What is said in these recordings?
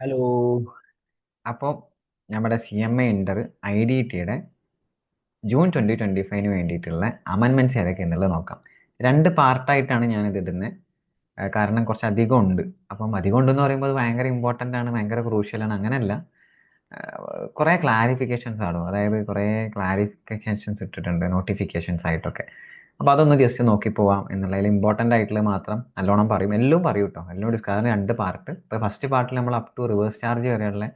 Hello. അപ്പോൾ നമ്മുടെ CMA Inter IDTയുടെ June 2025 വേണ്ടിയിട്ടുള്ള അമെൻമെൻറ്റ്സ് ഏതൊക്കെ എന്നുള്ളത് നോക്കാം. 2 പാർട്ടായിട്ടാണ് ഞാനിത് ഇടുന്നത്. കാരണം കുറച്ച് അധികം ഉണ്ട്. അപ്പം അധികം ഉണ്ടെന്ന് പറയുമ്പോൾ അത് ഭയങ്കര ഇമ്പോർട്ടൻ്റ് ആണ്, ഭയങ്കര ക്രൂഷ്യലാണ്, അങ്ങനെയല്ല. കുറേ ക്ലാരിഫിക്കേഷൻസ് ആണോ, അതായത് കുറേ ക്ലാരിഫിക്കേഷൻസ് ഇട്ടിട്ടുണ്ട് നോട്ടിഫിക്കേഷൻസ് ആയിട്ടൊക്കെ. അപ്പോൾ അതൊന്ന് ജസ്റ്റ് നോക്കി പോവാം എന്നുള്ളതിൽ ഇമ്പോർട്ടൻ്റ് ആയിട്ടുള്ള മാത്രം നല്ലോണം പറയും. എല്ലാം പറയും കേട്ടോ, എല്ലാം ഡിസ്കസ്. കാരണം 2 പാർട്ട്. ഇപ്പോൾ ഫസ്റ്റ് പാർട്ടിൽ നമ്മൾ അപ് ടു റിവേഴ്സ് ചാർജ് വരെയുള്ള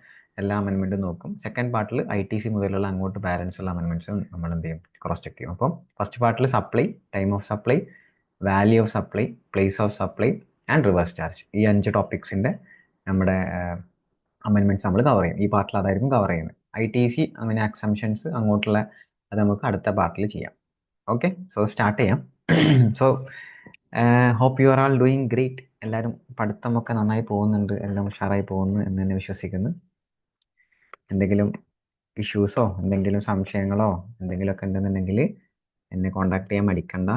എല്ലാ അമെൻമെൻറ്റും നോക്കും. സെക്കൻഡ് പാർട്ടിൽ ITC മുതലുള്ള അങ്ങോട്ട് ബാലൻസ് ഉള്ള അമെൻമെൻറ്റ്സും നമ്മൾ എന്ത് ചെയ്യും, ക്രോസ് ചെക്ക് ചെയ്യും. അപ്പം ഫസ്റ്റ് പാർട്ടിൽ supply, time of supply, value of supply, place of supply and reverse charge, ഈ 5 ടോപ്പിക്സിൻ്റെ നമ്മുടെ അമെൻമെൻറ്റ്സ് നമ്മൾ കവർ ചെയ്യും. ഈ പാർട്ടിൽ അതായിരിക്കും കവർ ചെയ്യുന്നത്. ITC അങ്ങനെ അക്സംഷൻസ് അങ്ങോട്ടുള്ള അത് നമുക്ക് അടുത്ത പാർട്ടിൽ ചെയ്യാം. ഓക്കെ, സോ സ്റ്റാർട്ട് ചെയ്യാം. So hope you are all doing great. എല്ലാവരും പഠിത്തമൊക്കെ നന്നായി പോകുന്നുണ്ട്, എല്ലാം ഉഷാറായി പോകുന്നു എന്ന് തന്നെ വിശ്വസിക്കുന്നു. എന്തെങ്കിലും ഇഷ്യൂസോ എന്തെങ്കിലും സംശയങ്ങളോ എന്തെങ്കിലുമൊക്കെ ഉണ്ടെന്നുണ്ടെങ്കിൽ എന്നെ കോണ്ടാക്ട് ചെയ്യാൻ മടിക്കണ്ട.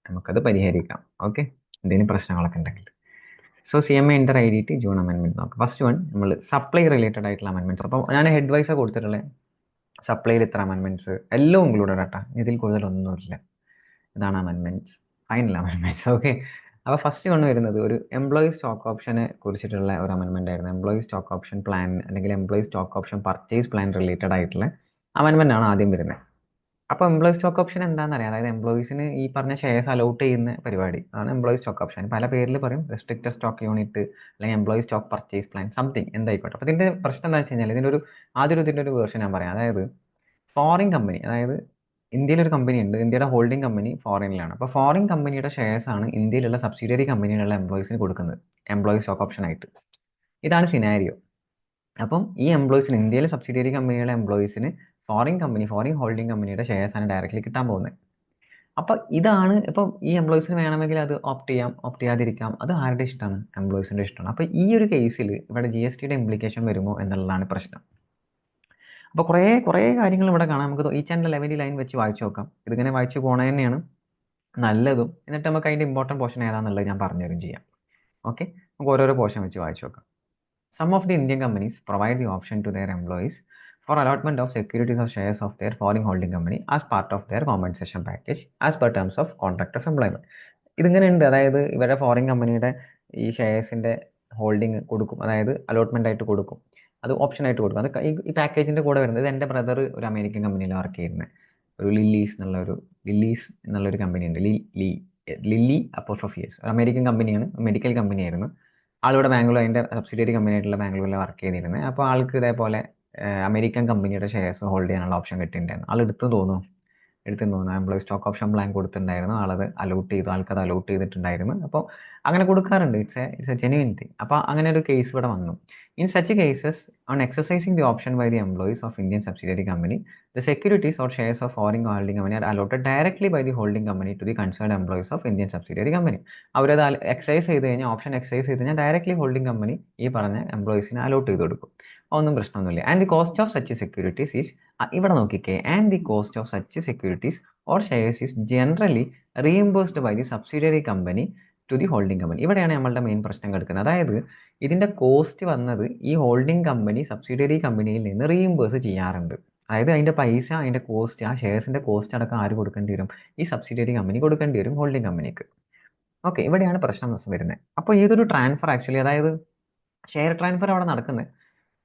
നമുക്കത് പരിഹരിക്കാം. ഓക്കെ, എന്തെങ്കിലും പ്രശ്നങ്ങളൊക്കെ ഉണ്ടെങ്കിൽ. So CMA Inter IDT June amendment നോക്കാം. ഫസ്റ്റ് വൺ നമ്മൾ സപ്ലൈ റിലേറ്റഡ് ആയിട്ടുള്ള അമെൻമെൻറ്റ്സ്. അപ്പോൾ ഞാൻ ഹെഡ് വൈസാണ് കൊടുത്തിട്ടുള്ളത്. സപ്ലൈയിൽ ഇത്ര അമെൻമെൻറ്റ്സ് എല്ലാം ഇൻക്ലൂഡഡ് ആട്ടാ, ഇതിൽ കൂടുതലൊന്നുമില്ല. ഇതാണ് അമെൻമെൻറ്റ്സ്, ഫൈനൽ അമെൻമെൻറ്റ്സ്. ഓക്കെ, അപ്പോൾ ഫസ്റ്റ് വൺ വരുന്നത് ഒരു എംപ്ലോയി സ്റ്റോക്ക് ഓപ്ഷനെ കുറിച്ചിട്ടുള്ള ഒരു അമെൻമെൻ്റ് ആയിരുന്നു. എംപ്ലോയി സ്റ്റോക്ക് ഓപ്ഷൻ പ്ലാൻ അല്ലെങ്കിൽ employee stock option purchase plan related ആയിട്ടുള്ള അമെൻമെൻ്റ് ആണ് ആദ്യം വരുന്നത്. അപ്പോൾ എംപ്ലോയി സ്റ്റോക്ക് ഓപ്ഷൻ എന്താണെന്ന് അറിയാം, അതായത് എംപ്ലോയീസിന് ഈ പറഞ്ഞ ഷെയർസ് അലോട്ട് ചെയ്യുന്ന പരിപാടി ആണ് എംപ്ലോയി സ്റ്റോക്ക് ഓപ്ഷൻ. പല പേരിൽ പറയും, റെസ്ട്രിക്റ്റഡ് സ്റ്റോക്ക് യൂണിറ്റ് അല്ലെങ്കിൽ employee stock purchase plan, something എന്തായിക്കോട്ടെ. അപ്പോൾ ഇതിൻ്റെ പ്രശ്നം എന്താ വെച്ച് കഴിഞ്ഞാൽ, ഇതിൻ്റെ ഒരു വേർഷൻ ഞാൻ പറയാം. അതായത് ഫോറിൻ കമ്പനി, അതായത് ഇന്ത്യയിലൊരു കമ്പനി ഉണ്ട്, ഇന്ത്യയുടെ ഹോൾഡിംഗ് കമ്പനി ഫോറിനിലാണ്. അപ്പോൾ ഫോറിൻ കമ്പനിയുടെ ഷെയർസ് ആണ് ഇന്ത്യയിലുള്ള സബ്സിഡിയറി കമ്പനിയിലുള്ള എംപ്ലോയീസിന് കൊടുക്കുന്നത് എംപ്ലോയി സ്റ്റോക്ക് ഓപ്ഷൻ ആയിട്ട്. ഇതാണ് സിനാരിയോ. അപ്പം ഈ എംപ്ലോയീസിന്, ഇന്ത്യയിലെ സബ്സിഡിയറി കമ്പനിയുടെ എംപ്ലോയീസിന് ഫോറിൻ ഹോൾഡിംഗ് കമ്പനിയുടെ ഷെയർസ് ആണ് ഡയറക്റ്റ്ലി കിട്ടാൻ പോകുന്നത്. അപ്പോൾ ഇതാണ്, ഇപ്പം ഈ എംപ്ലോയീസിന് വേണമെങ്കിൽ അത് ഓപ്റ്റ് ചെയ്യാം, ഓപ്റ്റ് ചെയ്യാതിരിക്കാം, അത് ആരുടെ ഇഷ്ടമാണ്, എംപ്ലോയീസിൻ്റെ ഇഷ്ടമാണ്. അപ്പോൾ ഈ ഒരു കേസിൽ ഇവിടെ GSTയുടെ ഇംപ്ലിക്കേഷൻ വരുമോ എന്നുള്ളതാണ് പ്രശ്നം. അപ്പോൾ കുറേ കാര്യങ്ങൾ ഇവിടെ കാണാം. നമുക്ക് ഈച്ച് ആൻഡ് എവരി ലൈൻ വെച്ച് വായിച്ചു നോക്കാം. ഇതിങ്ങനെ വായിച്ചു പോകണത് തന്നെയാണ് നല്ലതും. എന്നിട്ട് നമുക്ക് അതിൻ്റെ ഇമ്പോർട്ടൻറ്റ് പോർഷൻ ഏതാണെന്നുള്ളത് ഞാൻ പറഞ്ഞുതരും ചെയ്യാം. ഓക്കെ, നമുക്ക് ഓരോരോ പോർഷൻ വെച്ച് വായിച്ചു നോക്കാം. Some of the Indian companies provide the option to their employees for allotment of securities or shares of their foreign holding company as part of their compensation package as per terms of contract of employment. ഇതിങ്ങനെ ഉണ്ട്, അതായത് ഇവരുടെ foreign കമ്പനിയുടെ ഈ ഷെയർസിൻ്റെ holding കൊടുക്കും, അതായത് allotment ആയിട്ട് കൊടുക്കും, അത് ഓപ്ഷൻ ആയിട്ട് കൊടുക്കും. അത് ഈ പാക്കേജിൻ്റെ കൂടെ വരുന്നത്. ഇത് എൻ്റെ ബ്രദർ ഒരു അമേരിക്കൻ കമ്പനിയിൽ വർക്ക് ചെയ്യുന്നത്, ഒരു ലില്ലീസ് എന്നുള്ളൊരു കമ്പനി ഉണ്ട്. ലില്ലി അപ്പോസ്ട്രോഫിയസ്, ഒരു അമേരിക്കൻ കമ്പനിയാണ്, മെഡിക്കൽ കമ്പനിയായിരുന്നു. ആളിവിടെ ബാംഗ്ലൂർ, അതിൻ്റെ സബ്സിഡിയറി കമ്പനി ആയിട്ടുള്ള ബാംഗ്ലൂരിൽ വർക്ക് ചെയ്തിരുന്നത്. അപ്പോൾ ആൾക്ക് ഇതേപോലെ അമേരിക്കൻ കമ്പനിയുടെ ഷെയർസ് ഹോൾഡ് ചെയ്യാനുള്ള ഓപ്ഷൻ കിട്ടിയിട്ടുണ്ടായിരുന്നു. ആൾ എടുത്തെന്ന് തോന്നുന്നു എംപ്ലോയി സ്റ്റോക്ക് ഓപ്ഷൻ പ്ലാൻ കൊടുത്തിട്ടുണ്ടായിരുന്നു. ആളത് ആൾക്കത് അലോട്ട് ചെയ്തിട്ടുണ്ടായിരുന്നു. അപ്പോൾ അങ്ങനെ കൊടുക്കാറുണ്ട്. It's A genuine thing. അപ്പോൾ അങ്ങനെ ഒരു കേസ് ഇവിടെ വന്നു. In such cases on exercising the option by the employees of Indian subsidiary company, the securities or shares of foreign holding company are allotted directly by the holding company to the concerned employees of Indian subsidiary company. അവരത് excise ചെയ്ത് കഴിഞ്ഞാൽ, option excise ചെയ്ത് കഴിഞ്ഞാൽ directly holding company ഈ പറഞ്ഞ എംപ്ലോയീസിന് allot ചെയ്ത് കൊടുക്കും. ഒന്നും പ്രശ്നമൊന്നുമില്ല. And the cost of such securities is, ഇവിടെ നോക്കിക്കേ, and the cost of such securities or shares is generally reimbursed by the subsidiary company to the holding company. ഇവിടെയാണ് നമ്മളുടെ മെയിൻ പ്രശ്നം കിടക്കുന്നത്. അതായത് ഇതിൻ്റെ കോസ്റ്റ് വന്നത് ഈ ഹോൾഡിംഗ് കമ്പനി സബ്സിഡിയറി കമ്പനിയിൽ നിന്ന് റീഇംബേഴ്സ് ചെയ്യാറുണ്ട്. അതായത് അതിൻ്റെ പൈസ, അതിൻ്റെ കോസ്റ്റ്, ആ ഷെയർസിൻ്റെ കോസ്റ്റ് അടക്കം ആര് കൊടുക്കേണ്ടി വരും, ഈ സബ്സിഡിയറി കമ്പനി കൊടുക്കേണ്ടി വരും ഹോൾഡിംഗ് കമ്പനിക്ക്. ഓക്കെ, ഇവിടെയാണ് പ്രശ്നം വരുന്നത്. അപ്പോൾ ഇതൊരു ട്രാൻസ്ഫർ ആക്ച്വലി, അതായത് ഷെയർ ട്രാൻസ്ഫർ അവിടെ നടക്കുന്നത്.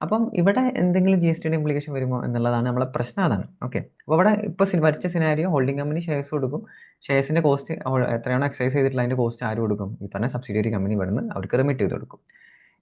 അപ്പം ഇവിടെ എന്തെങ്കിലും GSTയുടെ ഇംപ്ലിക്കേഷൻ വരുമോ എന്നുള്ളതാണ് നമ്മളെ പ്രശ്നം. അതാണ്. ഓക്കെ, അപ്പോൾ ഇവിടെ ഇപ്പോൾ വരച്ച സിനാരിയോ, ഹോൾഡിംഗ് കമ്പനി ഷെയർസ് കൊടുക്കും, ഷെയർസിൻ്റെ കോസ്റ്റ് എത്രയാണോ എക്സൈസ് ചെയ്തിട്ടുള്ള അതിൻ്റെ കോസ്റ്റ് ആര് കൊടുക്കും, ഈ പറഞ്ഞ സബ്സിഡിയറി കമ്പനി ഇവിടുന്ന് അവർക്ക് റിമിറ്റ് ചെയ്ത് കൊടുക്കും.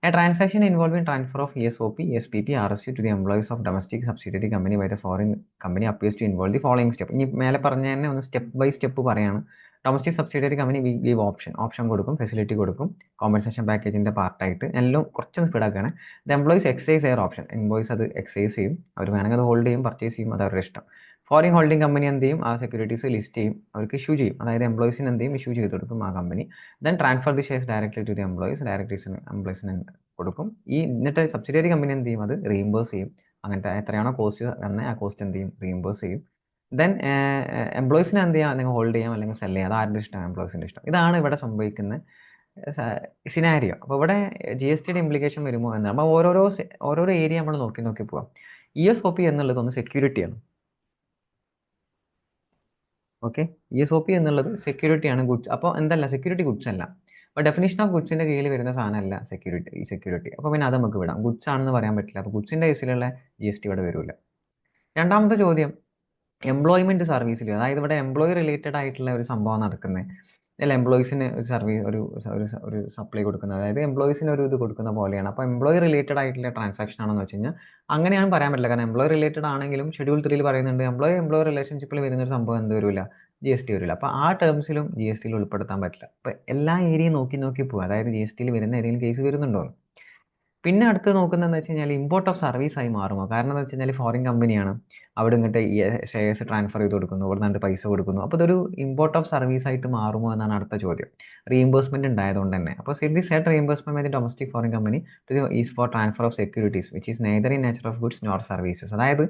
A transaction involving transfer of ESOP, ESPP, RSU to the employees of domestic subsidiary company by the foreign company appears to involve the following step. ഇനി മേലെ പറഞ്ഞ തന്നെ ഒന്ന് സ്റ്റെപ്പ് ബൈ സ്റ്റെപ്പ് പറയാണ്. Domestic subsidiary company give option കൊടുക്കും, facility കൊടുക്കും, compensation പാക്കേജിൻ്റെ പാർട്ടായിട്ട്. എല്ലാം കുറച്ചൊന്ന് സ്പീഡാക്കുകയാണ്. The employees exercise their option, employees അത് എക്സൈസ് ചെയ്യും, അവർ വേണമെങ്കിൽ അത് ഹോൾഡ് ചെയ്യും, പർച്ചേസ് ചെയ്യും, അത് അവരുടെ ഇഷ്ടം. ഫോറിൻ ഹോൾഡിംഗ് കമ്പനി എന്ത് ചെയ്യും, ആ സെക്യൂരിറ്റീസ് ലിസ്റ്റ് ചെയ്യും, അവർക്ക് ഇഷ്യൂ ചെയ്യും, അതായത് എംപ്ലോയീസിന് എന്ത് ചെയ്യും, ഇഷ്യൂ ചെയ്ത് കൊടുക്കും ആ company. Then transfer the shares directly to the എംപ്ലോയീസിന് കൊടുക്കും. എന്നിട്ട് സബ്സിഡിയറി കമ്പനി എന്ത് ചെയ്യും, അത് റീഇംബേഴ്സ് ചെയ്യും. അങ്ങനത്തെ എത്രയാണോ കോസ്റ്റ് വന്നത് ആ കോസ്റ്റ് എന്ത് ചെയ്യും, റീഇംബേഴ്സ് ചെയ്യും. ദെൻ എംപ്ലോയീസിനെ എന്ത് ചെയ്യാം, നിങ്ങൾ ഹോൾഡ് ചെയ്യാം അല്ലെങ്കിൽ സെല് ചെയ്യാം, അത് ആരുടെ ഇഷ്ടം, എംപ്ലോയീസിൻ്റെ ഇഷ്ടം. ഇതാണ് ഇവിടെ സംഭവിക്കുന്നത്. സിനാരിയോ. അപ്പോൾ ഇവിടെ ജി എസ് ടിയുടെ ഇംപ്ലിക്കേഷൻ വരുമോ എന്നാണ്. അപ്പോൾ ഓരോരോ ഏരിയ നമ്മൾ നോക്കി നോക്കി പോവാം. ESOP എന്നുള്ളത് ഒന്ന് സെക്യൂരിറ്റിയാണ്. ഓക്കെ, ESOP എന്നുള്ളത് സെക്യൂരിറ്റിയാണ്, ഗുഡ്സ്. അപ്പോൾ എന്തല്ല, സെക്യൂരിറ്റി ഗുഡ്സ് അല്ല. അപ്പോൾ ഡെഫിനിഷൻ ഓഫ് ഗുഡ്സിൻ്റെ കീഴിൽ വരുന്ന സാധനമല്ല സെക്യൂരിറ്റി. അപ്പോൾ പിന്നെ അത് നമുക്ക് വിടാം, ഗുഡ്സ് ആണെന്ന് പറയാൻ പറ്റില്ല. അപ്പോൾ ഗുഡ്സിൻ്റെ കേസിലുള്ള GST ഇവിടെ വരില്ല. രണ്ടാമത്തെ ചോദ്യം, എംപ്ലോയ്മെൻറ്റ് സർവീസിൽ, അതായത് ഇവിടെ എംപ്ലോയി റിലേറ്റഡ് ആയിട്ടുള്ള ഒരു സംഭവം നടക്കുന്നത്, അല്ല എംപ്ലോയീസിന് ഒരു സർവീസ് ഒരു സപ്ലൈ കൊടുക്കുന്നത്, അതായത് എംപ്ലോയീസിന് ഒരു ഇത് കൊടുക്കുന്ന പോലെയാണ്. അപ്പോൾ എംപ്ലോയി റിലേറ്റഡ് ആയിട്ടുള്ള ട്രാൻസാക്ഷൻ ആണെന്ന് വെച്ച് കഴിഞ്ഞാൽ അങ്ങനെയാണ് പറയാൻ പറ്റില്ല. കാരണം എംപ്ലോയി റിലേറ്റഡ് ആണെങ്കിലും ഷെഡ്യൂൾ 3 പറയുന്നുണ്ട് എംപ്ലോയി റിലേഷൻഷിപ്പിൽ വരുന്നൊരു സംഭവം എന്ത് വരില്ല, GST വരില്ല. അപ്പോൾ ആ ടേംസിലും GSTയിൽ ഉൾപ്പെടുത്താൻ പറ്റില്ല. അപ്പോൾ എല്ലാ ഏരിയയും നോക്കി നോക്കി പോകുക, അതായത് GSTയിൽ വരുന്ന ഏതെങ്കിലും കേസ് വരുന്നുണ്ടോ. പിന്നെ അടുത്ത് നോക്കുന്നതെന്ന് വെച്ച് കഴിഞ്ഞാൽ ഇമ്പോർട്ട് ഓഫ് സർവീസ് ആയി മാറുമോ. കാരണം എന്ന് വെച്ച് കഴിഞ്ഞാൽ ഫോറിൻ കമ്പനിയാണ്, അവിടെ ഇങ്ങോട്ട് ഈ ഷെയർസ് ട്രാൻസ്ഫർ ചെയ്ത് കൊടുക്കുന്നു, ഇവിടെ നിന്നിട്ട് പൈസ കൊടുക്കുന്നു. അപ്പോൾ ഇതൊരു ഇമ്പോർട്ട് ഓഫ് സർവീസ് ആയിട്ട് മാറുമോ എന്നാണ് അടുത്ത ചോദ്യം. റീഇംബേഴ്സ്മെന്റ് ഉണ്ടായതുകൊണ്ട് തന്നെ. അപ്പോൾ city set reimbursement by the domestic foreign company to is for transfer of securities which is neither in nature of goods nor services. അതായത്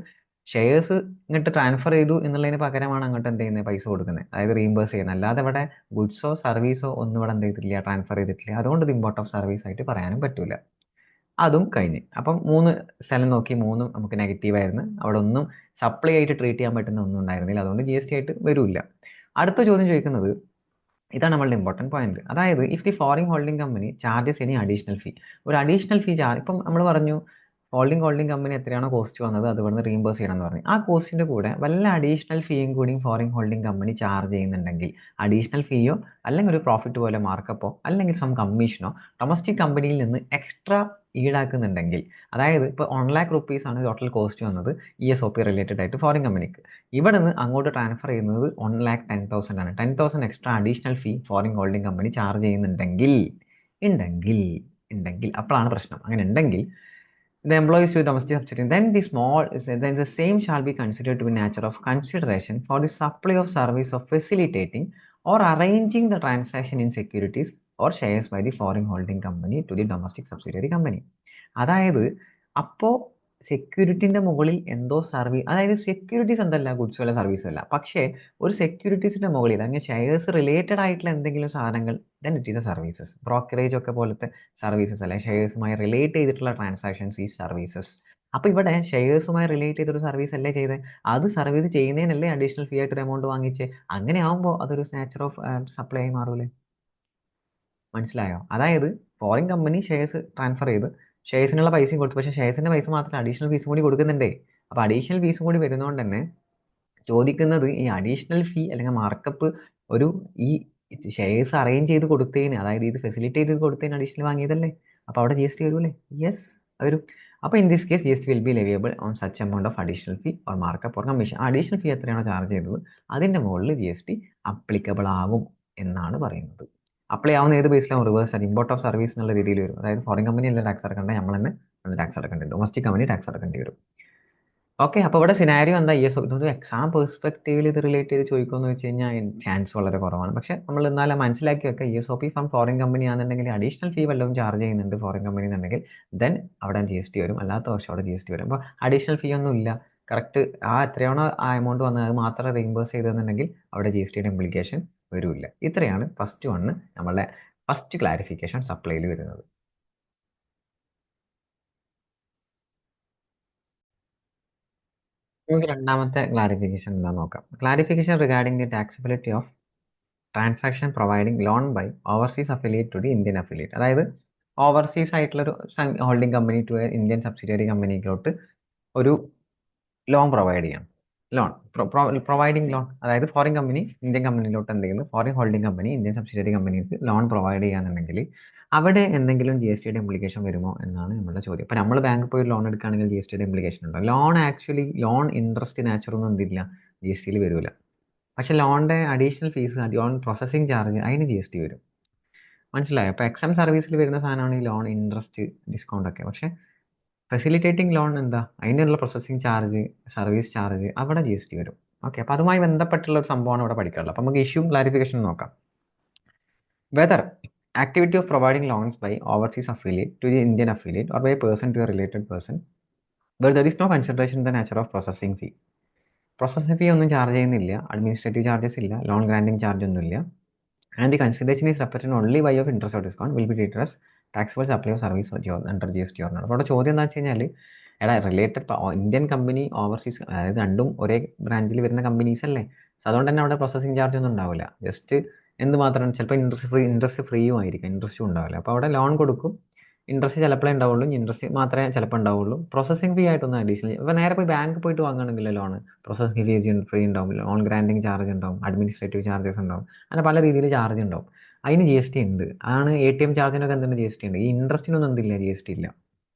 ഷെയർസ് ഇങ്ങോട്ട് ട്രാൻസ്ഫർ ചെയ്തു എന്നുള്ളതിന് പകരമാണ് അങ്ങോട്ട് എന്ത് ചെയ്യുന്നത്, പൈസ കൊടുക്കുന്നത്, അതായത് റീഇംബേഴ്സ് ചെയ്യുന്നത്. അല്ലാതെ ഇവിടെ ഗുഡ്സോ സർവീസോ ഒന്നും ഇവിടെ എന്ത് ചെയ്തിട്ടില്ല, ട്രാൻസ്ഫർ ചെയ്തിട്ടില്ല. അതുകൊണ്ട് ഇത് ഇമ്പോർട്ട് ഓഫ് സർവീസ് ആയിട്ട് പറയാനും പറ്റില്ല. അതും കഴിഞ്ഞ്. അപ്പം 3 സ്ഥലം നോക്കി, 3ഉം നമുക്ക് നെഗറ്റീവായിരുന്നു. അവിടെ ഒന്നും സപ്ലൈ ആയിട്ട് ട്രീറ്റ് ചെയ്യാൻ പറ്റുന്ന ഒന്നും ഉണ്ടായിരുന്നില്ല. അതുകൊണ്ട് GST ആയിട്ട് വരില്ല. അടുത്ത ചോദ്യം ചോദിക്കുന്നത്, ഇതാണ് നമ്മളുടെ ഇമ്പോർട്ടൻറ്റ് പോയിന്റ്. അതായത് if the foreign holding company charges any additional fee, ഒരു അഡീഷണൽ ഫീ ചാർജ്, ഇപ്പം നമ്മൾ പറഞ്ഞു ഹോൾഡിംഗ് കമ്പനി എത്രയാണോ കോസ്റ്റ് വന്നത് അത് ഇവിടുന്ന് റീംബേഴ്സ് ചെയ്യണം എന്ന് പറഞ്ഞു. ആ കോസ്റ്റിൻ്റെ കൂടെ വല്ല അഡീഷണൽ ഫീയും കൂടി ഫോറിൻ ഹോൾഡിംഗ് കമ്പനി ചാർജ് ചെയ്യുന്നുണ്ടെങ്കിൽ, അഡീഷണൽ ഫീയോ അല്ലെങ്കിൽ ഒരു പ്രോഫിറ്റ് പോലെ മാർക്കപ്പോ അല്ലെങ്കിൽ സം കമ്മീഷനോ ഡൊമസ്റ്റിക് കമ്പനിയിൽ നിന്ന് എക്സ്ട്രാ ഈടാക്കുന്നുണ്ടെങ്കിൽ, അതായത് ഇപ്പോൾ 1,00,000 rupees ആണ് ടോട്ടൽ കോസ്റ്റ് വന്നത് ESOP റിലേറ്റഡ് ആയിട്ട് ഫോറിൻ കമ്പനിക്ക്, ഇവിടെ നിന്ന് അങ്ങോട്ട് ട്രാൻസ്ഫർ ചെയ്യുന്നത് 1,10,000 ആണ്. 10,000 എക്സ്ട്രാ അഡീഷണൽ ഫീ ഫോറിൻ ഹോൾഡിംഗ് കമ്പനി ചാർജ് ചെയ്യുന്നുണ്ടെങ്കിൽ, അപ്പോഴാണ് പ്രശ്നം. അങ്ങനെ ഉണ്ടെങ്കിൽ the employees to domestic subsidy, then the same shall be considered to be nature of consideration for the supply of service of facilitating or arranging the transaction in securities or shares by the foreign holding company to the domestic subsidiary company. അതായത് അപ്പോൾ സെക്യൂരിറ്റിൻ്റെ മുകളിൽ എന്തോ service, അതായത് securities എന്തല്ല, ഗുഡ്സും അല്ല സർവീസും അല്ല, പക്ഷേ ഒരു സെക്യൂരിറ്റീസിൻ്റെ മുകളിൽ അങ്ങനെ ഷെയർസ് റിലേറ്റഡ് ആയിട്ടുള്ള എന്തെങ്കിലും സാധനങ്ങൾ, then it is A services. Brokerage ഒക്കെ പോലത്തെ സർവീസസ് അല്ലെ, ഷെയർസുമായി റിലേറ്റ് ചെയ്തിട്ടുള്ള ട്രാൻസാക്ഷൻസ് ഈ സർവീസസ്. അപ്പോൾ ഇവിടെ ഷെയർസുമായി റിലേറ്റ് ചെയ്തൊരു സർവീസ് അല്ലേ ചെയ്തത്, അത് സർവീസ് ചെയ്യുന്നതിനല്ലേ അഡീഷണൽ ഫീ ആയിട്ടൊരു എമൗണ്ട് വാങ്ങിച്ച്. അങ്ങനെ ആകുമ്പോൾ അതൊരു നേച്ചർ ഓഫ് സപ്ലൈ ആയി മാറൂലേ. മനസ്സിലായോ? അതായത് ഫോറിൻ കമ്പനി ഷെയർസ് ട്രാൻസ്ഫർ ചെയ്ത് ഷെയർസിനുള്ള പൈസയും കൊടുത്തു, പക്ഷേ ഷെയർസിൻ്റെ പൈസ മാത്രം അഡീഷണൽ ഫീസും കൂടി കൊടുക്കുന്നുണ്ടേ. അപ്പോൾ അഡീഷണൽ ഫീസും കൂടി വരുന്നതുകൊണ്ട് തന്നെ ചോദിക്കുന്നത് ഈ അഡീഷണൽ ഫീ അല്ലെങ്കിൽ മാർക്കപ്പ് ഒരു ഈ ഷെയർസ് അറേഞ്ച് ചെയ്ത് കൊടുത്തതിന്, അതായത് ഇത് ഫെസിലിറ്റേറ്റ് ചെയ്ത് കൊടുത്തതിന് അഡീഷണൽ വാങ്ങിയതല്ലേ. അപ്പോൾ അവിടെ GST വരൂലേ? യെസ് വരും. അപ്പോൾ in this case GST will be leviable on such amount of additional fee or markup or commission. Additional fee എത്രയാണോ ചാർജ് ചെയ്തത് അതിൻ്റെ മുകളിൽ GST അപ്ലിക്കബിൾ ആവും എന്നാണ് പറയുന്നത്. അപ്ലൈ ആവുന്ന ഏത് ബേസിലാണ്? റിവേഴ്സ് ഇമ്പോർട്ട് ഓഫ് സർവീസ് എന്നുള്ള രീതിയിൽ വരും. അതായത് ഫോറിൻ കമ്പനി അല്ല ടാക്സ് അടക്കേണ്ടത്, നമ്മൾ തന്നെ ടാക്സ് അടക്കേണ്ടി വരും. ഡൊമസ്റ്റിക് കമ്പനി ടാക്സ് അടക്കേണ്ടി വരും. ഓക്കെ, അപ്പോൾ ഇവിടെ സിനാരിയോ എന്താ, ഇതൊരു എക്സാം പെർസ്പെക്റ്റീവിൽ ഇത് റിലേറ്റ് ചെയ്ത് ചോദിക്കുമെന്ന് വെച്ച് കഴിഞ്ഞാൽ ചാൻസ് വളരെ കുറവാണ്. പക്ഷേ നമ്മൾ എന്നാലും മനസ്സിലാക്കി വെക്കുക, ESOP ഫ്രം ഫോറിൻ കമ്പനി ആണെന്നുണ്ടെങ്കിൽ അഡീഷണൽ ഫീ വല്ലതും ചാർജ് ചെയ്യുന്നുണ്ട് ഫോറിൻ കമ്പനി എന്നുണ്ടെങ്കിൽ ദെൻ അവിടെ GST വരും, അല്ലാത്ത വർഷം അവിടെ GST വരും. അപ്പോൾ അഡീഷണൽ ഫീ ഒന്നും ഇല്ല, കറക്റ്റ് ആ എത്രയാണോ ആ എമൗണ്ട് വന്നത് അത് മാത്രം റീഇംബേഴ്സ് ചെയ്തതെന്നുണ്ടെങ്കിൽ അവിടെ GSTയുടെ ഇംപ്ലിക്കേഷൻ വരില്ല. ഇത്രയാണ് ഫസ്റ്റ് വണ്ണ് നമ്മളെ ഫസ്റ്റ് ക്ലാരിഫിക്കേഷൻ സപ്ലൈയിൽ വരുന്നത്. നമുക്ക് രണ്ടാമത്തെ ക്ലാരിഫിക്കേഷൻ എന്താണെന്ന് നോക്കാം. Clarification regarding the taxability of transaction providing loan by overseas affiliate to the Indian affiliate. അതായത് ഓവർസീസ് ആയിട്ടുള്ളൊരു holding company to Indian subsidiary കമ്പനിയിലോട്ട് ഒരു ലോൺ പ്രൊവൈഡ് ചെയ്യണം. ലോൺ പ്രൊവൈഡിംഗ് ലോൺ, അതായത് ഫോറിൻ കമ്പനി ഇന്ത്യൻ കമ്പനിയിലോട്ട് എന്ത് ചെയ്യുന്നു, foreign holding company Indian subsidiary companies loan provide ചെയ്യാന്നുണ്ടെങ്കിൽ അവിടെ എന്തെങ്കിലും GSTയുടെ ഇംപ്ലിക്കേഷൻ വരുമോ എന്നാണ് നമ്മുടെ ചോദ്യം. അപ്പോൾ നമ്മൾ ബാങ്കിൽ പോയി ലോൺ എടുക്കുകയാണെങ്കിൽ GSTയുടെ ഇംപ്ലിക്കേഷൻ ഉണ്ടോ? ലോൺ ഇൻട്രസ്റ്റ് നാച്ചുറൊന്നും എന്തില്ല, GSTയിൽ വരില്ല. പക്ഷേ ലോണിൻ്റെ additional fees, loan processing charge, അതിന് GST വരും. മനസ്സിലായോ? അപ്പോൾ എക്സാം സർവീസിൽ വരുന്ന സാധനമാണ് ഈ ലോൺ ഇൻട്രസ്റ്റ് ഡിസ്കൗണ്ട് ഒക്കെ. പക്ഷേ ഫെസിലിറ്റേറ്റിംഗ് ലോൺ എന്താ, അതിനുള്ള പ്രോസസ്സിംഗ് ചാർജ്, സർവീസ് ചാർജ്, അവിടെ GST വരും. ഓക്കെ, അപ്പോൾ അതുമായി ബന്ധപ്പെട്ടുള്ള ഒരു സംഭവമാണ് ഇവിടെ പഠിക്കാനുള്ളത്. അപ്പോൾ നമുക്ക് ഇഷ്യൂ ക്ലാരിഫിക്കേഷൻ നോക്കാം. Whether activity of providing loans by overseas affiliate to the Indian affiliate or by a person to a related person where there is no consideration in the nature of processing fee. Processing ഫീ ഒന്നും charge ചെയ്യുന്നില്ല, administrative charges ഇല്ല, loan granting charge ഒന്നുമില്ല. and the consideration is represented only by of interest or discount will be treated as taxable supply of service under GST or not. അപ്പോൾ അവിടെ ചോദ്യം എന്താ വെച്ച് കഴിഞ്ഞാൽ, എടാ റിലേറ്റഡ് ഇന്ത്യൻ കമ്പനി ഓവർസീസ്, അതായത് രണ്ടും ഒരേ ബ്രാഞ്ചിൽ വരുന്ന കമ്പനീസ് അല്ലേ. സോ അതുകൊണ്ട് തന്നെ അവിടെ പ്രോസസ്സിംഗ് ചാർജ് ഒന്നും ഉണ്ടാവില്ല. ജസ്റ്റ് എന്ത് മാത്രമാണ്, ചിലപ്പോൾ ഇൻട്രസ്റ്റ് ഫ്രീയും ആയിരിക്കും, ഇൻട്രസ്റ്റും ഉണ്ടാവില്ല. അപ്പോൾ അവിടെ ലോൺ കൊടുക്കും, ഇൻട്രസ്റ്റ് ചിലപ്പോഴേ ഉണ്ടാവുള്ളൂ, ഇൻട്രസ്റ്റ് മാത്രമേ ചിലപ്പോൾ ഉണ്ടാവുള്ളൂ. പ്രോസസ്സിംഗ് ഫീ ആയിട്ടൊന്നും അഡീഷണൽ. ഇപ്പോൾ നേരെ പോയി ബാങ്ക് പോയിട്ട് വാങ്ങുകയാണെങ്കിൽ ലോൺ പ്രോസസ്സിംഗ് ഫീ ഫ്രീ ഉണ്ടാവും, ലോൺ ഗ്രാൻഡിങ് ചാർജ് ഉണ്ടാവും, അഡ്മിനിസ്ട്രേറ്റീവ് ചാർജസ് ഉണ്ടാവും, അങ്ങനെ പല രീതിയിൽ ചാർജ് ഉണ്ടാവും. അതിന് GST ഉണ്ട്. ആണ് ATM ചാർജിനൊക്കെ എന്തുണ്ട്, GST ഉണ്ട്. ഈ ഇൻട്രസ്റ്റിനൊന്നും എന്തില്ല, GST ഇല്ല.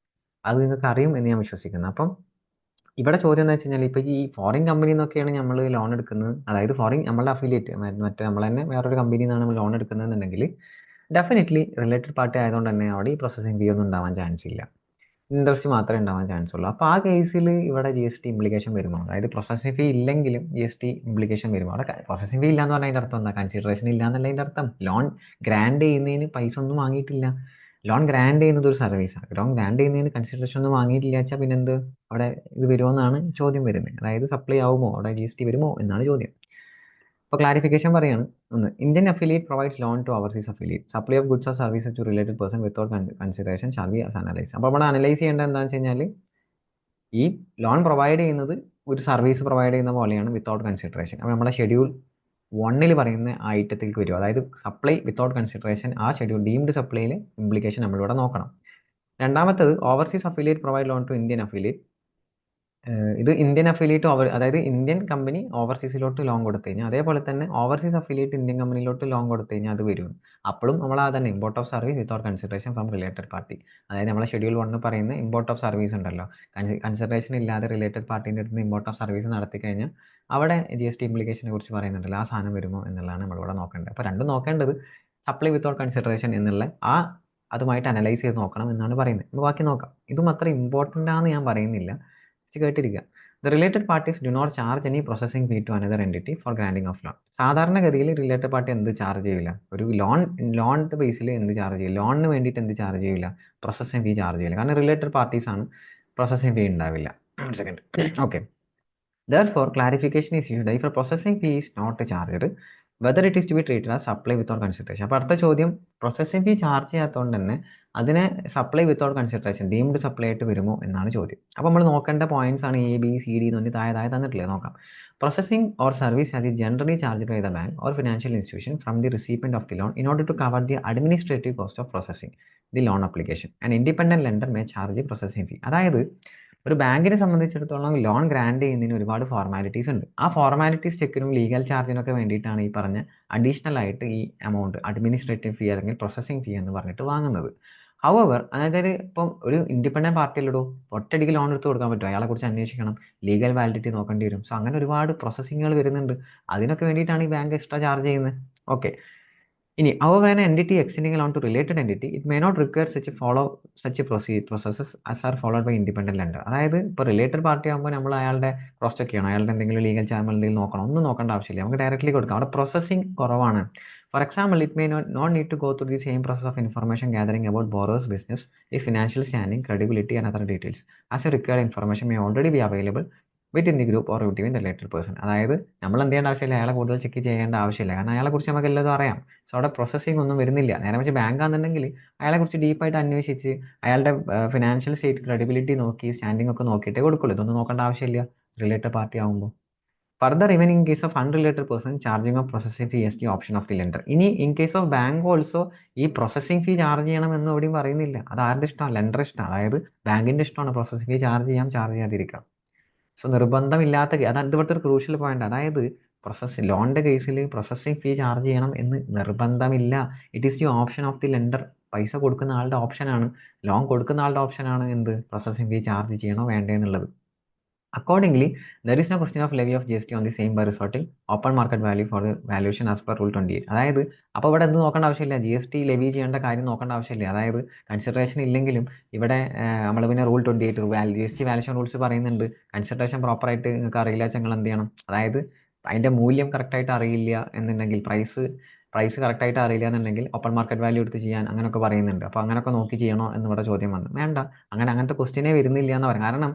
അത് നിങ്ങൾക്ക് അറിയും എന്ന് ഞാൻ വിശ്വസിക്കുന്നു. അപ്പം ഇവിടെ ചോദ്യം എന്താ വെച്ച് കഴിഞ്ഞാൽ, ഇപ്പോൾ ഈ ഫോറിൻ കമ്പനിയിൽ നിന്നൊക്കെയാണ് നമ്മൾ ലോൺ എടുക്കുന്നത്, അതായത് ഫോറിൻ നമ്മളുടെ അഫിലിയേറ്റ് മറ്റേ നമ്മൾ തന്നെ വേറൊരു കമ്പനിയിൽ നിന്നാണ് നമ്മൾ ലോൺ എടുക്കുന്നതെന്നുണ്ടെങ്കിൽ ഡെഫിനറ്റ്ലി റിലേറ്റഡ് പാർട്ടി ആയതുകൊണ്ട് തന്നെ അവിടെ ഈ പ്രോസസ്സിംഗ് ഫീ ഒന്നും ഉണ്ടാവാൻ ചാൻസ് ഇല്ല, ഇൻട്രസ്റ്റ് മാത്രമേ ഉണ്ടാവാൻ ചാൻസ് ഉള്ളൂ. അപ്പോൾ ആ കേസിൽ ഇവിടെ GST ഇംപ്ലിക്കേഷൻ വരുമോ, അതായത് പ്രോസസ്സിംഗ് ഫീ ഇല്ലെങ്കിലും GST ഇംപ്ലിക്കേഷൻ വരുമോ? അവിടെ പ്രോസസ്സിംഗ് ഫീ ഇല്ല എന്ന് പറഞ്ഞാൽ അതിൻ്റെ അർത്ഥം എന്താ, കൺസിഡറേഷൻ ഇല്ല എന്നല്ല അതിൻ്റെ അർത്ഥം. ലോൺ ഗ്രാൻഡ് ചെയ്യുന്നതിന് പൈസ ഒന്നും വാങ്ങിയിട്ടില്ല. ലോൺ ഗ്രാൻഡ് ചെയ്യുന്നത് ഒരു സർവീസാണ്. ലോൺ ഗ്രാൻഡ് ചെയ്യുന്നതിന് കൺസിഡറേഷൻ ഒന്നും വാങ്ങിയിട്ടില്ല വെച്ചാൽ പിന്നെ എന്ത് അവിടെ ഇത് വരുമോ എന്നാണ് ചോദ്യം വരുന്നത്. അതായത് സപ്ലൈ ആവുമോ, അവിടെ GST വരുമോ എന്നാണ് ചോദ്യം. അപ്പോൾ ക്ലാരിഫിക്കേഷൻ പറയാണ്. ഒന്ന്, Indian affiliate provides loan to overseas affiliate. Supply of goods or services to related person without consideration shall be analyse. അപ്പോൾ നമ്മൾ അനലൈസ് ചെയ്യേണ്ടത് എന്താണെന്ന് വെച്ച് കഴിഞ്ഞാൽ, ഈ ലോൺ പ്രൊവൈഡ് ചെയ്യുന്നത് ഒരു സർവീസ് പ്രൊവൈഡ് ചെയ്യുന്ന പോലെയാണ് വിത്തൗട്ട് കൺസിഡറേഷൻ. അപ്പോൾ നമ്മുടെ ഷെഡ്യൂൾ 1 പറയുന്ന ആ ഐറ്റത്തിലേക്ക് വരും, അതായത് സപ്ലൈ വിത്തൗട്ട് കൺസിഡറേഷൻ. ആ ഷെഡ്യൂൾ ഡീംഡ് സപ്ലൈയിലെ ഇംപ്ലിക്കേഷൻ നമ്മളിവിടെ നോക്കണം. രണ്ടാമത്തത്, overseas affiliate provide loan to Indian affiliate. ഇത് ഇന്ത്യൻ അഫിലിയേറ്റ് അതായത് ഇന്ത്യൻ കമ്പനി ഓവർസീസിലോട്ട് ലോൺ കൊടുത്തു കഴിഞ്ഞാൽ, അതേപോലെ തന്നെ ഓവർസീസ് അഫിലിയേറ്റ് ഇന്ത്യൻ കമ്പനിയിലോട്ട് ലോൺ കൊടുത്തു കഴിഞ്ഞാൽ അത് വരും. അപ്പോഴും നമ്മൾ ആ തന്നെ import of service without consideration from related party. അതായത് നമ്മളെ ഷെഡ്യൂൾ 1 പറയുന്ന ഇമ്പോർട്ട് ഓഫ് സർവീസ് ഉണ്ടല്ലോ, കൺസിഡറേഷൻ ഇല്ലാതെ റിലേറ്റഡ് പാർട്ടീൻ്റെ അടുത്ത് ഇമ്പോർട്ട് ഓഫ് സർവീസ് നടത്തി കഴിഞ്ഞാൽ അവിടെ GST ഇംപ്ലിക്കേഷനെ കുറിച്ച് പറയുന്നുണ്ടല്ലോ, ആ സാധനം വരുമോ എന്നുള്ളതാണ് നമ്മളിവിടെ നോക്കേണ്ടത്. അപ്പോൾ രണ്ടും നോക്കേണ്ടത് സപ്ലൈ വിത്തൗട്ട് കൺസിഡറേഷൻ എന്നുള്ള അതുമായിട്ട് അനലൈസ് ചെയ്ത് നോക്കണം എന്നാണ് പറയുന്നത്. അപ്പോൾ ബാക്കി നോക്കാം. ഇതും അത്ര ഇമ്പോർട്ടൻ്റ് ആണെന്ന് ഞാൻ പറയുന്നില്ല, കേട്ടിരിക്കുക. The related parties do not charge any processing fee to another entity for granting of loan. സാധാരണഗതിയിൽ റിലേറ്റഡ് പാർട്ടി എന്ത് ചാർജ് ചെയ്യില്ല, ഒരു ലോണിൻ്റെ ബേസിൽ എന്ത് ചാർജ് ചെയ്യില്ല, ലോണിന് വേണ്ടിയിട്ട് എന്ത് ചാർജ് ചെയ്യില്ല, പ്രോസസ്സിംഗ് ഫീ ചാർജ് ചെയ്യില്ല. കാരണം റിലേറ്റഡ് പാർട്ടീസ് ആണ്, പ്രോസസ്സിംഗ് ഫീ ഉണ്ടാവില്ല. Second, okay. Therefore, clarification is issued if a processing fee is not charged, whether it is to be treated as supply without consideration. അപ്പോൾ അടുത്ത ചോദ്യം, പ്രോസസ്സിംഗ് ഫീ ചാർജ് ചെയ്യാത്തതുകൊണ്ട് തന്നെ അതിനെ supply without consideration deemed supply ആയിട്ട് വരുമോ എന്നാണ് ചോദ്യം. അപ്പോൾ നമ്മൾ നോക്കേണ്ട പോയിന്റ്സ് ആണ് ABCD എന്ന് പറഞ്ഞ് താഴെ തന്നിട്ടില്ലേ, നോക്കാം. Processing or service as is generally charged by the bank or financial institution from the recipient of the loan in order to cover the administrative cost of processing the loan application. An independent lender may charge a processing fee. അതായത് ഒരു ബാങ്കിനെ സംബന്ധിച്ചിടത്തോളം loan grand ചെയ്യുന്നതിന് ഒരുപാട് formalities ഉണ്ട്. ആ formalities ചെക്കിനും legal ചാർജിനൊക്കെ വേണ്ടിയിട്ടാണ് ഈ പറഞ്ഞ അഡീഷണൽ ആയിട്ട് ഈ എമൗണ്ട് അഡ്മിനിസ്ട്രേറ്റീവ് ഫീ അല്ലെങ്കിൽ പ്രോസസ്സിംഗ് ഫീ എന്ന് പറഞ്ഞിട്ട് വാങ്ങുന്നത്. ഹവർ, അതായത് ഇപ്പം ഒരു ഇൻഡിപെൻഡൻറ്റ് പാർട്ടിയിലിടൂ ഒറ്റയടിക്ക് ലോൺ എടുത്ത് കൊടുക്കാൻ പറ്റും, അയാളെ കുറിച്ച് അന്വേഷിക്കണം, ലീഗൽ വാലിഡിറ്റി നോക്കേണ്ടി വരും. സോ അങ്ങനെ ഒരുപാട് പ്രോസസ്സിങ്ങുകൾ വരുന്നുണ്ട്. അതിനൊക്കെ വേണ്ടിയിട്ടാണ് ഈ ബാങ്ക് എക്സ്ട്രാ ചാർജ് ചെയ്യുന്നത്. ഓക്കെ. ഇനി however an entity extending a loan to related entity, it may not require such processes as are followed by independent lender. അതായത് ഇപ്പോൾ റിലേറ്റഡ് പാർട്ടി ആകുമ്പോൾ നമ്മൾ അയാളുടെ ക്രോസ് ചെക്ക് ചെയ്യണം, അയാളുടെ എന്തെങ്കിലും ലീഗൽ ചാനൽ എന്തെങ്കിലും നോക്കണം, ഒന്നും നോക്കേണ്ട ആവശ്യമില്ല, നമുക്ക് ഡയറക്റ്റ്ലി കൊടുക്കാം. അവിടെ പ്രോസസ്സിംഗ് കുറവാണ്. For example, it may not need to go through the same process of information gathering about borrower's business, ഈ financial standing, credibility and other details as a required information may already be available within the group or within related person. അതായത് നമ്മൾ എന്ത് ചെയ്യേണ്ട ആവശ്യമില്ല, അയാളെ കൂടുതൽ check ചെയ്യേണ്ട ആവശ്യമില്ല, കാരണം അയാളെക്കുറിച്ച് നമുക്ക് എല്ലാതും അറിയാം. സോ അവിടെ പ്രോസസ്സിംഗ് ഒന്നും വരുന്നില്ല. നേരെ വെച്ച് ബാങ്കാണെന്നുണ്ടെങ്കിൽ അയാളെക്കുറിച്ച് ഡീപ്പായിട്ട് അന്വേഷിച്ച് അയാളുടെ ഫിനാൻഷ്യൽ സ്റ്റേറ്റ്, ക്രെഡിബിലിറ്റി നോക്കി സ്റ്റാൻഡിംഗ് ഒക്കെ നോക്കിയിട്ടേ കൊടുക്കുള്ളൂ. ഇതൊന്നും നോക്കേണ്ട ആവശ്യമില്ല റിലേറ്റഡ് പാർട്ടി ആകുമ്പോൾ. Further, even in case of unrelated person, charging of processing fee is the option of the lender. ഇനി in case of bank also ഈ പ്രോസസ്സിംഗ് ഫീ ചാർജ് ചെയ്യണമെന്ന് എവിടെയും പറയുന്നില്ല. അത് ആരുടെ ഇഷ്ടമാണ്, ലെൻഡർ ഇഷ്ടമാണ്. അതായത് ബാങ്കിൻ്റെ ഇഷ്ടമാണ് പ്രോസസ്സിംഗ് ഫീ ചാർജ് ചെയ്യാം, ചാർജ് ചെയ്യാതിരിക്കാം. സോ നിർബന്ധമില്ലാത്ത അതാണ് ഇവിടുത്തെ ഒരു ക്രൂഷ്യൽ പോയിന്റ്. അതായത് ലോണിൻ്റെ കേസിൽ പ്രോസസ്സിംഗ് ഫീ ചാർജ് ചെയ്യണം എന്ന് നിർബന്ധമില്ല. It is the option of the lender. പൈസ കൊടുക്കുന്ന ആളുടെ ഓപ്ഷനാണ്, ലോൺ കൊടുക്കുന്ന ആളുടെ ഓപ്ഷനാണ് എന്ത്, പ്രോസസ്സിംഗ് ഫീ ചാർജ് ചെയ്യണോ വേണ്ടേ എന്നുള്ളത്. Accordingly, there is no question of levy of GST on the same by resorting open market value for the valuation as per Rule 28. അതായത് അപ്പോൾ ഇവിടെ എന്ത് നോക്കേണ്ട ആവശ്യമില്ല, GST ലെവി ചെയ്യേണ്ട കാര്യം നോക്കേണ്ട ആവശ്യമില്ല. അതായത് കൺസിഡറേഷൻ ഇല്ലെങ്കിലും ഇവിടെ നമ്മൾ പിന്നെ Rule 28 GST വാല്യൂഷൻ റൂൾസ് പറയുന്നുണ്ട്. കൺസിഡറേഷൻ പ്രോപ്പറായിട്ട് നിങ്ങൾക്ക് അറിയില്ല വെച്ചാൽ നിങ്ങൾ എന്ത് ചെയ്യണം, അതായത് അതിൻ്റെ മൂല്യം കറക്റ്റായിട്ട് അറിയില്ല എന്നുണ്ടെങ്കിൽ, പ്രൈസ് പ്രൈസ് കറക്റ്റായിട്ട് അറിയില്ല എന്നുണ്ടെങ്കിൽ ഓപ്പൺ മാർക്കറ്റ് വാല്യൂ എടുത്ത് ചെയ്യാൻ അങ്ങനെയൊക്കെ പറയുന്നുണ്ട്. അപ്പോൾ അങ്ങനെയൊക്കെ നോക്കി ചെയ്യണോ എന്നിവിടെ ചോദ്യം വന്നു. വേണ്ട, അങ്ങനത്തെ ക്വസ്റ്റ്യനേ വരുന്നില്ല എന്ന് പറയും. കാരണം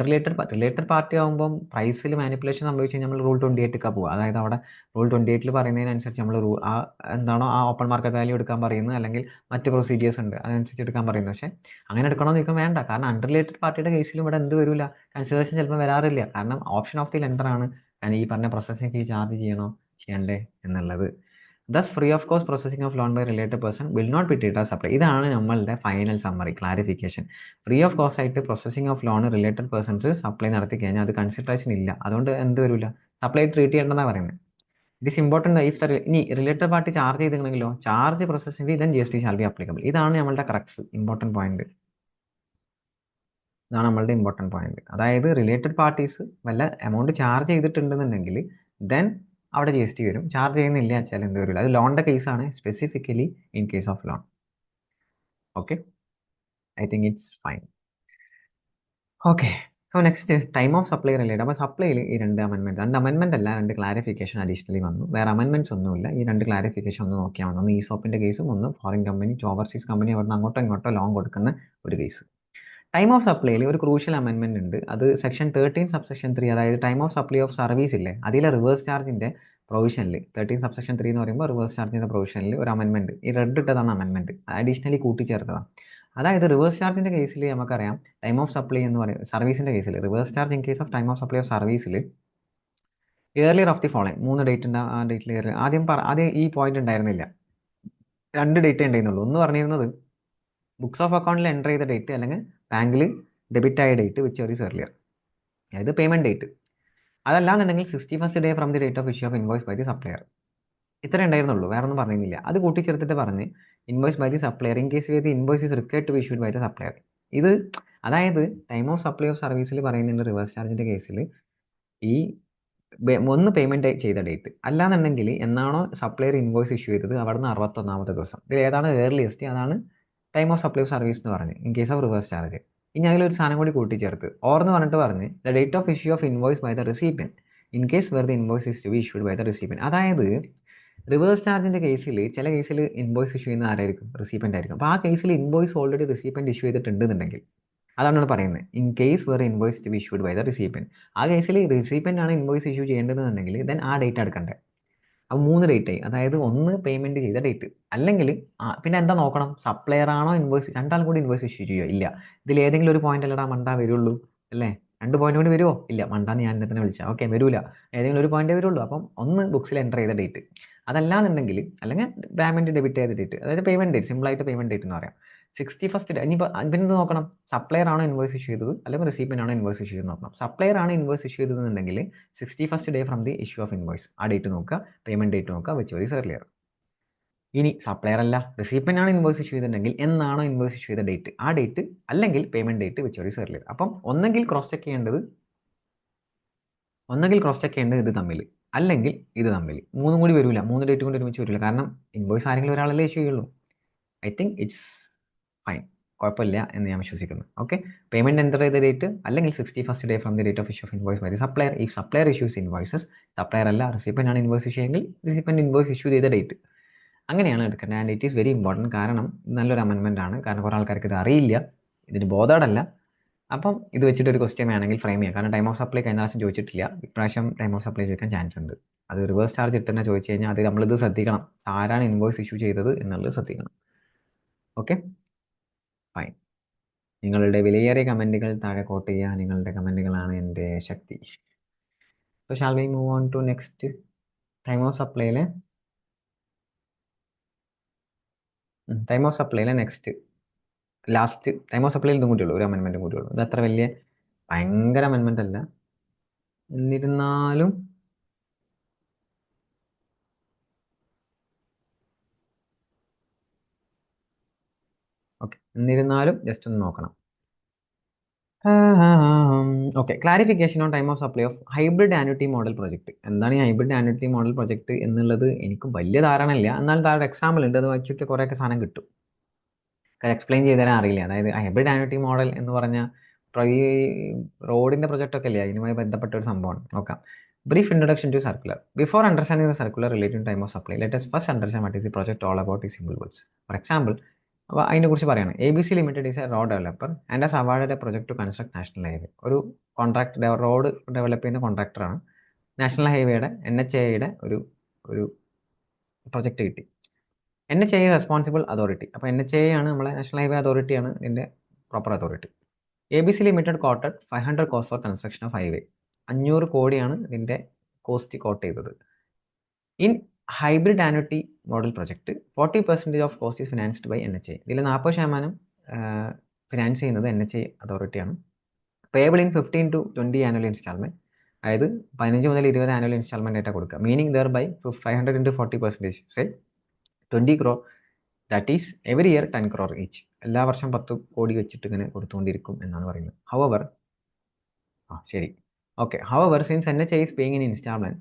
റിലേറ്റഡ് പാർട്ടി ആകുമ്പം പ്രൈസിൽ മാനിപ്പുലേഷൻ സംഭവിച്ച് കഴിഞ്ഞാൽ നമ്മൾ റൂൾ 28 പോകുക. അതായത് അവിടെ റൂൾ 28 പറയുന്നതിനനുസരിച്ച് നമ്മൾ എന്താണോ ആ ഓപ്പൺ മാർക്കറ്റ് വാല്യൂ എടുക്കാൻ പറയുന്നത്, അല്ലെങ്കിൽ മറ്റ് പ്രൊസീജിയേഴ്സ് ഉണ്ട് അതനുസരിച്ച് എടുക്കാൻ പറയുന്നത്. പക്ഷേ അങ്ങനെ എടുക്കണമെന്ന് ചോദിക്കാൻ വേണ്ട. കാരണം അൺറിലേറ്റഡ് പാർട്ടിയുടെ കേസിലും ഇവിടെ എന്ത് വരില്ല, കൺസിഡറേഷൻ ചിലപ്പോൾ വരാറില്ല. കാരണം ഓപ്ഷൻ ഓഫ് ദി ലെൻഡർ ആണ് ഞാൻ ഈ പറഞ്ഞ പ്രോസസ്സിംഗ് ഫീ ചാർജ് ചെയ്യണോ ചെയ്യണ്ടേ എന്നുള്ളത്. Thus free of cost processing of loan by related person will not be treated as supply. ഇതാണ് നമ്മളുടെ final summary clarification. Free of cost ആയിട്ട് processing of loan related persons supply നടത്തി കഴിഞ്ഞാൽ അത് consideration ഇല്ല. അതുകൊണ്ട് എന്ത് വരില്ല, സപ്ലൈ ട്രീറ്റ് ചെയ്യേണ്ടതാണ് പറയുന്നത്. It is important if the ഇനി റിലേറ്റഡ് പാർട്ടി ചാർജ് ചെയ്തിട്ടുണ്ടെങ്കിലോ charge processing fee then GST shall be applicable. ഇതാണ് നമ്മളുടെ ക്രക്സ്, ഇമ്പോർട്ടൻറ്റ് പോയിന്റ്. ഇതാണ് നമ്മളുടെ ഇമ്പോർട്ടൻറ്റ് പോയിന്റ്. അതായത് റിലേറ്റഡ് പാർട്ടീസ് വല്ല എമൗണ്ട് ചാർജ് ചെയ്തിട്ടുണ്ടെന്നുണ്ടെങ്കിൽ ദെൻ അവിടെ GST വരും. ചാർജ് ചെയ്യുന്നില്ല വെച്ചാൽ എന്ത് വരില്ല. അത് ലോണിൻ്റെ കേസാണ്, specifically in case of loan. Okay, I think it's fine. Okay, so next time of supply related. അപ്പോൾ സപ്ലൈയിൽ ഈ രണ്ട് അമെൻമെൻറ്റ് അല്ല, രണ്ട് ക്ലാരിഫിക്കേഷൻ അഡീഷണലി വന്നു. വേറെ അമെൻമെൻറ്റ്സ് ഒന്നുമില്ല. ഈ രണ്ട് ക്ലാരിഫിക്കേഷൻ ഒന്ന് നോക്കിയാൽ മതി. ഒന്ന് ഈസോപ്പിൻ്റെ കേസും ഒന്ന് foreign company to overseas company അവിടുന്ന് അങ്ങോട്ടോ ഇങ്ങോട്ടോ ലോൺ കൊടുക്കുന്ന ഒരു കേസ്. ടൈം ഓഫ് സപ്ലൈയിൽ ഒരു ക്രൂഷ്യൽ അമെൻമെൻറ്റ് ഉണ്ട്. അത് സെക്ഷൻ 13 സബ്സെക്ഷൻ 3, അതായത് time of supply of service ഇല്ലേ, അതിലെ റിവേഴ്സ് ചാർജിൻ്റെ പ്രൊവിഷനിൽ 13 സബ്സെക്ഷൻ 3 എന്ന് പറയുമ്പോൾ റിവേഴ്സ് ചാർജിൻ്റെ പ്രൊവിഷനിൽ ഒരു അമെൻമെൻറ്റ്, ഈ റെഡ് ഇട്ടതാണ് അമെൻമെൻറ്റ്, അഡീഷണലി കൂട്ടിച്ചേർത്തതാണ്. അതായത് റിവേഴ്സ് ചാർജിൻ്റെ കേസിൽ നമുക്കറിയാം ടൈം ഓഫ് സപ്ലൈ എന്ന് പറയും. സർവീസിൻ്റെ കേസിൽ reverse charge in case of time of supply of സർവീസിൽ earlier of the following 3 date ഉണ്ട്. ആ ഡേറ്റിൽ ആദ്യം ഈ പോയിന്റ് ഉണ്ടായിരുന്നില്ല, 2 ഡേറ്റേ ഉണ്ടായിരുന്നുള്ളൂ. ഒന്ന് പറഞ്ഞിരുന്നത് ബുക്സ് ഓഫ് അക്കൗണ്ടിൽ എൻ്റർ ചെയ്ത ഡേറ്റ് അല്ലെങ്കിൽ ബാങ്കിൽ ഡെബിറ്റ് ആയ ഡേറ്റ് വിച്ച് ഈസ് ഏർലിയർ, അതായത് പേയ്മെൻറ്റ് ഡേറ്റ്. അതല്ലാന്നുണ്ടെങ്കിൽ 61st day from the date of issue of invoice by the supplier. ഇത്ര ഉണ്ടായിരുന്നുള്ളൂ, വേറെ ഒന്നും പറഞ്ഞില്ല. അത് കൂട്ടിച്ചേർത്തിട്ട് പറഞ്ഞ് invoice by the supplier in case the invoice is required to be issued by the supplier. ഇത് അതായത് ടൈം ഓഫ് സപ്ലൈ ഓഫ് സർവീസിൽ പറയുന്നുണ്ട് റിവേഴ്സ് ചാർജിൻ്റെ കേസിൽ ഈ ഒന്ന് പേയ്മെൻറ്റ് ചെയ്ത ഡേറ്റ്, അല്ലാന്നുണ്ടെങ്കിൽ എന്നാണോ സപ്ലയർ ഇൻവോയ്സ് ഇഷ്യൂ ചെയ്തത് അവിടുന്ന് 61ാമത്തെ ദിവസം. ഇതിൽ ഏതാണ് ഏർലിയസ്റ്റ്, അതാണ് time of supply of service എന്ന് പറഞ്ഞ് in case of reverse charge. ഇനി അതിലൊരു സാധനം കൂടി കൂട്ടിച്ചേർത്ത് ഓർന്ന് പറഞ്ഞിട്ട് പറഞ്ഞ് the date of issue of invoice by the recipient in case where the invoice is to be issued by the recipient. അതായത് റിവേഴ്സ് ചാർജിൻ്റെ കേസിൽ ചില കേസിൽ ഇൻവോയ്സ് ഇഷ്യൂ ചെയ്യുന്ന ആരായിരിക്കും, റിസീപ്യൻ്റ് ആയിരിക്കും. അപ്പോൾ ആ കേസിൽ ഇൻവോയ്സ് ഓൾറെഡി റിസീപ്യൻറ്റ് ഇഷ്യൂ ചെയ്തിട്ടുണ്ടെന്നുണ്ടെങ്കിൽ, അതാണ് പറയുന്നത് in case where invoice to be issued by the recipient. ആ കേസിൽ റിസീപ്യൻ്റ് ആണ് ഇൻവോയ്സ് ഇഷ്യൂ ചെയ്യേണ്ടതെന്നുണ്ടെങ്കിൽ ദെൻ ആ ഡേറ്റ് എടുക്കണ്ടേ. അപ്പോൾ 3 ഡേറ്റ് ആയി. അതായത് ഒന്ന് പേയ്മെൻറ്റ് ചെയ്ത ഡേറ്റ്, അല്ലെങ്കിൽ പിന്നെ എന്താ നോക്കണം, സപ്ലയർ ആണോ ഇൻവോയ്സ്, രണ്ടാളും കൂടി ഇൻവോയ്സ് ഇഷ്യൂ ചെയ്യുക ഇല്ല. ഇതിൽ ഏതെങ്കിലും ഒരു പോയിന്റ് അല്ലടാ മണ്ടാ വരുള്ളൂ അല്ലേ, 2 പോയിന്റ് കൂടി വരുമോ ഇല്ല, മണ്ടാന്ന് ഞാൻ എന്നെ തന്നെ വിളിച്ചാൽ ഓക്കെ വരൂല, ഏതെങ്കിലും ഒരു പോയിന്റേ വരുള്ളൂ. അപ്പം ഒന്ന് ബുക്സിൽ എൻ്റർ ചെയ്ത ഡേറ്റ്, അതല്ലാന്നുണ്ടെങ്കിൽ അല്ലെങ്കിൽ പേയ്മെൻറ്റ് ഡെബിറ്റ് ചെയ്ത ഡേറ്റ്, അതായത് പേയ്മെൻറ്റ് ഡേറ്റ്, സിമ്പിളായിട്ട് പേയ്മെൻറ്റ് ഡേറ്റ് എന്ന് പറയാം. 61st day. ഇനിയിപ്പോൾ പിന്നെ എന്ത് നോക്കണം, സപ്ലയർ ആണോ ഇൻവോയ്സ് ഇഷ്യൂ ചെയ്തത് അല്ലെങ്കിൽ റിസീപ്യൻ്റ് ആണോ ഇൻവോയ്സ് ഇഷ്യൂ ചെയ്ത് നോക്കണം. സപ്ലയർ ആണ് ഇൻവോയ്സ് ഇഷ്യൂ ചെയ്തതെന്നുണ്ടെങ്കിൽ 61st day from the issue of invoice, ആ ഡേറ്റ് നോക്കുക, പേയ്മെൻറ്റ് ഡേറ്റ് നോക്കുക, വിച്ച് ഈസ് ഏർലിയർ. ഇനി സപ്ലയർ അല്ല റിസീപ്യൻ്റ് ആണ് ഇൻവോയ്സ് ഇഷ്യൂ ചെയ്തിട്ടുണ്ടെങ്കിൽ എന്നാണോ ഇൻവോയ്സ് ഇഷ്യൂ ചെയ്ത ഡേറ്റ് ആ ഡേറ്റ്, അല്ലെങ്കിൽ payment date which is earlier. അപ്പം ഒന്നെങ്കിൽ ക്രോസ് ചെക്ക് ചെയ്യേണ്ടത് ഇത് തമ്മിൽ, അല്ലെങ്കിൽ ഇത് തമ്മിൽ. മൂന്നും കൂടി വരില്ല, 3 ഡേറ്റ് കൊണ്ട് ഒരുമിച്ച് വരില്ല. കാരണം ഇൻവോയ്സ് ആരെങ്കിലും ഒരാളല്ലേ ഇഷ്യൂ ചെയ്യുള്ളൂ. ഐ തിങ്ക് ഇറ്റ്സ് ഫൈൻ, കുഴപ്പമില്ല എന്ന് ഞാൻ വിശ്വസിക്കുന്നു. ഓക്കെ, പേയ്മെൻറ്റ് എൻ്റർ ചെയ്ത ഡേറ്റ് അല്ലെങ്കിൽ 61st day from the date of issue of invoice by the supplier. ഈ സപ്ലയർ ഇഷ്യൂസ് ഇൻവോയ്സസ്, സപ്ലയർ അല്ല റിസീപ്യൻ്റ് ആണ് ഇൻവോയ്സ് ഇഷ്യൂ എങ്കിൽ റിസീപ്യൻ്റ് ഇൻവോയ്സ് ഇഷ്യൂ ചെയ്ത ഡേറ്റ്, അങ്ങനെയാണ് എടുക്കേണ്ടത്. And it is very important. കാരണം നല്ലൊരു അമെൻമെൻ്റ് ആണ്. കാരണം കുറേ ആൾക്കാർക്ക് ഇത് അറിയില്ല, ഇതിന് ബോധേഡല്ല. അപ്പം ഇത് വെച്ചിട്ട് ഒരു ക്വസ്റ്റ്യൻ വേണമെങ്കിൽ ഫ്രെയിം ചെയ്യാം. കാരണം ടൈം ഓഫ് സപ്ലൈ കഴിഞ്ഞ പ്രാവശ്യം ചോദിച്ചിട്ടില്ല, ഇപ്രാവശ്യം ടൈം ഓഫ് സപ്ലൈ ചോദിക്കാൻ ചാൻസ് ഉണ്ട്. അത് റിവേഴ്സ് ചാർജ് ഇട്ട് തന്നെ ചോദിച്ചു കഴിഞ്ഞാൽ അത് നമ്മളിത് ശ്രദ്ധിക്കണം, ആരാണ് ഇൻവോയ്സ് ഇഷ്യൂ ചെയ്തത് എന്നുള്ളത് ശ്രദ്ധിക്കണം. Okay fine. നിങ്ങളുടെ വിലയേറിയ കമൻറ്റുകൾ താഴെ കോട്ട് ചെയ്യുക. നിങ്ങളുടെ കമൻറ്റുകളാണ് എൻ്റെ ശക്തി. So shall we move on to next time of സപ്ലൈയിലെ നെക്സ്റ്റ് ലാസ്റ്റ് ടൈം ഓഫ് സപ്ലൈയിൽ ഇതും കൂടിയുള്ളൂ, ഒരു അമെൻമെൻറ്റും കൂടിയുള്ളൂ. ഇത് അത്ര വലിയ ഭയങ്കര അമെൻമെൻ്റ് അല്ല, എന്നിരുന്നാലും ജസ്റ്റ് ഒന്ന് നോക്കണം. Okay, clarification on time of supply of hybrid annuity model project. എന്താണ് ഈ ഹൈബ്രിഡ് ആന്വിറ്റി മോഡൽ പ്രൊജക്ട് എന്നുള്ളത് എനിക്ക് വലിയ ധാരണയില്ല. എന്നാൽ താഴെ എക്സാമ്പിൾ ഉണ്ട്, അത് വെച്ചൊക്കെ കുറേയൊക്കെ സാധനം കിട്ടും. എക്സ്പ്ലെയിൻ ചെയ്ത് തരാൻ അറിയില്ല. അതായത് ഹൈബ്രിഡ് ആന്വിറ്റി മോഡൽ എന്ന് പറഞ്ഞാൽ ഈ റോഡിൻ്റെ പ്രൊജക്റ്റൊക്കെ അല്ലേ, അതിനുമായി ബന്ധപ്പെട്ട ഒരു സംഭവമാണ്. നോക്കാം. Brief introduction to circular. Before understanding the circular relating to time of supply, let us first understand what is the project all about in simple words. For example, അപ്പോൾ അതിനെക്കുറിച്ച് പറയാണ് ABC Limited is a road developer and has awarded a project to construct national highway. ഒരു contract road develop ചെയ്യുന്ന കോൺട്രാക്ടറാണ്. National ഹൈവേയുടെ NHAIയുടെ ഒരു project കിട്ടി. NHAI responsible authority. അപ്പോൾ NHAI ആണ് നമ്മളെ നാഷണൽ ഹൈവേ അതോറിറ്റിയാണ് ഇതിൻ്റെ proper authority. ABC Limited quoted 500 crores for construction of highway. 500 കോടിയാണ് ഇതിൻ്റെ കോസ്റ്റ് കോട്ട് ചെയ്തത്. In hybrid annuity model project 40% of cost is financed by NHAI. ഇതിൽ 40% ഫിനാൻസ് ചെയ്യുന്നത് NHAI അതോറിറ്റിയാണ്. Payable in 15 to 20 annual instalment, അതായത് 15 മുതൽ 20 annual instalment ആയിട്ടാണ് കൊടുക്കുക. Meaning thereby 500 into 40%, say 20 crore, that is every year 10 crore each. എല്ലാ വർഷം 10 കോടി വെച്ചിട്ട് ഇങ്ങനെ കൊടുത്തുകൊണ്ടിരിക്കും എന്നാണ് പറയുന്നത്. ഹവർ ശരി ഓക്കെ. However since NHAI is paying in instalment,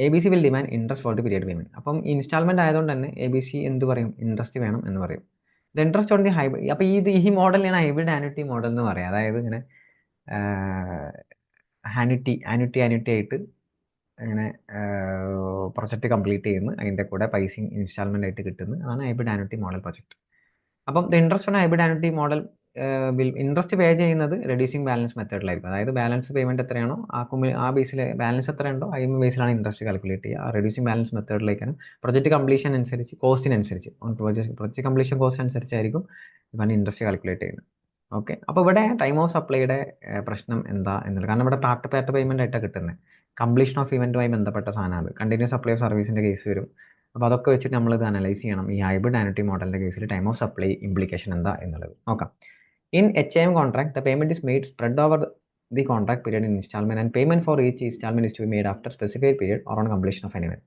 ABC will demand interest for the period payment. അപ്പം ഇൻസ്റ്റാൾമെൻറ്റ് ആയതുകൊണ്ട് തന്നെ ABC എന്ത് പറയും, ഇൻട്രസ്റ്റ് വേണം എന്ന് പറയും. The interest on the hybrid, അപ്പോൾ ഈ മോഡലിനാണ് ഹൈബ്രിഡ് ആനുറ്റി മോഡൽ എന്ന് പറയുക. അതായത് ഇങ്ങനെ ആനുറ്റി ആയിട്ട് അങ്ങനെ പ്രൊജക്റ്റ് കംപ്ലീറ്റ് ചെയ്യുന്നു, അതിൻ്റെ കൂടെ പൈസയും ഇൻസ്റ്റാൾമെൻ്റ് ആയിട്ട് കിട്ടുന്നു. അതാണ് ഹൈബ്രിഡ് ആനുറ്റി മോഡൽ പ്രൊജക്റ്റ്. അപ്പം the interest on hybrid annuity model interest പേ ചെയ്യുന്നത് റെഡ്യൂസിങ് ബാലൻസ് മെത്തേഡിലായിരിക്കും. അതായത് ബാലൻസ് പേയ്മെൻറ്റ് എത്രയാണോ ആ ബേസിൽ ബാലൻസ് എത്രയുണ്ടോ ആ ബേസിലാണ് ഇൻട്രസ്റ്റ് കാൽക്കുലേറ്റ് ചെയ്യുക. ആ റെഡ്യൂസിങ് ബാലൻസ് മെത്തേഡിലേക്കാണ് പ്രൊജക്റ്റ് കംപ്ലീഷൻ അനുസരിച്ച്, കോസ്റ്റിനനുസരിച്ച്, പ്രൊജക്റ്റ് കംപ്ലീഷൻ കോസ്റ്റ് അനുസരിച്ചായിരിക്കും ഇതാണ് ഇൻട്രസ്റ്റ് കാൽക്കുലേറ്റ് ചെയ്യുന്നത്. ഓക്കെ. അപ്പോൾ ഇവിടെ ടൈം ഓഫ് സപ്ലൈയുടെ പ്രശ്നം എന്താ എന്നുള്ളത്, കാരണം ഇവിടെ പാർട്ട് പേയ്മെൻ്റ് ആയിട്ടാണ് കിട്ടുന്നത്. കംപ്ലീഷൻ ഓഫ് ഇവൻറ്റുമായി ബന്ധപ്പെട്ട സാധനമാണ്. കണ്ടിന്യൂസ് സപ്ലൈ ഓഫ് സർവീസിൻ്റെ കേസ് വരും. അപ്പോൾ അതൊക്കെ വെച്ചിട്ട് നമ്മളിത് അനലൈസ് ചെയ്യണം. ഈ ഹൈബ്രിഡ് ആനുറ്റി മോഡലിൻ്റെ കേസിൽ ടൈം ഓഫ് സപ്ലൈ ഇംപ്ലിക്കേഷൻ എന്താ എന്നുള്ളത് നോക്കാം. In HAM contract, the payment is made spread over the contract period in installment, and payment for each installment is to be made after specified period or on completion of an event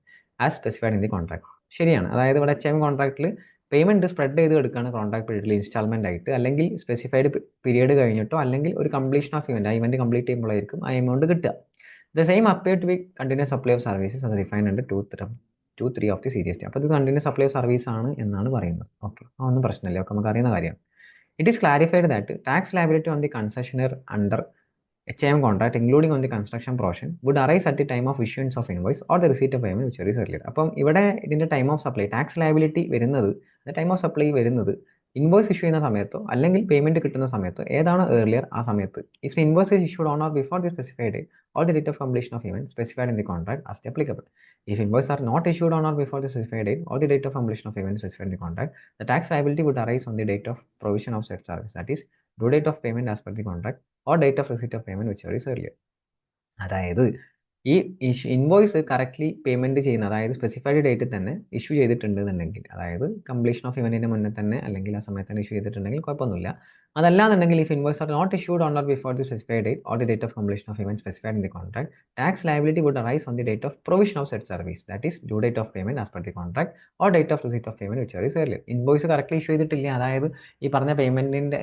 as specified in the contract. ശരിയാണ്. അതായത് ഇവിടെ HAM കോൺട്രാക്റ്റിൽ payment spread ചെയ്ത് എടുക്കുകയാണ് contract പീരീഡിൽ instalment ആയിട്ട്, അല്ലെങ്കിൽ specified period കഴിഞ്ഞിട്ടോ അല്ലെങ്കിൽ ഒരു കംപ്ലീഷൻ ഓഫ് ഇവൻറ്റ്, ആ ഇവൻറ്റ് കംപ്ലീറ്റ് ചെയ്യുമ്പോഴായിരിക്കും ആ എമൗണ്ട് കിട്ടുക. The same appear to be continuous supply of services അത് defined under 2(3) of the CGST. അപ്പോൾ ഇത് കണ്ടിന്യൂസ് സപ്ലൈ ഓഫ് സർവീസ് ആണ് എന്നാണ് പറയുന്നത്. ഓക്കെ, ഒന്നും പ്രശ്നമില്ല, ഒക്കെ നമുക്ക് അറിയുന്ന കാര്യമാണ്. It is clarified that tax liability on the concessionaire under HAM contract, including on the construction portion, would arise at the time of issuance of invoice or the receipt of payment which varies earlier. അപ്പം ഇവിടെ ഇതിൻ്റെ time of supply tax liability വരുന്നത്, time of supply വരുന്നത് invoice issue ചെയ്യുന്ന സമയത്തോ അല്ലെങ്കിൽ payment കിട്ടുന്ന സമയത്തോ ഏതാണോ ഏർലിയർ ആ സമയത്ത്. If the invoice is issued on or before the specified date or the date of completion of event specified in the contract as applicable. If invoices are not issued on or before the specified date or the date of completion of event specified in the contract, the tax liability would arise on the date of provision of said service, that is due date of payment as per the contract or date of receipt of payment whichever is earlier. അതായത് ഈ invoice correctly payment ചെയ്യുന്ന, അതായത് specified ഡേറ്റിൽ തന്നെ issue ചെയ്തിട്ടുണ്ടെന്നുണ്ടെങ്കിൽ, അതായത് completion of ഇവൻറ്റിൻ്റെ മുന്നേ തന്നെ അല്ലെങ്കിൽ ആ സമയത്ത് തന്നെ ഇഷ്യൂ ചെയ്തിട്ടുണ്ടെങ്കിൽ കുഴപ്പമൊന്നുമില്ല. അതല്ലാന്നുണ്ടെങ്കിൽ if invoice are not issued on or before the specified date or the date of completion of event specified in the contract, tax liability would arise on the date of provision of set service, that is due date of payment as per the contract or date of receipt of payment which is earlier. Invoice correctly issue ചെയ്തിട്ടില്ല, അതായത് ഈ പറഞ്ഞ പേയ്മെൻറ്റിൻ്റെ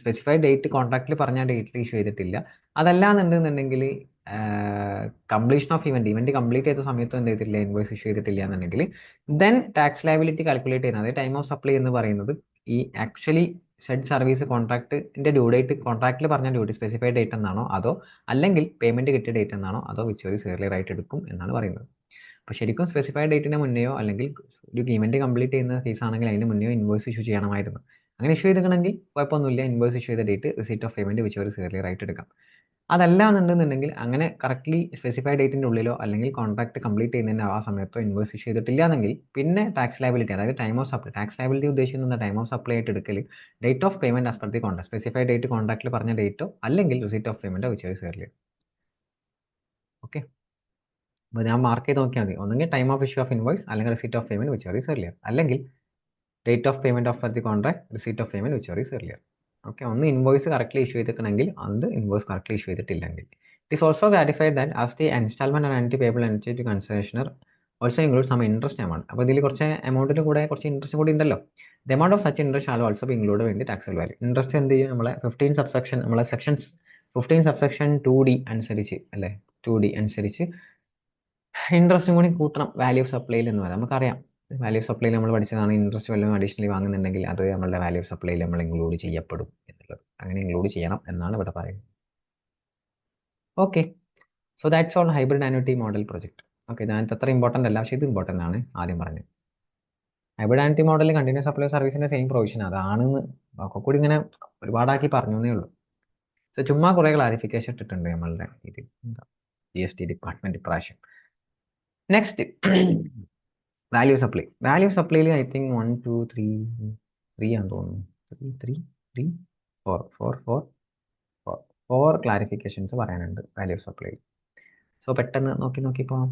specified date കോൺട്രാക്റ്റിൽ പറഞ്ഞ ഡേറ്റിൽ issue ചെയ്തിട്ടില്ല, അതല്ലാന്നുണ്ടെന്നുണ്ടെങ്കിൽ completion of event complete ചെയ്ത സമയത്തും എന്ത് ചെയ്തിട്ടില്ല, ഇൻവോയ്സ് ഇഷ്യൂ ചെയ്തിട്ടില്ല എന്നുണ്ടെങ്കിൽ ദെൻ ടാക്സ് ലയബിലിറ്റി കാൽക്കുലേറ്റ് ചെയ്യുന്നത്, അതായത് ടൈം ഓഫ് സപ്ലൈ എന്ന് പറയുന്നത് ഈ ആക്ച്വലി സെഡ് സർവീസ് കോൺട്രാക്റ്റിൻ്റെ ഡ്യൂ ഡേറ്റ്, കോൺട്രാക്റ്റിൽ പറഞ്ഞ ഡ്യൂട്ടി സ്പെസിഫൈഡ് ഡേറ്റ് എന്നാണോ അതോ അല്ലെങ്കിൽ പേയ്മെൻറ്റ് കിട്ടിയ ഡേറ്റ് എന്നാണോ അതോ വിച്ച് വെരി ഏർലിയർ ആയിട്ട് എടുക്കും എന്നാണ് പറയുന്നത്. അപ്പോൾ ശരിക്കും സ്പെസിഫൈഡ് ഡേറ്റിന് മുന്നെയോ അല്ലെങ്കിൽ ഒരു ഇവൻറ്റ് കംപ്ലീറ്റ് ചെയ്യുന്ന കേസ് ആണെങ്കിൽ അതിന് മുന്നെയോ ഇൻവോയ്സ് ഇഷ്യൂ ചെയ്യണമായിരുന്നു. അങ്ങനെ ഇഷ്യൂ ചെയ്തിട്ടുണ്ടെങ്കിൽ കുഴപ്പമൊന്നുമില്ല, ഇൻവോയ്സ് ഇഷ്യൂ ചെയ്ത date receipt of payment which very earlier ആയിട്ട് എടുക്കാം. അതല്ല എന്നുണ്ടെന്നുണ്ടെങ്കിൽ അങ്ങനെ കറക്റ്റ്ലി സ്പെസിഫൈഡ് ഡേറ്റിൻ്റെ ഉള്ളിലോ അല്ലെങ്കിൽ കോൺട്രാക്ട് കംപ്ലീറ്റ് ചെയ്യുന്നതിൻ്റെ ആ സമയത്തോ ഇൻവോയ്സ് ഇഷ്യൂ ചെയ്തിട്ടില്ല എങ്കിൽ പിന്നെ ടാക്സ് ലയബിലിറ്റി, അതായത് time of supply, tax liability ഉദ്ദേശിക്കുന്ന ടൈം ഓഫ് സപ്ലൈ ആയിട്ട് എടുക്കൽ date of payment as per the contract, specified date കോൺട്രാക്റ്റിൽ പറഞ്ഞ ഡേറ്റോ അല്ലെങ്കിൽ റിസീറ്റ് ഓഫ് പേയ്മെൻറ്റോ വിച്ച് ഈസ് ഏർലിയർ. ഓക്കെ, അപ്പോൾ ഞാൻ മാർക്ക് ചെയ്ത് നോക്കിയാൽ മതി. ഒന്നെങ്കിൽ time of issue of invoice അല്ലെങ്കിൽ receipt of payment which is earlier, അല്ലെങ്കിൽ date of payment of the contract, receipt of payment which is earlier. Okay, ഒന്ന് ഇൻവോയ്സ് കറക്റ്റ്ലി ഇഷ്യൂ ചെയ്തിട്ടുണ്ടെങ്കിൽ, അത് ഇൻവോയ്സ് കറക്റ്റ്ലി ഇഷ്യൂ ചെയ്തിട്ടില്ലെങ്കിൽ. It is also clarified that as the installment and annuity payable entity to concessionaire also includes some interest amount. അപ്പോൾ ഇതിൽ കുറച്ച് എമൗണ്ടിന് കൂടെ കുറച്ച് interest കൂടി ഉണ്ടല്ലോ. The amount of such interest shall also be included in the taxable value. Interest എന്ത് ചെയ്യും, നമ്മളെ 15 സബ്സെക്ഷൻ, നമ്മളെ സെക്ഷൻസ് 15 സബ്സെക്ഷൻ 2D അനുസരിച്ച് അല്ലേ, 2D അനുസരിച്ച് ഇൻട്രസ്റ്റും കൂടി കൂട്ടണം വാല്യൂ ഓഫ് സപ്ലൈയിൽ എന്ന് പറയാം. നമുക്കറിയാം വാല്യൂ ഓഫ് സപ്ലൈയിൽ നമ്മൾ പഠിച്ചതാണ്, ഇൻട്രസ്റ്റ് വല്ലതും അഡീഷണലി വാങ്ങുന്നുണ്ടെങ്കിൽ അത് നമ്മളുടെ വാല്യൂ ഓഫ് സപ്ലൈയിൽ നമ്മൾ ഇൻക്ലൂഡ് ചെയ്യപ്പെടും എന്നുള്ളത്. അങ്ങനെ ഇൻക്ലൂഡ് ചെയ്യണം എന്നാണ് ഇവിടെ പറയുന്നത്. Okay, so that's all hybrid annuity model project. Okay, ഞാനത് അത്ര ഇമ്പോർട്ടൻ്റ് അല്ല, പക്ഷേ ഇത് ഇമ്പോർട്ടൻ്റ് ആണ് ആദ്യം പറഞ്ഞത്. Hybrid annuity model continuous supply സർവീസിൻ്റെ സെയിം പ്രൊവിഷൻ അതാണെന്ന് ഒക്കെ കൂടി ഇങ്ങനെ ഒരുപാടാക്കി പറഞ്ഞേ ഉള്ളൂ. സോ ചുമ്മാ കുറേ ക്ലാരിഫിക്കേഷൻ ഇട്ടിട്ടുണ്ട് നമ്മളുടെ ഇത് GST ഡിപ്പാർട്ട്മെൻറ്റ് ഇപ്രാവശ്യം. Next value supply. വാല്യൂ സപ്ലൈയിൽ ഐ തിങ്ക് 1 2 3 3 ആണെന്ന് തോന്നുന്നു. 3 4 ക്ലാരിഫിക്കേഷൻസ് പറയാനുണ്ട് വാല്യൂ സപ്ലൈ. സോ പെട്ടെന്ന് നോക്കി പോകാം.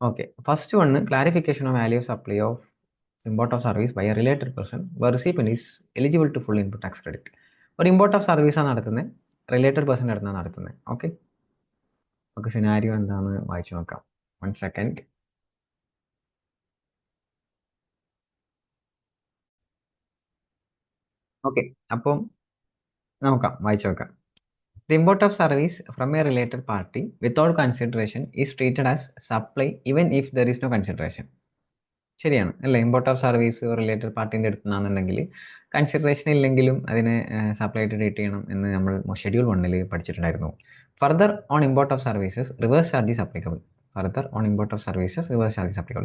Okay, first one clarification of value supply of import of service by a related person where recipient is eligible to full input tax credit. ഒരു import of സർവീസാണ് നടത്തുന്നത്, related person അടുത്താണ് നടത്തുന്നത്. Okay, scenario എന്താണെന്ന് വായിച്ചു നോക്കാം. 1 സെക്കൻഡ്. ഓക്കെ, അപ്പം നോക്കാം, വായിച്ചു നോക്കാം. The import of service from a related party without consideration is treated as supply even if there is no consideration. ശരിയാണ് അല്ലേ? ഇമ്പോർട്ട് ഓഫ് സർവീസ് റിലേറ്റഡ് പാർട്ടിൻ്റെ അടുത്തുനിന്നാണെന്നുണ്ടെങ്കിൽ കൺസിഡറേഷൻ ഇല്ലെങ്കിലും അതിനെ സപ്ലൈ ആയിട്ട് ട്രീറ്റ് ചെയ്യണം എന്ന് നമ്മൾ ഷെഡ്യൂൾ 1 പഠിച്ചിട്ടുണ്ടായിരുന്നു. Further on import of services reverse charges applicable.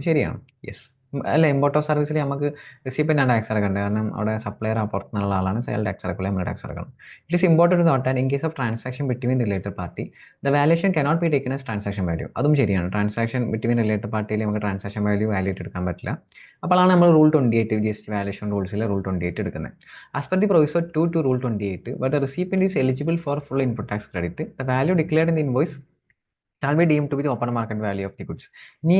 ശരിയാണ്. യെസ് അല്ല, ഇമ്പോർട്ട് ഓഫ് സർവീസിൽ നമുക്ക് റിസിപ്പിയൻ്റ് ടാക്സ് അടക്കണ്ടേ, കാരണം അവിടെ സപ്ലയർ പുറത്തുനിന്നുള്ള ആളാണ്, അയാൾ ടാക്സ് അടക്കില്ല, നമ്മൾ ടാക്സ് അടക്കണം. It is important note and in case of transaction between related party the valuation cannot be taken as transaction value. അതും ശരിയാണ്. ട്രാൻസാക്ഷൻ ബിറ്റ്വീൻ റിലേറ്റഡ് പാർട്ടിയിൽ നമുക്ക് ട്രാൻസാക്ഷൻ വാല്യൂ വാല്യൂറ്റ് എടുക്കാൻ പറ്റില്ല. അപ്പോഴാണ് നമ്മൾ റൂൾ 28 GST വാല്യൂഷൻ റൂൾസിലെ റൂൾ 28 എടുക്കുന്നത്. As per the proviso 2 to rule 28 but the recipient is eligible for full input tax credit the value declared in the invoice shall be deemed to be the open market value of the goods. ഇനി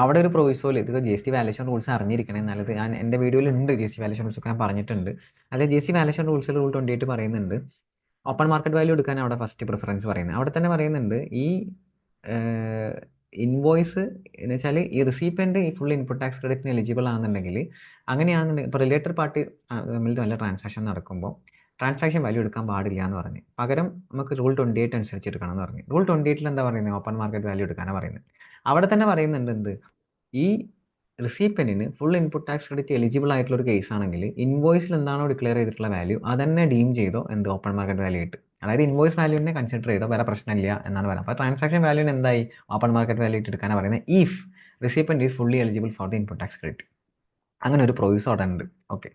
അവിടെ ഒരു പ്രൊവിസോയിൽ ഇത് GST valuation rules അറിഞ്ഞിരിക്കണേ, നല്ലത്. ഞാൻ എൻ്റെ വീഡിയോയിൽ ഉണ്ട് GST valuation rules ഒക്കെ ഞാൻ പറഞ്ഞിട്ടുണ്ട്. അതായത് GST വാല്യൂഷൻ റൂൾസിൽ റൂൾ 28 പറയുന്നുണ്ട് ഓപ്പൺ മാർക്കറ്റ് വാല്യൂ എടുക്കാൻ അവിടെ ഫസ്റ്റ് പ്രിഫറൻസ് പറയുന്നത്. അവിടെ തന്നെ പറയുന്നുണ്ട് ഈ ഇൻവോയ്സ് എന്ന് വെച്ചാൽ ഈ റിസീപ്പൻ്റ് ഈ ഫുൾ ഇൻപുട്ട് ടാക്സ് ക്രെഡിറ്റിന് എലിജിബിൾ ആണെന്നുണ്ടെങ്കിൽ, അങ്ങനെയാണെന്നുണ്ടെങ്കിൽ ഇപ്പോൾ റിലേറ്റഡ് പാർട്ടി തമ്മിൽ നല്ല ട്രാൻസാക്ഷൻ നടക്കുമ്പോൾ ട്രാൻസാക്ഷൻ വാല്യൂ എടുക്കാൻ പാടില്ല എന്ന് പറഞ്ഞ്, പകരം നമുക്ക് റൂൾ 28 അനുസരിച്ച് എടുക്കണം എന്ന് പറഞ്ഞു. റൂൾ 28 എന്താ പറയുന്നത്? ഓപ്പൺ മാർക്കറ്റ് വാല്യൂ എടുക്കാനാണ് പറയുന്നത്. അവിടെ തന്നെ പറയുന്നുണ്ട് എന്ത്, ഈ റിസീപ്പൻറ്റിന് full input tax credit eligible ആയിട്ടുള്ള ഒരു കേസ് ആണെങ്കിൽ ഇൻവോയ്സിൽ എന്താണോ ഡിക്ലെയർ ചെയ്തിട്ടുള്ള വാല്യൂ അതന്നെ ഡീം ചെയ്തോ എന്ത് ഓപ്പൺ മാർക്കറ്റ് വാല്യൂ ഇട്ട്, അതായത് ഇൻവോയ്സ് വാല്യൂവിനെ കൺസിഡർ ചെയ്തോ വേറെ പ്രശ്നമില്ല എന്നാണ് പറയുന്നത്. അപ്പോൾ ട്രാൻസാക്ഷൻ വാല്യൂവിന് എന്തായി ഓപ്പൺ മാർക്കറ്റ് വാല്യൂ ഇട്ട് എടുക്കാനാണ് പറയുന്നത് if recipient is fully eligible for the input tax credit. അങ്ങനെ ഒരു പ്രൊവിസോ അവിടെ ഉണ്ട്. Okay,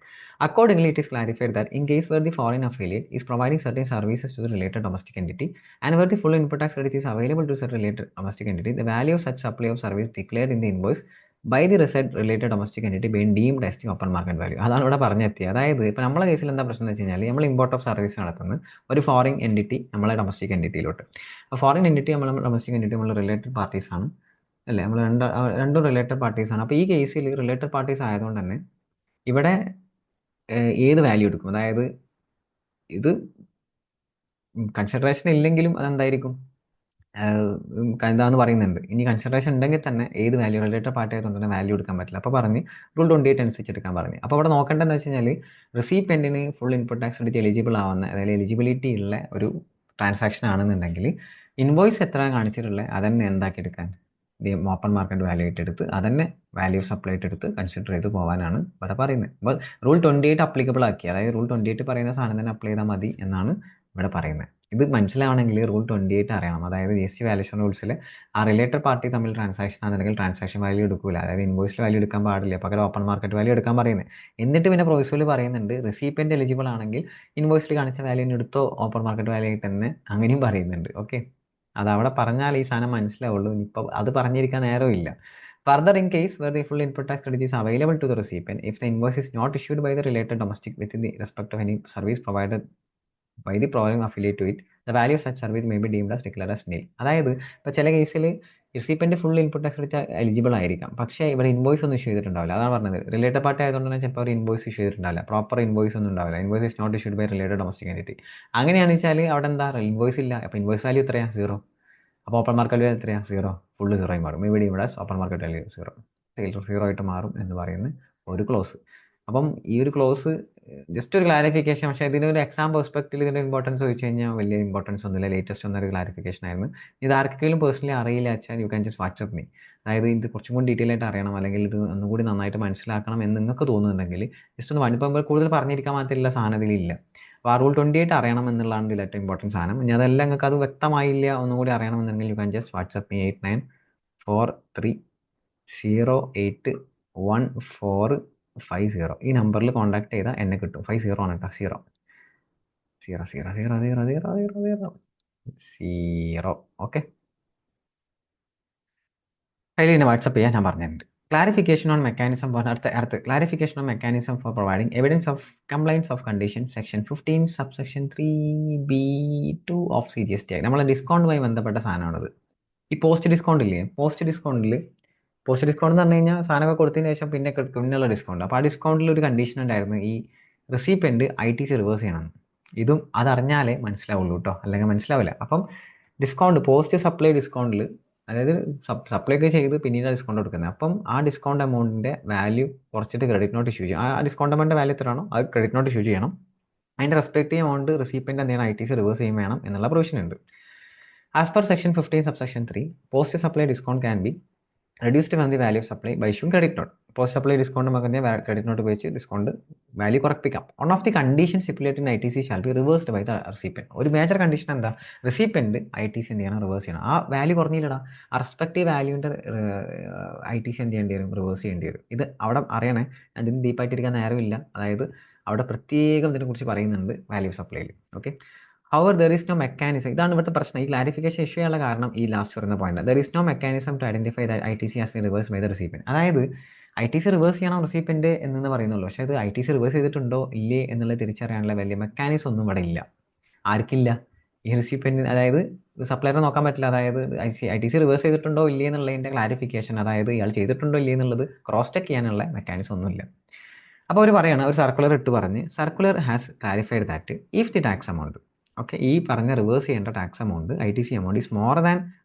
accordingly it is clarified that in case where the foreign affiliate is providing certain services to the related domestic entity and where the full input tax credit is available to such related domestic entity, the value of such supply of service declared in the invoice by the related domestic entity being deemed as the open market value. അതാണ് ഇവിടെ പറഞ്ഞെത്തിയത്. അതായത് ഇപ്പോൾ നമ്മളെ കേസിൽ എന്താ പ്രശ്നം എന്ന് വെച്ച് കഴിഞ്ഞാൽ, നമ്മൾ ഇമ്പോർട്ട് ഓഫ് സർവീസ് നടത്തുന്നത് ഒരു ഫോറിൻ എൻറ്റിറ്റി നമ്മളെ ഡൊമസ്റ്റിക് എൻറ്റിറ്റിയിലോട്ട്. അപ്പോൾ ഫോറിൻ എൻറ്റിറ്റി നമ്മൾ ഡൊമസ്റ്റിക് എൻറ്റിറ്റി നമ്മൾ റിലേറ്റഡ് പാർട്ടീസ് ആണ് അല്ലേ, നമ്മൾ രണ്ടും റിലേറ്റഡ് പാർട്ടീസ് ആണ്. അപ്പോൾ ഈ കേസിൽ റിലേറ്റഡ് പാർട്ടീസ് ആയതുകൊണ്ട് തന്നെ ഇവിടെ ഏത് വാല്യൂ എടുക്കും, അതായത് ഇത് കൺസിഡറേഷൻ ഇല്ലെങ്കിലും അതെന്തായിരിക്കും എന്താന്ന് പറയുന്നുണ്ട്. ഇനി കൺസിഡറേഷൻ ഉണ്ടെങ്കിൽ തന്നെ ഏത് വാല്യൂ റിലേറ്റഡ് പാർട്ടി ആയതുകൊണ്ട് തന്നെ വാല്യൂ എടുക്കാൻ പറ്റില്ല. അപ്പോൾ പറഞ്ഞ് റൂൾ 28 അനുസരിച്ച് എടുക്കാൻ പറഞ്ഞു. അപ്പോൾ അവിടെ നോക്കേണ്ടതെന്ന് വെച്ച് കഴിഞ്ഞാൽ റെസിപ്പിയൻറ്റിന് full input tax credit eligible ആവുന്ന, അതായത് എലിജിബിലിറ്റി ഉള്ള ഒരു ട്രാൻസാക്ഷൻ ആണെന്നുണ്ടെങ്കിൽ ഇൻവോയ്സ് എത്ര കാണിച്ചിട്ടുള്ളത് അതന്നെ എന്താക്കി എടുക്കാൻ, ഓപ്പൺ മാർക്കറ്റ് വാല്യൂ ആയിട്ട് എടുത്ത് അതന്നെ വാല്യൂ സപ്ലൈ ആയിട്ട് എടുത്ത് കൺസിഡർ ചെയ്ത് പോകാനാണ് ഇവിടെ പറയുന്നത്. അപ്പോൾ റൂൾ 28 അപ്ലിക്കബിൾ ആക്കി, അതായത് റൂൾ 28 പറയുന്ന സാധനം തന്നെ അപ്ലൈ ചെയ്താൽ മതി എന്നാണ് ഇവിടെ പറയുന്നത്. ഇത് മനസ്സിലാവണമെങ്കിൽ റൂൾ 28 അറിയണം. അതായത് GST വാല്യൂഷൻ റൂൾസിൽ ആ റിലേറ്റഡ് പാർട്ടി തമ്മിൽ ട്രാൻസാക്ഷൻ ആണെന്നുണ്ടെങ്കിൽ ട്രാൻസാക്ഷൻ വാല്യൂ എടുക്കില്ല, അതായത് ഇൻവോയ്സിൽ വാല്യൂ എടുക്കാൻ പാടില്ല, പകരം ഓപ്പൺ മാർക്കറ്റ് വാല്യൂ എടുക്കാൻ പറയുന്നത്. എന്നിട്ട് പിന്നെ പ്രൊവിസോയിൽ പറയുന്നുണ്ട് റെസിപ്പിയൻ്റ് എലിജിബിൾ ആണെങ്കിൽ ഇൻവോയ്സിൽ കാണിച്ച വാല്യൂവിന് എടുത്തോ ഓപ്പൺ മാർക്കറ്റ് വാല്യൂ ആയിട്ട് തന്നെ അങ്ങനെയും പറയുന്നുണ്ട്. ഓക്കെ, അതവിടെ പറഞ്ഞാൽ ഈ സാധനം മനസ്സിലാവുള്ളൂ. ഇനിയിപ്പോൾ അത് പറഞ്ഞിരിക്കാൻ നേരമില്ല. Further, in case where the full input tax credit is available to the recipient, if the invoice is not issued by the related domestic within the respect of any service provided by the foreign affiliate to it, the value of such service may be deemed as declared as nil. അതായത് ഇപ്പോൾ ചില കേസിൽ റിസിപ്പിയൻ്റ് full input tax credit eligible ആയിരിക്കാം, പക്ഷേ ഇവിടെ invoice ഒന്നും issue ചെയ്തിട്ടുണ്ടാവില്ല. അതാണ് പറഞ്ഞത്. റിലേറ്റഡ് പാർട്ടി ആയതുകൊണ്ട് തന്നെ ചിലപ്പോൾ ഒരു ഇൻവോയ്സ് ഇഷ്യൂ ചെയ്തിട്ടുണ്ടാവില്ല, പ്രോപ്പർ ഇൻവോയ്സ് ഒന്നും ഉണ്ടാവില്ല. Invoice is not issued by related domestic entity. അങ്ങനെയാണെന്ന് വെച്ചാൽ അവിടെ എന്താ ഇൻവോയ്സ് ഇല്ല, അപ്പോൾ ഇൻവോയ്സ് വാല്യൂ എത്രയാണ്? 0. അപ്പോൾ ഓപ്പൺ മാർക്കറ്റ് വാല്യൂ എത്രയാണ്? 0. ഫുള്ള് 0 ആയി മാറും. ഇവിടെ ഇവിടെ ഓപ്പൺ മാർക്കറ്റ് വാല്യൂ 0, 0 ആയിട്ട് മാറും എന്ന് പറയുന്ന ഒരു ക്ലോസ്. അപ്പം ഈ ഒരു ക്ലോസ് ജസ്റ്റ് ഒരു ക്ലാരിഫിക്കേഷൻ, പക്ഷേ ഇതിനൊരു എക്സാം പെർസ്പെക്റ്റീവിൽ ഇതിൻ്റെ ഇമ്പോർട്ടൻസ് ചോദിച്ചു കഴിഞ്ഞാൽ വലിയ ഇമ്പോർട്ടൻസ് ഒന്നുമില്ല. ലേറ്റസ്റ്റ് ഒന്നൊരു ക്ലാരിഫിക്കേഷൻ ആയിരുന്നു. ഇത് ആർക്കെങ്കിലും പേഴ്സണലി അറിയില്ല വെച്ചാൽ U can just WhatsApp me. അതായത് ഇത് കുറച്ചും കൂടി ഡീറ്റെയിൽ ആയിട്ട് അറിയണം, അല്ലെങ്കിൽ ഇത് ഒന്നുകൂടി നന്നായിട്ട് മനസ്സിലാക്കണം എന്ന് നിങ്ങൾക്ക് തോന്നുന്നുണ്ടെങ്കിൽ ജസ്റ്റ് ഒന്ന് ഇപ്പോൾ കൂടുതൽ പറഞ്ഞിരിക്കാൻ മാത്രമില്ല സാധനം ഇതിലില്ല. അപ്പോൾ ആ റൂൾ 28 അറിയണം എന്നുള്ളതാണ് ഇതിൽ ഏറ്റവും ഇമ്പോർട്ടൻറ്റ് സാധനം. ഇനി അതെല്ലാം നിങ്ങൾക്ക് അത് വ്യക്തമായില്ല ഒന്നും കൂടി അറിയണമെന്നുണ്ടെങ്കിൽ you can just WhatsApp me 8943081450. ഈ നമ്പറിൽ കോൺടാക്ട് ചെയ്താൽ എന്നെ കിട്ടും. 50 ആണ് കേട്ടോ, 0. ഓക്കെ, അതിൽ തന്നെ വാട്സപ്പ് ചെയ്യാൻ ഞാൻ പറഞ്ഞിട്ടുണ്ട്. ക്ലാരിഫിക്കേഷൻ ഓൺ മെക്കാനിസം ഫോർ അടുത്ത് clarification on mechanism for providing evidence of compliance of condition section 15 subsection 3B2 of CGST. നമ്മളെ ഡിസ്കൗണ്ടുമായി ബന്ധപ്പെട്ട സാധനമാണത്. ഈ പോസ്റ്റ് ഡിസ്കൗണ്ട് ഇല്ലേ, പോസ്റ്റ് ഡിസ്കൗണ്ട് എന്ന് പറഞ്ഞു കഴിഞ്ഞാൽ സാധനമൊക്കെ കൊടുത്തതിന് ശേഷം പിന്നെയുള്ള ഡിസ്കൗണ്ട്. അപ്പോൾ ആ ഡിസ്കൗണ്ടിൽ ഒരു കണ്ടീഷൻ ഉണ്ടായിരുന്നു, ഈ റെസിപ്പൻറ്റ് ITC റിവേഴ്സ് ചെയ്യണം. ഇതും അതറിഞ്ഞാലേ മനസ്സിലാവുള്ളൂ കേട്ടോ, അല്ലെങ്കിൽ മനസ്സിലാവില്ല. അപ്പം ഡിസ്കൗണ്ട് പോസ്റ്റ് സപ്ലൈ ഡിസ്കൗണ്ടിൽ, അതായത് സപ്ലൈ ഒക്കെ ചെയ്ത് പിന്നീട് ഡിസ്കൗണ്ട് കൊടുക്കുന്നത്. അപ്പം ആ ഡിസ്കൗണ്ട് എമൗണ്ടിൻ്റെ വാല്യൂ കുറച്ചിട്ട് ക്രെഡിറ്റ് നോട്ട് ഇഷ്യൂ ചെയ്യും. ആ ഡിസ്കൗണ്ട് എമൗണ്ടിൻ്റെ വാല്യൂ എത്രയാണോ അത് ക്രെഡിറ്റ് നോട്ട് ഇഷ്യൂ ചെയ്യണം. അതിൻ്റെ റെസ്പെക്റ്റീവ് എമൗണ്ട് റെസിപ്പൻറ്റ് എന്തെയാണ് ITC റിവേഴ്സ് ചെയ്യും വേണം എന്നുള്ള പ്രൊവിഷൻ ഉണ്ട്. As per section 15 subsection 3, post supply discount can be reduced from the value of supply by issuing credit note. Post supply discount നമുക്ക് credit note ഉപയോഗിച്ച് discount value കുറപ്പിക്കാം. One of the condition stipulated in ITC shall be reversed by the recipient. ഒരു major condition എന്താ, റെസിപ്പൻറ്റ് ITC എന്ത് ചെയ്യണം, reverse ചെയ്യണം. ആ value കുറഞ്ഞില്ലടാ, ആ റെസ്പെക്റ്റീവ് വാല്യൂവിൻ്റെ ITC എന്ത് ചെയ്യേണ്ടി വരും, റിവേഴ്സ് ചെയ്യേണ്ടി വരും. ഇത് അവിടെ അറിയണേ, അതിന് ഡീപ്പായിട്ടിരിക്കാൻ നേരമില്ല. അതായത് അവിടെ പ്രത്യേകം ഇതിനെക്കുറിച്ച് പറയുന്നുണ്ട് വാല്യൂ സപ്ലൈയിൽ. Okay, however there is no mechanism. ഇതാണ് ഇവിടുത്തെ പ്രശ്നം. ഈ ക്ലാരിഫിക്കേഷൻ ഇഷ്യൂ ചെയ്യാനുള്ള കാരണം ഈ ലാസ്റ്റ് പറയുന്ന point, there is no mechanism to identify the ITC has been reverse by the recipient. അതായത് ITC റിവേഴ്സ് ചെയ്യണം റെസിപ്പൻറ്റ് എന്ന് പറയുന്നുള്ളൂ, പക്ഷേ അത് ITC റിവേഴ്സ് ചെയ്തിട്ടുണ്ടോ ഇല്ലേ എന്നുള്ളത് തിരിച്ചറിയാനുള്ള വലിയ മെക്കാനിസം ഒന്നും ഇവിടെ ഇല്ല. ആർക്കില്ല, ഈ റെസിപ്പൻറ്റ്, അതായത് സപ്ലൈറെ നോക്കാൻ പറ്റില്ല. അതായത് ITC റിവേഴ്സ് ചെയ്തിട്ടുണ്ടോ ഇല്ലേ എന്നുള്ളതിൻ്റെ ക്ലാരിഫിക്കേഷൻ, അതായത് ഇയാൾ ചെയ്തിട്ടുണ്ടോ ഇല്ലേ എന്നുള്ളത് ക്രോസ് ചെക്ക് ചെയ്യാനുള്ള മെക്കാനിസം ഒന്നുമില്ല. അപ്പോൾ അവർ പറയണം, ഒരു സർക്കുലർ ഇട്ട് പറഞ്ഞ്, circular has clarified that if the tax amount, okay, ഈ പറഞ്ഞ റിവേഴ്സ് ചെയ്യേണ്ട tax amount ITC amount is more than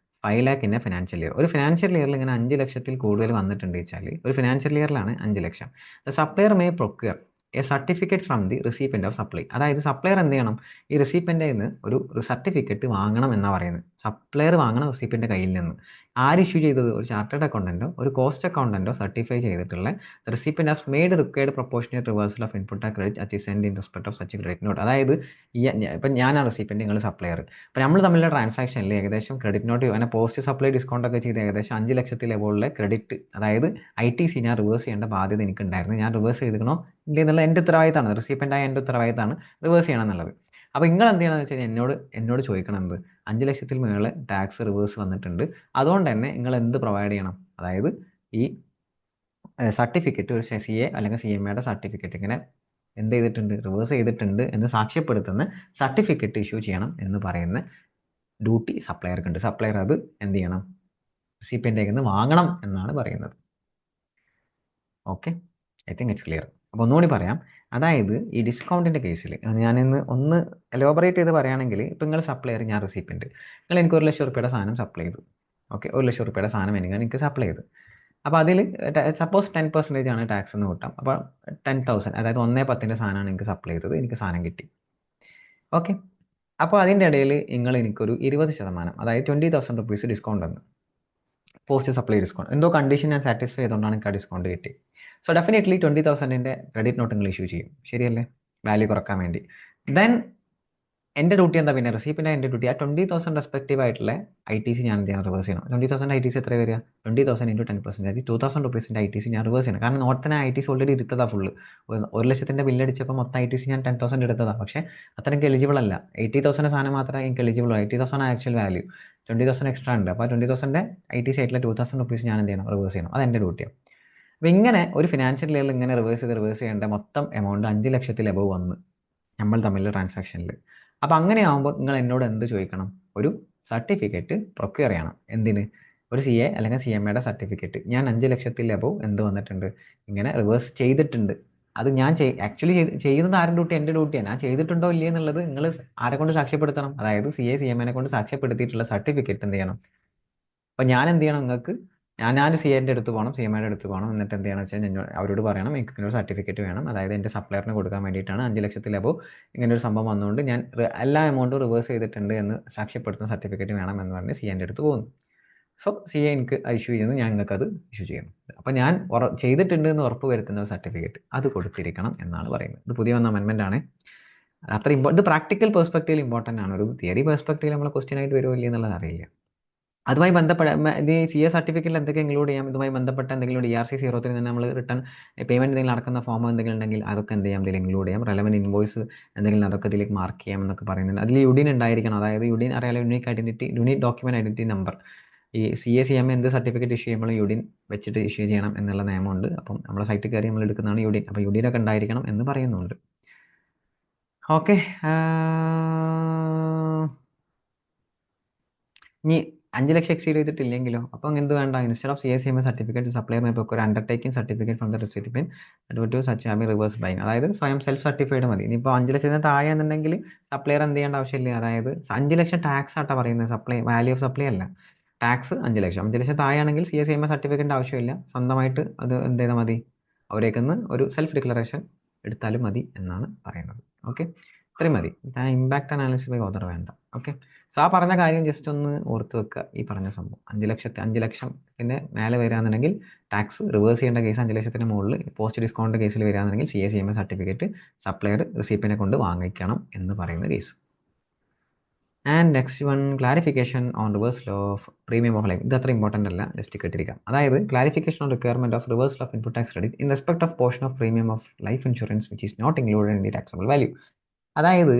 5 lakh in a financial year. ഒരു ഫിനാൻഷ്യൽ ഇയറിൽ ഇങ്ങനെ 5 ലക്ഷത്തിൽ കൂടുതൽ വന്നിട്ടുണ്ട് വെച്ചാൽ, ഒരു ഫിനാൻഷ്യൽ ഇയറിലാണ് 5 ലക്ഷം, the supplier may procure a certificate from the recipient of supply. അതായത് സപ്ലയർ എന്ത് ചെയ്യണം, ഈ റെസിപ്പൻ്റെ നിന്ന് ഒരു സർട്ടിഫിക്കറ്റ് വാങ്ങണം എന്നാണ് പറയുന്നത്. സപ്ലയർ വാങ്ങണം റെസിപ്പൻ്റെ കയ്യിൽ നിന്ന്. ആര് ഇഷ്യൂ ചെയ്തത്, ഒരു ചാർട്ടേഡ് അക്കൗണ്ടൻറ്റോ ഒരു കോസ്റ്റ് അക്കൗണ്ടൻറ്റോ സർട്ടിഫൈ ചെയ്തിട്ടുള്ള റെസിപ്പൻറ്റ് has made required proportionate reversal of input and credit at send in respect of such credit note. അതായത് ഇപ്പം ഞാനാണ് റെസിപ്പൻറ്റ്, നിങ്ങൾ സപ്ലയർ. അപ്പോൾ നമ്മൾ തമ്മിലുള്ള ട്രാൻസാക്ഷനിൽ ഏകദേശം ക്രെഡിറ്റ് നോട്ട് അങ്ങനെ പോസ്റ്റ് സപ്ലൈ ഡിസ്കൗണ്ട് ഒക്കെ ചെയ്ത് ഏകദേശം 5 ലക്ഷത്തിൽ എബോളിലെ ക്രെഡിറ്റ്, അതായത് ITC ഞാൻ റിവേഴ്സ് ചെയ്യേണ്ട ബാധ്യത എനിക്കുണ്ടായിരുന്നു. ഞാൻ റിവേഴ്സ് ചെയ്തിക്കണോ ഇല്ല എന്നുള്ള എൻ്റെ ഉത്തരവാദിത്തമാണ്, റെസിപ്പൻ്റായ എൻ്റെ ഉത്തരവാദിത്തമാണ് റിവേഴ്സ് ചെയ്യണം എന്നുള്ളത്. അപ്പോൾ നിങ്ങൾ എന്ത് ചെയ്യണമെന്ന് വെച്ച് കഴിഞ്ഞാൽ എന്നോട് ചോദിക്കണം, എന്ത് 5 ലക്ഷത്തിൽ മുകളിൽ ടാക്സ് റിവേഴ്സ് വന്നിട്ടുണ്ട്, അതുകൊണ്ട് തന്നെ നിങ്ങൾ എന്ത് പ്രൊവൈഡ് ചെയ്യണം, അതായത് ഈ സർട്ടിഫിക്കറ്റ്, ഒരു CA അല്ലെങ്കിൽ CMAയുടെ സർട്ടിഫിക്കറ്റ് ഇങ്ങനെ എന്ത് ചെയ്തിട്ടുണ്ട്, റിവേഴ്സ് ചെയ്തിട്ടുണ്ട് എന്ന് സാക്ഷ്യപ്പെടുത്തുന്ന സർട്ടിഫിക്കറ്റ് ഇഷ്യൂ ചെയ്യണം എന്ന് പറയുന്ന ഡ്യൂട്ടി സപ്ലയർക്കുണ്ട്. സപ്ലയർ അത് എന്ത് ചെയ്യണം, റെസിപ്പിയൻ്റെ കയ്യിൽ നിന്ന് വാങ്ങണം എന്നാണ് പറയുന്നത്. Okay, I think it's clear. അപ്പോൾ ഒന്നുകൂടി പറയാം, അതായത് ഈ ഡിസ്കൗണ്ടിൻ്റെ കേസിൽ ഞാനിന്ന് ഒന്ന് എലോബറേറ്റ് ചെയ്ത് പറയുകയാണെങ്കിൽ, ഇപ്പം നിങ്ങൾ സപ്ലയർ, ഞാൻ റെസിപ്പൻറ്റ്, നിങ്ങൾ എനിക്ക് 1 ലക്ഷം റുപ്യയുടെ സാധനം സപ്ലൈ ചെയ്തു. ഓക്കെ, 1 ലക്ഷം റുപ്യയുടെ സാധനം എനിക്ക് സപ്ലൈ ചെയ്തു. അപ്പോൾ അതിൽ സപ്പോസ് 10% ആണ് ടാക്സ് എന്ന് കൂട്ടാം. അപ്പോൾ 10,000, അതായത് 1/10 സാധനമാണ് എനിക്ക് സപ്ലൈ ചെയ്തത്, എനിക്ക് സാധനം കിട്ടി. ഓക്കെ, അപ്പോൾ അതിൻ്റെ ഇടയിൽ നിങ്ങൾ എനിക്കൊരു 20%, അതായത് 20,000 റുപ്പീസ് ഡിസ്കൗണ്ട് തന്നു, പോസ്റ്റ് സപ്ലൈ ഡിസ്കൗണ്ട്. എന്തോ കണ്ടീഷൻ ഞാൻ സാറ്റിസ്ഫൈ ചെയ്തുകൊണ്ടാണ് എനിക്ക് ആ ഡിസ്കൗണ്ട് കിട്ടി. സോ ഡെഫിനറ്റ്ലി 20,000ൻ്റെ ക്രെഡിറ്റ് നോട്ട് നിങ്ങൾ ഇഷ്യൂ ചെയ്യും, ശരിയല്ലേ, വാല്യൂ കുറക്കാൻ വേണ്ടി. ദെൻ എൻ്റെ ഡ്യൂട്ടി എന്താ, പിന്നെ റെസിപ്പിൻ്റെ എൻ്റെ ഡ്യൂട്ടി ആ 20,000 റെസ്പെക്റ്റീവ് ആയിട്ടുള്ള ITC ഞാൻ എന്ത് ചെയ്യണം, റിവേഴ്സ് ചെയ്യണം. 20,000 ITC എത്ര വരിക, 20,000 × 10%, 2,000 റുപ്പീസിൻ്റെ ITC ഞാൻ റിവേഴ്സ് ചെയ്യണം. കാരണം നോട്ടത്തിന് ITC ഓൾറെഡി എടുത്തതാണ് ഫുള്ള്. 1 ലക്ഷത്തിൻ്റെ ബില്ലടിച്ചപ്പോൾ മൊത്തം ITC ഞാൻ 10,000 എടുത്തതാണ്. പക്ഷേ അത്ര എനിക്ക് എലിജിബിൾ അല്ല. 80,000 സാധനം മാത്രമേ എനിക്ക് എലിജിബിൾ ഉള്ളൂ. 80,000 ആക്ച്വൽ വാല്യൂ, 20,000 എക്സ്ട്രാ ഉണ്ട്. അപ്പോൾ 20,000ൻ്റെ ITC ആയിട്ടുള്ള 2,000 റുപ്പീസ് ഞാൻ എന്ത് ചെയ്യണം, റിവേഴ്സ് ചെയ്യണം. അത് എൻ്റെ ഡ്യൂട്ടിയാണ്. അപ്പോൾ ഇങ്ങനെ ഒരു ഫിനാൻഷ്യൽ ഇയറിൽ ഇങ്ങനെ റിവേഴ്സ് ചെയ്യേണ്ട മൊത്തം എമൗണ്ട് 5 ലക്ഷത്തിൽ എബവ് വന്ന് നമ്മൾ തമ്മിലുള്ള ട്രാൻസാക്ഷനിൽ. അപ്പോൾ അങ്ങനെ ആകുമ്പോൾ നിങ്ങൾ എന്നോട് എന്ത് ചോദിക്കണം, ഒരു സർട്ടിഫിക്കറ്റ് പ്രൊക്യൂർ ചെയ്യണം. എന്തിന്, ഒരു CA അല്ലെങ്കിൽ CMAയുടെ സർട്ടിഫിക്കറ്റ്. ഞാൻ 5 ലക്ഷത്തിൽ എബവ് എന്ത് വന്നിട്ടുണ്ട്, ഇങ്ങനെ റിവേഴ്സ് ചെയ്തിട്ടുണ്ട്. അത് ഞാൻ ആക്ച്വലി ചെയ്യുന്നത് ആരുടെ ഡ്യൂട്ടി, എൻ്റെ ഡ്യൂട്ടിയാണ്. ഞാൻ ചെയ്തിട്ടുണ്ടോ ഇല്ലേ എന്നുള്ളത് നിങ്ങൾ ആരെ കൊണ്ട് സാക്ഷ്യപ്പെടുത്തണം, അതായത് CA CMAനെ കൊണ്ട് സാക്ഷ്യപ്പെടുത്തിയിട്ടുള്ള സർട്ടിഫിക്കറ്റ് എന്ത് ചെയ്യണം. അപ്പോൾ ഞാൻ എന്ത് ചെയ്യണം, നിങ്ങൾക്ക് ഞാൻ CAൻ്റെ അടുത്ത് പോകണം, CMAയുടെ അടുത്ത് പോകണം. എന്നിട്ട് എന്ത് ചെയ്യണം വെച്ചാൽ അവരോട് പറയണം, എനിക്ക് ഇങ്ങനെ ഒരു സർട്ടിഫിക്കറ്റ് വേണം, അതായത് എൻ്റെ സപ്ലയറിന് കൊടുക്കാൻ വേണ്ടിയിട്ടാണ് 5 ലക്ഷത്തിൽ എബവ് ഇങ്ങനെ ഒരു സംഭവം വന്നുകൊണ്ട് ഞാൻ എല്ലാ എമൗണ്ടും റിവേഴ്സ് ചെയ്തിട്ടുണ്ട് എന്ന് സാക്ഷ്യപ്പെടുത്തുന്ന സർട്ടിഫിക്കറ്റ് വേണം എന്ന് പറഞ്ഞ് CAൻ്റെ അടുത്ത് പോകുന്നു. സോ CA എനിക്ക് ഇഷ്യൂ ചെയ്യുന്നു, ഞാൻ നിങ്ങൾക്ക് അത് ഇഷ്യൂ ചെയ്യുന്നു. അപ്പോൾ ഞാൻ ചെയ്തിട്ടുണ്ട് എന്ന് ഉറപ്പ് വരുത്തുന്ന ഒരു സർട്ടിഫിക്കറ്റ് അത് കൊടുത്തിരിക്കണം എന്നാണ് പറയുന്നത്. ഇത് പുതിയ വന്ന അമെൻമെൻ്റ് ആണ്. അത്ര ഇത് പ്രാക്ടിക്കൽ പെർസ്പെക്റ്റീവിൽ ഇമ്പോർട്ടൻ്റ് ആണ്. ഒരു തിയറി പെർസ്പെക്റ്റീവിൽ നമ്മൾ ക്വസ്റ്റ്യൻ ആയിട്ട് വരുമോ ഇല്ല എന്നുള്ളത് അറിയില്ല. അതുമായി ബന്ധപ്പെട്ട ഇത് CA സർട്ടിഫിക്കറ്റിൽ എന്തൊക്കെ ഇൻക്ലൂഡ് ചെയ്യാം, ഇതുമായി ബന്ധപ്പെട്ട എന്തെങ്കിലും DRC03 തന്നെ നമ്മൾ റിട്ടേൺ പേയ്മെൻറ്റ് എന്തെങ്കിലും നടക്കുന്ന ഫോമോ എന്തെങ്കിലും ഉണ്ടെങ്കിൽ അതൊക്കെ എന്ത് ചെയ്യാം, ഇതിൽ ഇൻക്ലൂഡ് ചെയ്യാം. റെലവൻറ്റ് ഇൻവോയ്സ് എന്തെങ്കിലും അതൊക്കെ ഇതിലേക്ക് മാർക്ക് ചെയ്യാം എന്നൊക്കെ പറയുന്നുണ്ട്. അതിൽ യുഡിൻ ഉണ്ടായിരിക്കണം. അതായത് യുഡിൻ അറിയാലോ, യൂണിക് ഡോക്യുമെൻറ്റ് ഐഡൻറ്റിറ്റി നമ്പർ. ഈ CA CMA എന്ത് സർട്ടിഫിക്കറ്റ് ഇഷ്യൂ ചെയ്യുമ്പോൾ യുഡിൻ വെച്ചിട്ട് ഇഷ്യൂ ചെയ്യണം എന്നുള്ള നിയമമുണ്ട്. അപ്പം നമ്മുടെ സൈറ്റിൽ കയറി നമ്മൾ എടുക്കുന്നതാണ് യുഡിൻ. അപ്പോൾ യുഡിനൊക്കെ ഉണ്ടായിരിക്കണം എന്ന് പറയുന്നുണ്ട്. ഓക്കെ, ഇനി 5 ലക്ഷം എക്സീഡ് ചെയ്തിട്ടില്ലെങ്കിലോ? അപ്പം എന്ത് വേണ്ട, instead of CA CMA certificate supply ഇപ്പോൾ ഒരു undertaking certificate from the recipient due to such ആമി റിവേഴ്സ് ബൈങ്. അതായത് സ്വയം സെൽഫ് സർട്ടിഫൈഡ് മതി. ഇനിയിപ്പോൾ 5 ലക്ഷത്തിന് താഴെ എന്നുണ്ടെങ്കിൽ സപ്ലയർ എന്ത് ചെയ്യേണ്ട ആവശ്യമില്ല. അതായത് 5 ലക്ഷം ടാക്സ് ആട്ടാ പറയുന്നത്, സപ്ലൈ വാല്യൂ ഓഫ് സപ്ലൈ അല്ല. ടാക്സ് 5 ലക്ഷം. 5 ലക്ഷം താഴെയാണെങ്കിൽ CA CMA സർട്ടിഫിക്കറ്റിൻ്റെ ആവശ്യമില്ല. സ്വന്തമായിട്ട് അത് എന്ത് ചെയ്താൽ മതി, അവരേക്കൊന്ന് ഒരു സെൽഫ് ഡിക്ലറേഷൻ എടുത്താലും മതി എന്നാണ് പറയുന്നത്. ഓക്കെ, ഇത്രയും മതി. ഇമ്പാക്ട് അനാലിസിസ് ബൈ ഓതർ വേണ്ട. ഓക്കെ, സോ ആ പറഞ്ഞ കാര്യം ജസ്റ്റ് ഒന്ന് ഓർത്ത് വെക്കുക. ഈ പറഞ്ഞ സംഭവം 5 ലക്ഷത്തിന് മേലെ വരികയാണെന്നുണ്ടെങ്കിൽ ടാക്സ് റിവേഴ്സ് ചെയ്യേണ്ട കേസ്, 5 ലക്ഷത്തിന് മുകളിൽ പോസ്റ്റ് ഡിസ്കൗണ്ട് കേസിൽ വരികയാണെന്നുണ്ടെങ്കിൽ CA CMA സർട്ടിഫിക്കറ്റ് സപ്ലയർ റിസീപ്പിനെ കൊണ്ട് വാങ്ങിക്കണം എന്ന് പറയുന്ന case. And next one, clarification on reversal of premium of life. ഇത് അത്ര ഇമ്പോർട്ടൻ്റ് അല്ല, ജസ്റ്റ് കേട്ടിരിക്കാം. അതായത് clarification on requirement of reversal of input tax credit in respect of portion of premium of life insurance which is not included in the taxable value. അതായത്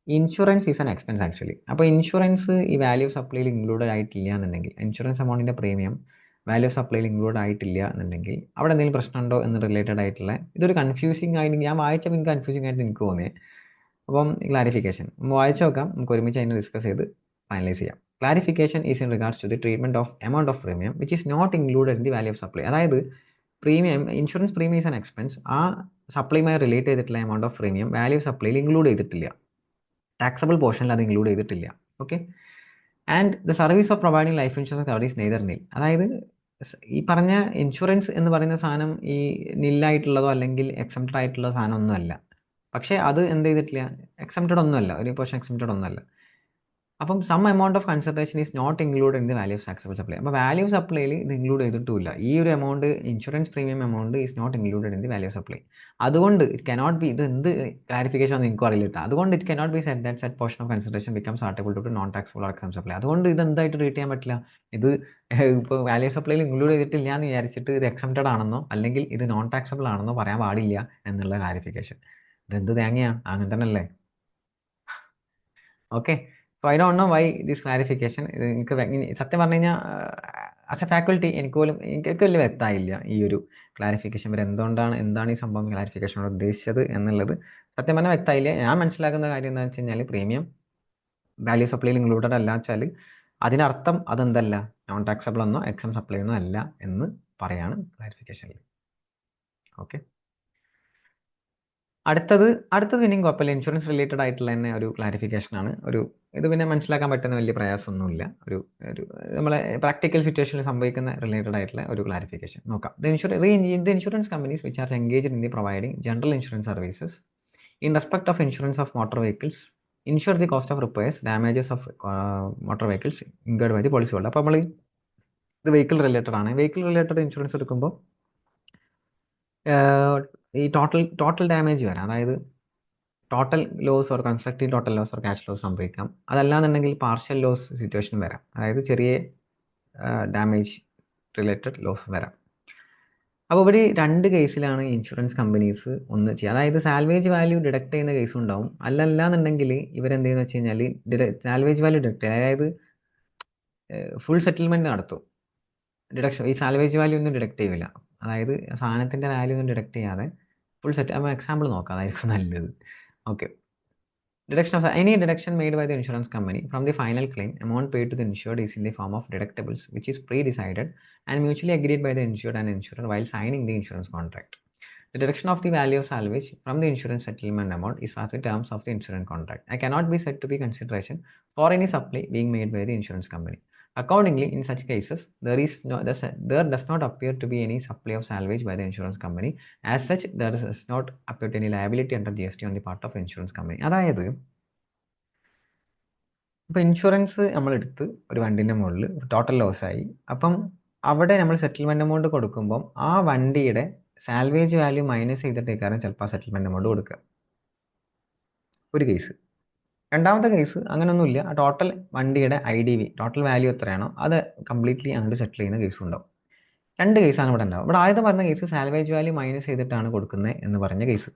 insurance is an expense actually. അപ്പോൾ insurance ഈ value of സപ്ലൈയിൽ included ആയിട്ടില്ല എന്നുണ്ടെങ്കിൽ, insurance എമൗണ്ടിൻ്റെ premium value of സപ്ലൈയിൽ include ആയിട്ടില്ല എന്നുണ്ടെങ്കിൽ അവിടെ എന്തെങ്കിലും പ്രശ്നമുണ്ടോ എന്ന് റിലേറ്റഡ് ആയിട്ടുള്ള, ഇതൊരു കൺഫ്യൂസിങ് ആയിട്ട് ഞാൻ വായിച്ചപ്പോൾ എനിക്ക് കൺഫ്യൂസിങ് ആയിട്ട് എനിക്ക് തോന്നിയത്. അപ്പം ക്ലാരിഫിക്കേഷൻ വായിച്ചു നോക്കാം, നമുക്ക് ഒരുമിച്ച് അതിനെ ഡിസ്കസ് ചെയ്ത് ഫൈനലൈസ് ചെയ്യാം. Clarification is in regards to the treatment of amount of premium which is not included in the value of supply. അതായത് premium, insurance premium is an expense. ആ സപ്ലൈയുമായി റിലേറ്റ് ചെയ്തിട്ടുള്ള amount of premium value of സപ്ലൈയിൽ include ചെയ്തിട്ടില്ല, taxable പോർഷനിൽ അത് include ചെയ്തിട്ടില്ല. Okay, and the service of providing life insurance coverage neither nil. അതായത് ഈ പറഞ്ഞ ഇൻഷുറൻസ് എന്ന് പറയുന്ന സാധനം ഈ നില്ലായിട്ടുള്ളതോ അല്ലെങ്കിൽ എക്സംപ്റ്റഡ് ആയിട്ടുള്ള സാധനം ഒന്നുമല്ല. പക്ഷേ അത് എന്ത് ചെയ്തിട്ടില്ല, എക്സംപ്റ്റഡ് ഒന്നുമല്ല, ഒരു പോർഷൻ എക്സംപ്റ്റഡ് ഒന്നുമല്ല. അപ്പം some amount of consideration is not include in the value of taxable supply. അപ്പോൾ വാല്യൂ ഓഫ് സപ്ലൈയിൽ ഇത് ഇൻക്ലൂഡ് ചെയ്തിട്ടില്ല. ഈ ഒരു amount, insurance premium amount is not included in the value of supply. അതുകൊണ്ട് ഇറ്റ് കനോട്ട് ബി, ഇത് എന്ത് clarification ആണ് എനിക്ക് അറിയില്ല. അതുകൊണ്ട് it cannot be set that set portion of consideration becomes article to non taxable or exempt supply. അതുകൊണ്ട് ഇത് എന്തായിട്ട് ട്രീറ്റ് ചെയ്യാൻ പറ്റില്ല. ഇത് ഇപ്പോൾ വാല്യൂ ഓഫ് സപ്ലൈയിൽ ഇൻക്ലൂഡ് ചെയ്തിട്ടില്ല എന്ന് വിചാരിച്ചിട്ട് ഇത് എക്സംപ്റ്റഡ് ആണെന്നോ അല്ലെങ്കിൽ ഇത് നോൺ ടാക്സബിൾ ആണെന്നോ പറയാൻ പാടില്ല എന്നുള്ള ക്ലാരിഫിക്കേഷൻ. ഇതെന്ത് തേങ്ങയാ, അങ്ങനെ തന്നെ അല്ലേ? Okay, so I don't know why this clarification. ഇത് എനിക്ക് സത്യം പറഞ്ഞു കഴിഞ്ഞാൽ ആസ് എ ഫാക്കൽറ്റി എനിക്ക് വലിയ വ്യക്തമായില്ല ഈ ഒരു ക്ലാരിഫിക്കേഷൻ വരെ എന്താണ് ഈ സംഭവം ക്ലാരിഫിക്കേഷനോട് ഉദ്ദേശിച്ചത് എന്നുള്ളത് സത്യം പറഞ്ഞാൽ വ്യക്തമായില്ല. ഞാൻ മനസ്സിലാക്കുന്ന കാര്യം എന്താണെന്ന് വെച്ച് കഴിഞ്ഞാൽ പ്രീമിയം വാല്യൂ സപ്ലൈയിൽ ഇൻക്ലൂഡഡ് അല്ല വെച്ചാൽ അതിനർത്ഥം അതെന്തല്ല, നോൺ ടാക്സബിൾ എന്നോ എക്സം സപ്ലൈ എന്നോ അല്ല എന്ന് പറയാണ് ക്ലാരിഫിക്കേഷനിൽ. ഓക്കെ, അടുത്തത് പിന്നെയും കുഴപ്പമില്ല, ഇൻഷുറൻസ് റിലേറ്റഡ് ആയിട്ടുള്ള തന്നെ ഒരു ക്ലാരിഫിക്കേഷൻ ആണ്. ഇത് പിന്നെ മനസ്സിലാക്കാൻ പറ്റുന്ന വലിയ പ്രയാസമൊന്നുമില്ല. ഒരു നമ്മളെ പ്രാക്ടിക്കൽ സിറ്റുവേഷനിൽ സംഭവിക്കുന്ന റിലേറ്റഡ് ആയിട്ടുള്ള ഒരു ക്ലാരിഫിക്കേഷൻ നോക്കാം. The insurance companies which are engaged in the providing general insurance services in respect of insurance of motor vehicles insure the cost of repairs damages of motor vehicles incurred by the policy holder. അപ്പോൾ നമ്മൾ ഇത് vehicle related ആണ്. Vehicle related insurance എടുക്കുമ്പോൾ ഈ total damage വരാം. അതായത് total loss or constructive total loss or cash loss സംഭവിക്കാം. അതല്ലാന്നുണ്ടെങ്കിൽ പാർഷ്യൽ ലോസ് സിറ്റുവേഷൻ വരാം. അതായത് ചെറിയ ഡാമേജ് റിലേറ്റഡ് ലോസ് വരാം. അപ്പോൾ ഇവിടെ 2 കേസിലാണ് ഇൻഷുറൻസ് കമ്പനീസ് ഒന്ന് ചെയ്യുക. അതായത് സാൽവേജ് വാല്യൂ ഡിഡക്ട് ചെയ്യുന്ന കേസും ഉണ്ടാവും. അല്ലല്ലാന്നുണ്ടെങ്കിൽ ഇവരെന്ത് ചെയ്യുന്നത് വെച്ച് കഴിഞ്ഞാൽ സാൽവേജ് വാല്യൂ ഡിഡക്ട് ചെയ്യുക, അതായത് ഫുൾ സെറ്റിൽമെൻറ്റ് നടത്തും. ഡിഡക്ഷൻ ഈ സാൽവേജ് വാല്യൂ ഒന്നും ഡിഡക്ട് ചെയ്യില്ല. അതായത് സാധനത്തിൻ്റെ വാല്യൂ ഒന്നും ഡിഡക്ട് ചെയ്യാതെ ഫുൾ സെറ്റ്. അപ്പോൾ എക്സാമ്പിൾ നോക്കാം, അതായിരിക്കും നല്ലത്. Okay, any deduction made by the insurance company from the final claim amount paid to the insured is in the form of deductibles which is pre-decided and mutually agreed by the insured and insurer while signing the insurance contract. The deduction of the value of salvage from the insurance settlement amount is as the terms of the insurance contract and cannot be said to be consideration for any supply being made by the insurance company. Accordingly, in such cases, there does not appear to be any supply of salvage by the insurance company. As such, there does not appear to any liability under GST on the part of insurance company. അതായത് ഇപ്പോൾ insurance നമ്മളെടുത്ത് ഒരു വണ്ടീൻ്റെ മുകളിൽ total ലോസായി. അപ്പം അവിടെ നമ്മൾ settlement amount കൊടുക്കുമ്പം ആ വണ്ടിയുടെ സാൽവേജ് വാല്യൂ മൈനസ് ചെയ്തിട്ടേക്കാരം ചിലപ്പോൾ ആ സെറ്റിൽമെൻറ്റ് എമൗണ്ട് കൊടുക്കുക. ഒരു കേസ്. രണ്ടാമത്തെ കേസ് അങ്ങനെയൊന്നുമില്ല, ടോട്ടൽ വണ്ടിയുടെ IDV ടോട്ടൽ വാല്യൂ എത്രയാണോ അത് കംപ്ലീറ്റ്ലി അങ്ങോട്ട് സെറ്റിൽ ചെയ്യുന്ന കേസും ഉണ്ടാവും. രണ്ട് കേസാണ് ഇവിടെ ഉണ്ടാവും. ഇവിടെ ആദ്യത്തെ പറഞ്ഞ കേസ് സാൽവേജ് വാല്യൂ മൈനസ് ചെയ്തിട്ടാണ് കൊടുക്കുന്നത് എന്ന് പറഞ്ഞ കേസ്.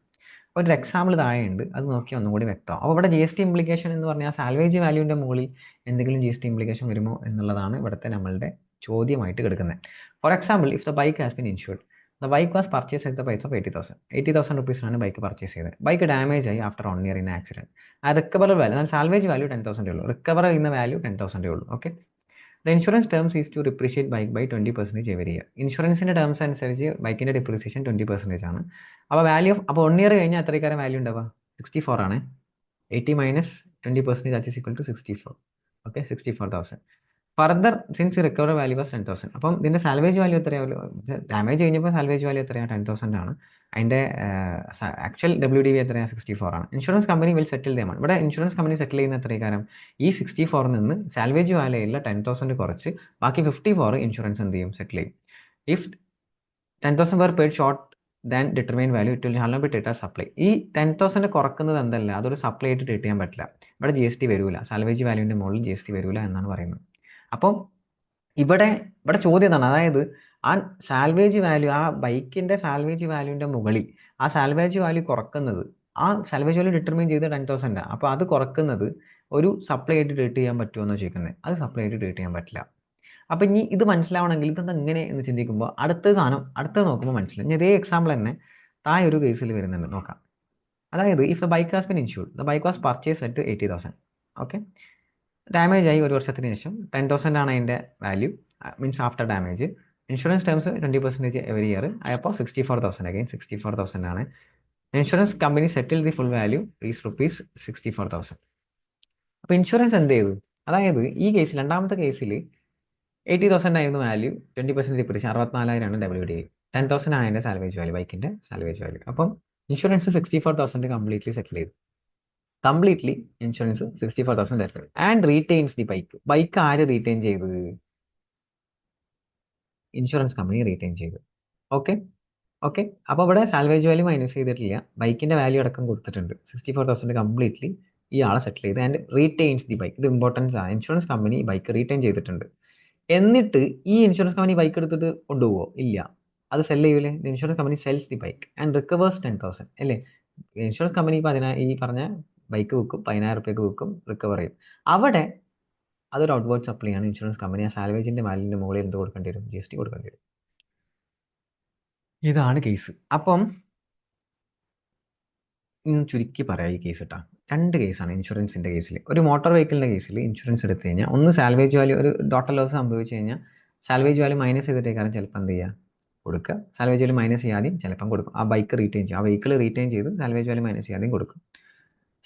ഒരു എക്സാമ്പിൾ താഴെയുണ്ട്, അത് നോക്കിയാൽ ഒന്നും കൂടി വ്യക്തമാവും. അപ്പോൾ ഇവിടെ GST ഇംപ്ലിക്കേഷൻ എന്ന് പറഞ്ഞാൽ സാൽവേജ് വാല്യൂവിൻ്റെ മുകളിൽ എന്തെങ്കിലും GST ഇംപ്ലിക്കേഷൻ വരുമോ എന്നുള്ളതാണ് ഇവിടുത്തെ നമ്മളുടെ ചോദ്യമായിട്ട് കിടക്കുന്നത്. For example, if the bike has been insured, the bike was purchase at the price of 80,000 റുപ്പീസിനാണ് ബൈക്ക് പർച്ചേസ് ചെയ്തത്. ബൈക്ക് ഡാമേജ് ആയി ആഫ്റ്റർ 1 ഇയർ ഇൻ ആക്സിഡന്റ്. ആ റിക്കവർ വാല്യൂ, എന്നാൽ സാൽവേജ് വാല്യൂ 10,000 ഉള്ളൂ, റിക്കവർ ചെയ്യുന്ന വാല്യൂ 10,000 ഉള്ളൂ. Okay, the insurance terms is to depreciate bike by 20% every year. ഇൻഷുറൻസിൻ്റെ terms അനുസരിച്ച് ബൈക്കിൻ്റെ ഡിപ്രീസിയേഷൻ 20% ആണ്. അപ്പോൾ വാല്യൂ ഓഫ്, അപ്പോൾ 1 ഇയർ കഴിഞ്ഞാൽ എത്രയ്ക്കാരം വാല്യൂ ഉണ്ടാവുക? 64 ആണ്. 80 minus 20% that is equal to 64. Okay, 64,000. Further since recover value was 10,000. അപ്പം ഇതിൻ്റെ സാൽവേജ് വാല്യൂ എത്രയാവുമല്ലോ? ഡാമേജ് കഴിഞ്ഞപ്പോൾ സാൽവേജ് വാല്യൂ എത്രയാണ്? 10,000 ആണ്. അതിൻ്റെ ആക്ച്വൽ WDV എത്രയാണ്? 64 ആണ്. Insurance company will settle the amount. ഇവിടെ ഇൻഷുറൻസ് കമ്പനി സെറ്റിൽ ചെയ്യുന്ന എത്രയ്ക്കാരം? ഈ 64 നിന്ന് സാൽവേജ് വാല്യൂയില്ല 10,000 കുറച്ച് ബാക്കി 54 ഇൻഷുറൻസ് എന്ത് ചെയ്യും? സെറ്റിൽ ചെയ്യും. If 10,000 were paid short than determined value, it will not be treated as supply. ഈ 10,000 കുറക്കുന്നത് എന്തല്ല, അതൊരു സപ്ലൈ ആയിട്ട് ട്രീറ്റ് ചെയ്യാൻ പറ്റില്ല. ഇവിടെ GST വരില്ല, സാൽവേജ് വാല്യൂവിൻ്റെ മുകളിൽ GST വരില്ല എന്നാണ് പറയുന്നത്. അപ്പം ഇവിടെ ചോദ്യം എന്താണ്? അതായത് ആ സാൽവേജ് വാല്യൂ, ആ ബൈക്കിൻ്റെ സാൽവേജ് വാല്യൂവിൻ്റെ മുകളിൽ ആ സാൽവേജ് വാല്യൂ കുറക്കുന്നത്, ആ സാൽവേജ് വാല്യൂ ഡിറ്റർമിൻ ചെയ്ത് 10,000, അപ്പോൾ അത് കുറക്കുന്നത് ഒരു സപ്ലൈ ആയിട്ട് ട്രീറ്റ് ചെയ്യാൻ പറ്റുമോ എന്ന് ചോദിക്കുന്നത്. അത് സപ്ലൈ ആയിട്ട് ട്രീറ്റ് ചെയ്യാൻ പറ്റില്ല. അപ്പം ഇനി ഇത് മനസ്സിലാവണമെങ്കിൽ ഇതെന്താ ഇങ്ങനെ എന്ന് ചിന്തിക്കുമ്പോൾ അടുത്തത് നോക്കുമ്പോൾ മനസ്സിലാവും. ഇനി ഇതേ എക്സാമ്പിൾ തന്നെ താഴെ ഒരു കേസിൽ വരുന്നുണ്ട്, നോക്കാം. അതായത് if the bike has bin ഇൻഷൂർഡ്, the bike was purchase at 80,000. Okay, damage ആയി 1 വർഷത്തിന് ശേഷം 10,000 ആണ് അതിൻ്റെ value, means after damage. Insurance terms 20% every year ആയപ്പോൾ 64,000, അഗൈൻ 64,000 ആണ്. Insurance company settle the full value is ₹64,000. അപ്പോൾ ഇൻഷുറൻസ് എന്ത് ചെയ്തു? അതായത് ഈ കേസിൽ, രണ്ടാമത്തെ കേസിൽ 80,000 ആയിരുന്നു വാല്യൂ, 20% ഡിപ്രീഷൻ, 64,000 WDI, 10,000 ആണ് അതിൻ്റെ സാൽവേജ് വാല്യൂ, ബൈക്കിൻ്റെ സാൽവേജ് വാല്യൂ. അപ്പം ഇൻഷുറൻസ് 64,000 കംപ്ലീറ്റ്ലി സെറ്റിൽ ചെയ്തു. കംപ്ലീറ്റ്ലി ഇൻഷുറൻസ് 64,000 സെറ്റിൽ ചെയ്തു. ആൻഡ് റീറ്റെയിൻസ് ദി ബൈക്ക് ആര് റീറ്റെയിൻ ചെയ്തത്? ഇൻഷുറൻസ് കമ്പനി റീറ്റെയിൻ ചെയ്തു. ഓക്കെ, അപ്പോൾ ഇവിടെ സാൽവേജ് വാല്യൂ മൈനസ് ചെയ്തിട്ടില്ല, ബൈക്കിൻ്റെ വാല്യൂ അടക്കം കൊടുത്തിട്ടുണ്ട്. 64,000 കംപ്ലീറ്റ്ലി ഇയാളെ സെറ്റിൽ ചെയ്ത് ആൻഡ് റീറ്റെയിൻസ് ദി ബൈക്ക്. ഇത് ഇമ്പോർട്ടൻസ് ആണ്, ഇൻഷുറൻസ് കമ്പനി ബൈക്ക് റീറ്റെയിൻ ചെയ്തിട്ടുണ്ട്. എന്നിട്ട് ഈ ഇൻഷുറൻസ് കമ്പനി ബൈക്ക് എടുത്തിട്ട് കൊണ്ടുപോകുമോ? ഇല്ല, അത് സെൽ ചെയ്യൂലേ. Insurance company sells the bike and recovers 10,000 അല്ലേ. ഇൻഷുറൻസ് കമ്പനി ഈ പറഞ്ഞ ബൈക്ക് വിൽക്കും, 10,000 റുപ്യക്ക് വിൽക്കും, റിക്കവർ ചെയ്യും. അവിടെ അതൊരു ഔട്ട്വേർഡ് സപ്ലൈ ആണ്. ഇൻഷുറൻസ് കമ്പനി ആ സാൽവേജിൻ്റെ വാല്യൂവിൻ്റെ മുകളിൽ എന്ത് കൊടുക്കേണ്ടി വരും? GST കൊടുക്കേണ്ടി വരും. ഇതാണ് കേസ്. അപ്പം ചുരുക്കി പറയാം ഈ കേസ് കേട്ടോ. രണ്ട് കേസാണ് ഇൻഷുറൻസിൻ്റെ കേസിൽ. ഒരു മോട്ടോർ വെഹിക്കിളിൻ്റെ കേസിൽ ഇൻഷുറൻസ് എടുത്തു കഴിഞ്ഞാൽ ഒന്ന് സാൽവേജ് വാല്യൂ, ഒരു ടോട്ടൽ ലോസ് സംഭവിച്ചു കഴിഞ്ഞാൽ സാൽവേജ് വാല്യൂ മൈനസ് ചെയ്തിട്ടേക്കാരം ചിലപ്പോൾ എന്ത് ചെയ്യുക? കൊടുക്കുക. സാൽവേജ് വാല്യൂ മൈനസ് ചെയ്യാതെയും ചിലപ്പം കൊടുക്കും. ആ ബൈക്ക് റീറ്റെയിൻ ചെയ്യും, ആ വെഹിക്കിൾ റീറ്റെയിൻ ചെയ്ത് സാൽവേജ് വാല്യൂ മൈനസ് ചെയ്യാതെയും കൊടുക്കും.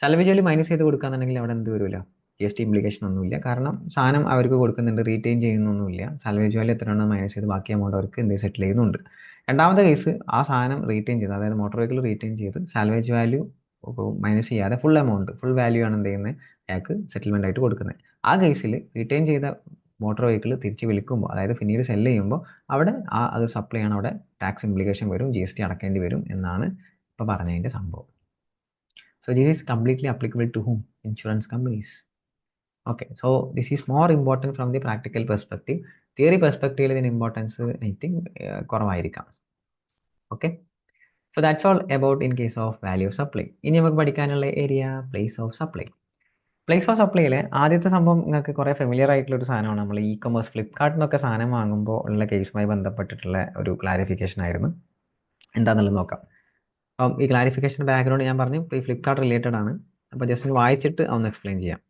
സാൽവേജ് വാല്യൂ മൈനസ് ചെയ്ത് കൊടുക്കുകയാണെന്നുണ്ടെങ്കിൽ അവിടെ എന്ത് വരില്ല? GST ഇംപ്ലിക്കേഷൻ ഒന്നുമില്ല, കാരണം സാധനം അവർക്ക് കൊടുക്കുന്നുണ്ട്, റീറ്റെയിൻ ചെയ്യുന്നൊന്നുമില്ല. സാൽവേജ് വാല്യൂ എത്രയാണോ മൈനസ് ചെയ്ത് ബാക്കി എമൗണ്ട് അവർക്ക് എന്ത് സെറ്റിൽ ചെയ്യുന്നുണ്ട്. രണ്ടാമത്തെ കേസ് ആ സാധനം റീറ്റെയിൻ ചെയ്ത്, അതായത് മോട്ടോർ വെഹിക്കിൾ റീറ്റെയിൻ ചെയ്ത് സാൽവേജ് വാല്യൂ മൈനസ് ചെയ്യാതെ ഫുൾ എമൗണ്ട്, ഫുൾ വാല്യൂ ആണ് എന്ത് ചെയ്യുന്നത്? അയാൾക്ക് സെറ്റിൽമെൻ്റ് ആയിട്ട് കൊടുക്കുന്നത്. ആ കേസിൽ റീറ്റെയിൻ ചെയ്ത മോട്ടോർ വെഹിക്കിൾ തിരിച്ച് വിൽക്കുമ്പോൾ, അതായത് പിന്നീട് സെല്ല് ചെയ്യുമ്പോൾ അവിടെ അതൊരു സപ്ലൈ ആണ്, അവിടെ ടാക്സ് ഇംപ്ലിക്കേഷൻ വരും, GST അടക്കേണ്ടി വരും എന്നാണ് ഇപ്പോൾ പറഞ്ഞതിൻ്റെ സംഭവം. So this is completely applicable to whom? Insurance companies. Okay, so this is more important from the practical perspective. Theory perspective ഇതിന് ഇമ്പോർട്ടൻസ് ഐ തിങ്ക് കുറവായിരിക്കാം. Okay, so that's all about in case of value of supply. ഇനി നമുക്ക് പഠിക്കാനുള്ള area place of supply. Place of സപ്ലൈയിലെ ആദ്യത്തെ സംഭവം നിങ്ങൾക്ക് കുറേ ഫെമിലിയർ ആയിട്ടുള്ള ഒരു സാധനമാണ്. നമ്മൾ ഇ-കൊമേഴ്സ് ഫ്ലിപ്കാർട്ടിനൊക്കെ സാധനം വാങ്ങുമ്പോൾ ഉള്ള കേസുമായി ബന്ധപ്പെട്ടിട്ടുള്ള ഒരു ക്ലാരിഫിക്കേഷൻ ആയിരുന്നു. എന്താണെന്നുള്ളത് നോക്കാം. അപ്പം ഈ ക്ലാരിഫിക്കേഷൻ ബാക്ക്ഗ്രൗണ്ട് ഞാൻ പറഞ്ഞു, ഈ ഫ്ലിപ്കാർട്ട് റിലേറ്റഡ് ആണ്. അപ്പോൾ ജസ്റ്റ് ഒന്ന് വായിച്ചിട്ട് ഒന്ന് എക്സ്പ്ലെയിൻ ചെയ്യാം.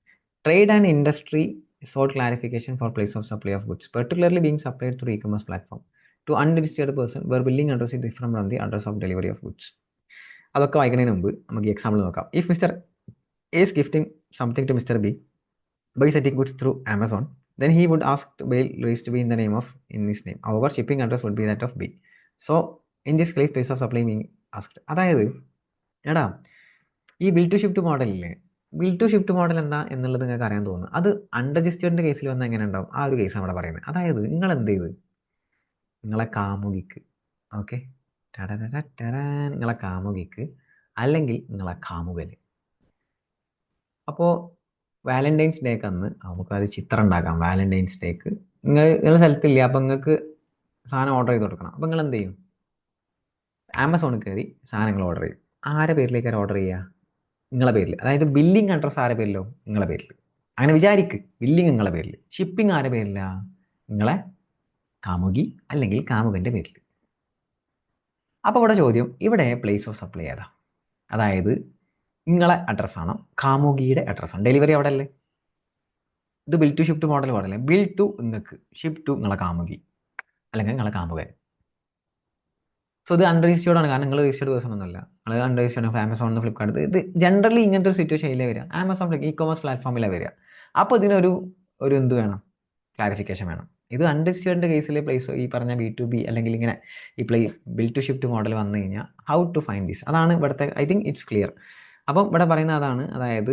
Trade and industry sought clarification for place of supply of goods, particularly being supplied through e-commerce platform to unregistered person where billing address is different from the address of delivery of goods. അതൊക്കെ വായിക്കുന്നതിന് മുമ്പ് നമുക്ക് ഈ example നോക്കാം. If mister A is gifting something to Mr. B by setting goods through Amazon, then he would ask the bill raised to be in the name of in his name. However, shipping address would be that of B. So in this case, place of supply being asked. അതായത് എടാ, ഈ bill to shift മോഡലില്ലേ, bill to shift model എന്താ എന്നുള്ളത് നിങ്ങൾക്ക് അറിയാൻ തോന്നുന്നു. അത് അൺരജിസ്റ്റേർഡിൻ്റെ കേസിൽ വന്നാൽ എങ്ങനെ ഉണ്ടാവും? ആ ഒരു കേസാണ് അവിടെ പറയുന്നത്. അതായത് നിങ്ങൾ എന്ത് ചെയ്ത്, നിങ്ങളെ കാമുകിക്ക്, ഓക്കെ, നിങ്ങളെ കാമുകിക്ക് അല്ലെങ്കിൽ നിങ്ങളെ കാമുകന് അപ്പോൾ വാലന്റൈൻസ് ഡേക്ക് അന്ന് നമുക്കത് ചിത്രം ഉണ്ടാക്കാം. വാലന്റൈൻസ് ഡേക്ക് നിങ്ങൾ സ്ഥലത്തില്ല, അപ്പോൾ നിങ്ങൾക്ക് സാധനം ഓർഡർ ചെയ്ത് കൊടുക്കണം. അപ്പോൾ നിങ്ങൾ എന്ത് ചെയ്യും? ആമസോണിൽ കയറി സാധനങ്ങൾ ഓർഡർ ചെയ്യും. ആരുടെ പേരിലേക്കാണ് ഓർഡർ ചെയ്യുക? നിങ്ങളെ പേരിൽ. അതായത് ബില്ലിംഗ് അഡ്രസ്സ് ആരുടെ പേരിലോ? നിങ്ങളെ പേരിൽ. അങ്ങനെ വിചാരിക്ക്, ബില്ലിംഗ് നിങ്ങളെ പേരിൽ, ഷിപ്പിംഗ് ആരുടെ പേരിലാ? നിങ്ങളെ കാമുകി അല്ലെങ്കിൽ കാമുകൻ്റെ പേരിൽ. അപ്പോൾ ഇവിടെ ചോദ്യം, ഇവിടെ പ്ലേസ് ഓഫ് സപ്ലൈ ഏതാ? അതായത് നിങ്ങളെ അഡ്രസ്സാണോ കാമുകിയുടെ അഡ്രസ്സാണോ? ഡെലിവറി അവിടെ അല്ലേ? ഇത് ബിൽ ടു ഷിഫ്റ്റ് മോഡൽ പാടില്ലേ? ബിൽ ടു നിങ്ങൾക്ക്, ഷിപ്പ് ടു നിങ്ങളെ കാമുകി അല്ലെങ്കിൽ നിങ്ങളെ കാമുകൻ. സോ ഇത് അൺരജിസ്റ്റേർഡ് ആണ്, കാരണം നിങ്ങൾ രജിസ്റ്റേർഡ് പേഴ്സൺ ഒന്നുമല്ല. നിങ്ങൾ അൺരജിസ്റ്റേർഡ് ആണ്. ആമസോൺ, ഫ്ലിപ്കാർട്ട്, ഇത് ജനറലി ഇങ്ങനത്തെ ഒരു സിറ്റുവേഷനിലേ വരിക. ആമസോൺ ഇ കൊമേഴ്സ് പ്ലാറ്റ്ഫോമിലാണ് വരിക. അപ്പോൾ ഇതിനൊരു എന്ത് വേണം? ക്ലാരിഫിക്കേഷൻ വേണം. ഇത് അൺരജിസ്റ്റേർഡ് കേസിൽ പ്ലേസ് ഈ പറഞ്ഞ B2B അല്ലെങ്കിൽ ഇങ്ങനെ ഈ ബിൽ ടു ഷിഫ്റ്റ് മോഡൽ വന്നു കഴിഞ്ഞാൽ ഹൗ ടു ഫൈൻഡ് ദിസ്, അതാണ് ഇവിടുത്തെ. I think it's clear. അപ്പം ഇവിടെ പറയുന്ന അതാണ്, അതായത്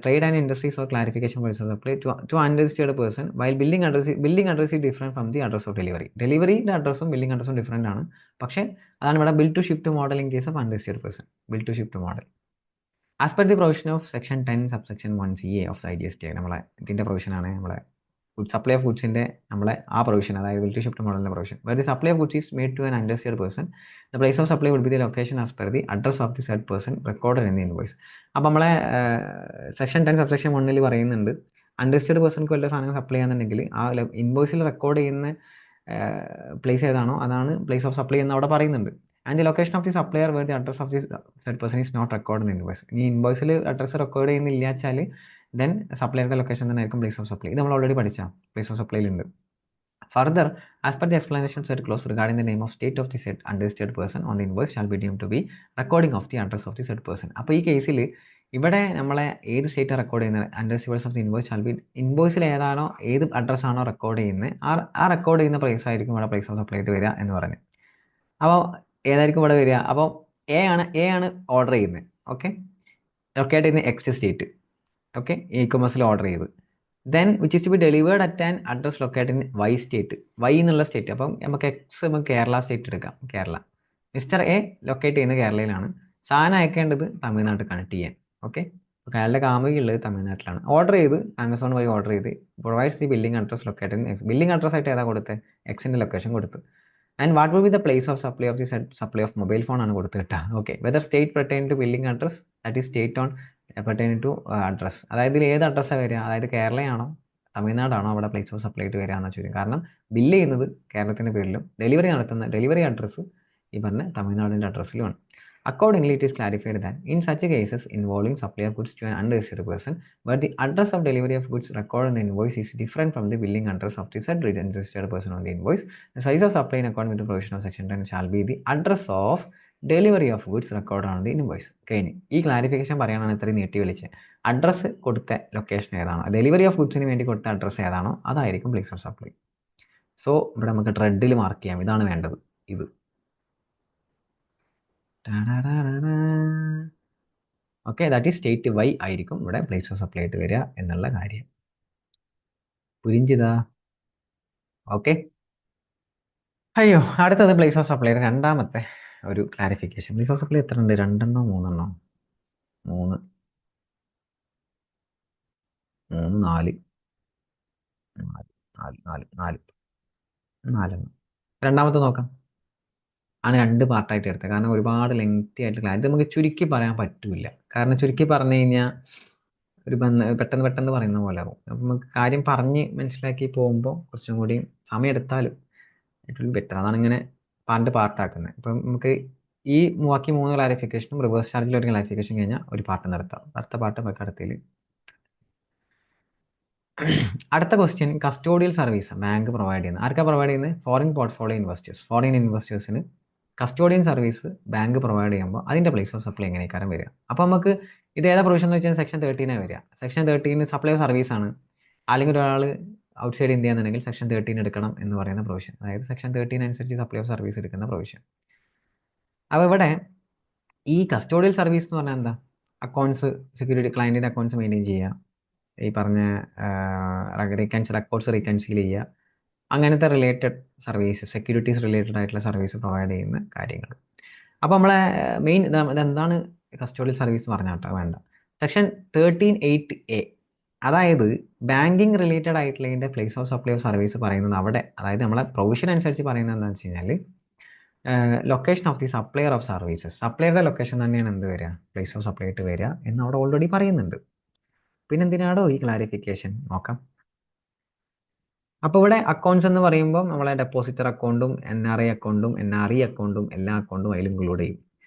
trade and industries or clarification person supply to unregistered person while billing address different from the address of delivery. ഡെലിവറിയുടെ അഡ്രസ്സും ബില്ലിംഗ് അഡ്രസ്സും ഡിഫറെൻ്റ് ആണ്. പക്ഷേ അതാണ് ഇവിടെ bill to shift model in case of unregistered person. Bill to shift model as per the provision of section 10 subsection 1CA of IGST. നമ്മളെ ഇതിൻ്റെ പ്രൊവിഷനാണ് നമ്മളെ സപ്ലൈ ഓഫ് ഗുഡ്സിൻ്റെ നമ്മളെ ആ പ്രൊവിഷൻ, അതായത് ബിൽ ടു ഷിഫ്റ്റ് മോഡലിൻ്റെ provision. Where the supply of goods is made to an unregistered person, the place of supply will be the location as per the address of the said person recorded in the invoice. അപ്പോൾ നമ്മളെ section 10 subsection 1 പറയുന്നുണ്ട്, unregistered പേഴ്സൺക്ക് വല്ല സാധനം supply ചെയ്യാന്നുണ്ടെങ്കിൽ ആ ഇൻവോയ്സിൽ record ചെയ്യുന്ന place ഏതാണോ അതാണ് place of supply എന്ന് അവിടെ പറയുന്നുണ്ട്. And the location of the supplier where the address of the said person is not record in invoice. ഈ ഇൻവോയ്സിൽ അഡ്രസ് റെക്കോർഡ് ചെയ്യുന്നില്ല വെച്ചാൽ ദെൻ സപ്ലൈയുടെ ലൊക്കേഷൻ തന്നെ ആയിരിക്കും പ്ലേസ് ഓഫ് സപ്ലൈ. ഇത് നമ്മൾ ഓൾറെഡി പഠിച്ച പ്ലേസ് ഓഫ് സപ്ലൈയിലുണ്ട്. Further, as per the explanation set clause regarding the name of state of the said unregistered person on the invoice shall be deemed to be recording of the address of the said person. അപ്പോൾ ഈ കേസിൽ ഇവിടെ നമ്മളെ ഏത് state record ചെയ്യുന്നത്, unregistered of the invoice shall be, ഇൻവോയ്സിൽ ഏതാണോ ഏത് അഡ്രസ്സാണോ റെക്കോർഡ് ചെയ്യുന്നത് ആ റെക്കോർഡ് ചെയ്യുന്ന പ്ലേസ് ആയിരിക്കും ഇവിടെ പ്ലേസ് ഓഫ് സപ്ലൈ ആയിട്ട് വരിക എന്ന് പറഞ്ഞു. അപ്പോൾ ഏതായിരിക്കും ഇവിടെ വരിക? അപ്പോൾ എ ആണ് ഓർഡർ ചെയ്യുന്നത്. ഓക്കെ, ലൊക്കേറ്റ് ചെയ്യുന്ന എക്സ് സ്റ്റേറ്റ്. ഓക്കെ, ഇ കൊമേഴ്സിൽ ഓർഡർ ചെയ്ത് then which is to be delivered at an address located in Y state. Y എന്നുള്ള സ്റ്റേറ്റ്. അപ്പം നമുക്ക് എക്സ്, നമുക്ക് കേരള സ്റ്റേറ്റ് എടുക്കാം. കേരള. മിസ്റ്റർ എ ലൊക്കേറ്റ് ചെയ്യുന്നത് കേരളയിലാണ്. സാധനം അയക്കേണ്ടത് തമിഴ്നാട്ടിൽ ചെയ്യാൻ. ഓക്കെ, അപ്പോൾ അയാളുടെ കാമുകിയുള്ളത് തമിഴ്നാട്ടിലാണ്. ഓർഡർ ചെയ്ത് ആമസോൺ വഴി ഓർഡർ ചെയ്ത് provides the billing address located in X. Billing address ആയിട്ട് ഏതാ കൊടുത്തത്? എക്സിൻ്റെ ലൊക്കേഷൻ കൊടുത്ത്. And what will be the place of supply of the supply of mobile phone ആണ് കൊടുത്ത് കിട്ടുക. Okay, whether state pertain to billing address that is state on pertain to address. അതായത് ഇതിൽ ഏത് അഡ്രസ്സാണ് വരിക? അതായത് കേരളയാണോ തമിഴ്നാടാണോ അവിടെ പ്ലേസ് ഓഫ് സപ്ലൈ ആയിട്ട് വരിക എന്നാണ് ചോദ്യം. കാരണം ബില്ല് ചെയ്യുന്നത് കേരളത്തിൻ്റെ പേരിലും ഡെലിവറി നടത്തുന്ന ഡെലിവറി അഡ്രസ്സ് ഈ പറഞ്ഞ തമിഴ്നാടിൻ്റെ അഡ്രസ്സിലുമാണ്. Accordingly, it is clarified that in such cases involving supply of goods to an unregistered person, where the address of delivery of goods recorded in the invoice is different from the billing address of the said registered person on the invoice, the size of supply in accordance with the provision of section 10 shall be the address of delivery of goods record ആണ് the invoice. കഴിഞ്ഞ് ഈ clarification പറയാനാണ് ഇത്രയും നീട്ടി വിളിച്ചത്. Address കൊടുത്ത location ഏതാണോ, delivery of ഗുഡ്സിന് വേണ്ടി കൊടുത്ത അഡ്രസ്സ് ഏതാണോ അതായിരിക്കും പ്ലേസ് ഓഫ് സപ്ലൈ. സോ ഇവിടെ നമുക്ക് റെഡിൽ മാർക്ക് ചെയ്യാം. ഇതാണ് വേണ്ടത്. ഇത് okay, that is state Y ആയിരിക്കും ഇവിടെ പ്ലേസ് ഓഫ് സപ്ലൈ ആയിട്ട് വരിക എന്നുള്ള കാര്യം. പുരിഞ്ചിതാ? ഓക്കെ, അയ്യോ, അടുത്തത് പ്ലേസ് ഓഫ് സപ്ലൈയുടെ രണ്ടാമത്തെ ഒരു ക്ലാരിഫിക്കേഷൻ. പ്ലേസ് ഓഫ് സപ്ലൈ എത്ര ഉണ്ട്? 2 3 3 4 4 രണ്ടാമത്തെ നോക്കാം. ആണ് 2 പാർട്ടായിട്ട് എടുത്തത്. കാരണം ഒരുപാട് ലെങ്തി ആയിട്ട് ഇത് നമുക്ക് ചുരുക്കി പറയാൻ പറ്റില്ല. കാരണം ചുരുക്കി പറഞ്ഞു കഴിഞ്ഞാൽ ഒരു പെട്ടെന്ന് പറയുന്ന പോലെ ആവും. അപ്പം നമുക്ക് കാര്യം പറഞ്ഞ് മനസ്സിലാക്കി പോകുമ്പോൾ കുറച്ചും കൂടി സമയം എടുത്താലും ഇറ്റ് വിൽ ബെറ്റർ. അതാണ് ഇങ്ങനെ പാർട്ടാക്കുന്നത്. ഇപ്പം നമുക്ക് ഈ ബാക്കി 3 ക്ലാരിഫിക്കേഷനും റിവേഴ്സ് ചാർജിൽ ഒരു ക്ലാരിഫിക്കേഷൻ കഴിഞ്ഞാൽ ഒരു പാർട്ട് നിർത്താം. അടുത്ത പാർട്ട് നമുക്ക് അടുത്തതിൽ. അടുത്ത question, custodial service bank provide ചെയ്യുന്നത്. ആർക്കാ പ്രൊവൈഡ് ചെയ്യുന്നത്? Foreign portfolio investors. ഫോറിൻ ഇൻവെസ്റ്റേഴ്സിന് കസ്റ്റോഡിയൻ സർവീസ് ബാങ്ക് പ്രൊവൈഡ് ചെയ്യുമ്പോൾ അതിൻ്റെ പ്ലേസ് ഓഫ് സപ്ലൈ എങ്ങനെയൊക്കെ വരിക? അപ്പോൾ നമുക്ക് ഇത് ഏതാ പ്രൊവിഷൻ എന്ന് വെച്ചാൽ സെക്ഷൻ 13 വരിക. സെക്ഷൻ 13 സപ്ലൈ ഓഫ് സർവീസ് ആണ്. അല്ലെങ്കിൽ ഒരാൾ ഔട്ട്സൈഡ് ഇന്ത്യ എന്നുണ്ടെങ്കിൽ സെക്ഷൻ 13 എടുക്കണം എന്ന് പറയുന്ന പ്രൊവിഷൻ. അതായത് സെക്ഷൻ 13 അനുസരിച്ച് സപ്ലൈ ഓഫ് സർവീസ് എടുക്കുന്ന പ്രൊവിഷൻ. അപ്പോൾ ഇവിടെ ഈ കസ്റ്റോഡിയൽ സർവീസ് എന്ന് പറഞ്ഞാൽ എന്താ? അക്കൗണ്ട്സ്, സെക്യൂരിറ്റി, ക്ലയൻറ്റിൻ്റെ അക്കൗണ്ട്സ് മെയിൻറ്റെയിൻ ചെയ്യുക, ഈ പറഞ്ഞ റെക്കോർഡ്സ് റീകൺസീൽ ചെയ്യുക, അങ്ങനത്തെ റിലേറ്റഡ് സർവീസ്, സെക്യൂരിറ്റീസ് റിലേറ്റഡ് ആയിട്ടുള്ള സർവീസ് പ്രൊവൈഡ് ചെയ്യുന്ന കാര്യങ്ങൾ. അപ്പോൾ നമ്മളെ മെയിൻ ഇതെന്താണ് കസ്റ്റോഡിയൽ സർവീസ് പറഞ്ഞാൽ കേട്ടോ വേണ്ട. സെക്ഷൻ 13(8)(a) അതായത് ബാങ്കിങ് റിലേറ്റഡ് ആയിട്ടുള്ളതിൻ്റെ place of supply of service പറയുന്നത് അവിടെ, അതായത് നമ്മളെ പ്രൊവിഷൻ അനുസരിച്ച് പറയുന്നത് എന്താണെന്ന് വെച്ച് കഴിഞ്ഞാൽ location of the supplier of services, സപ്ലയറുടെ ലൊക്കേഷൻ തന്നെയാണ് എന്ത് വരിക, പ്ലേസ് ഓഫ് സപ്ലൈ ആയിട്ട് വരിക എന്ന് അവിടെ ഓൾറെഡി പറയുന്നുണ്ട്. പിന്നെ എന്തിനാണോ ഈ ക്ലാരിഫിക്കേഷൻ നോക്കാം. അപ്പോൾ ഇവിടെ അക്കൗണ്ട്സ് എന്ന് പറയുമ്പോൾ നമ്മളെ ഡെപ്പോസിറ്റർ അക്കൗണ്ടും NRI അക്കൗണ്ടും NRE അക്കൗണ്ടും എല്ലാ അക്കൗണ്ടും അതിൽ ഇൻക്ലൂഡ് ചെയ്യും.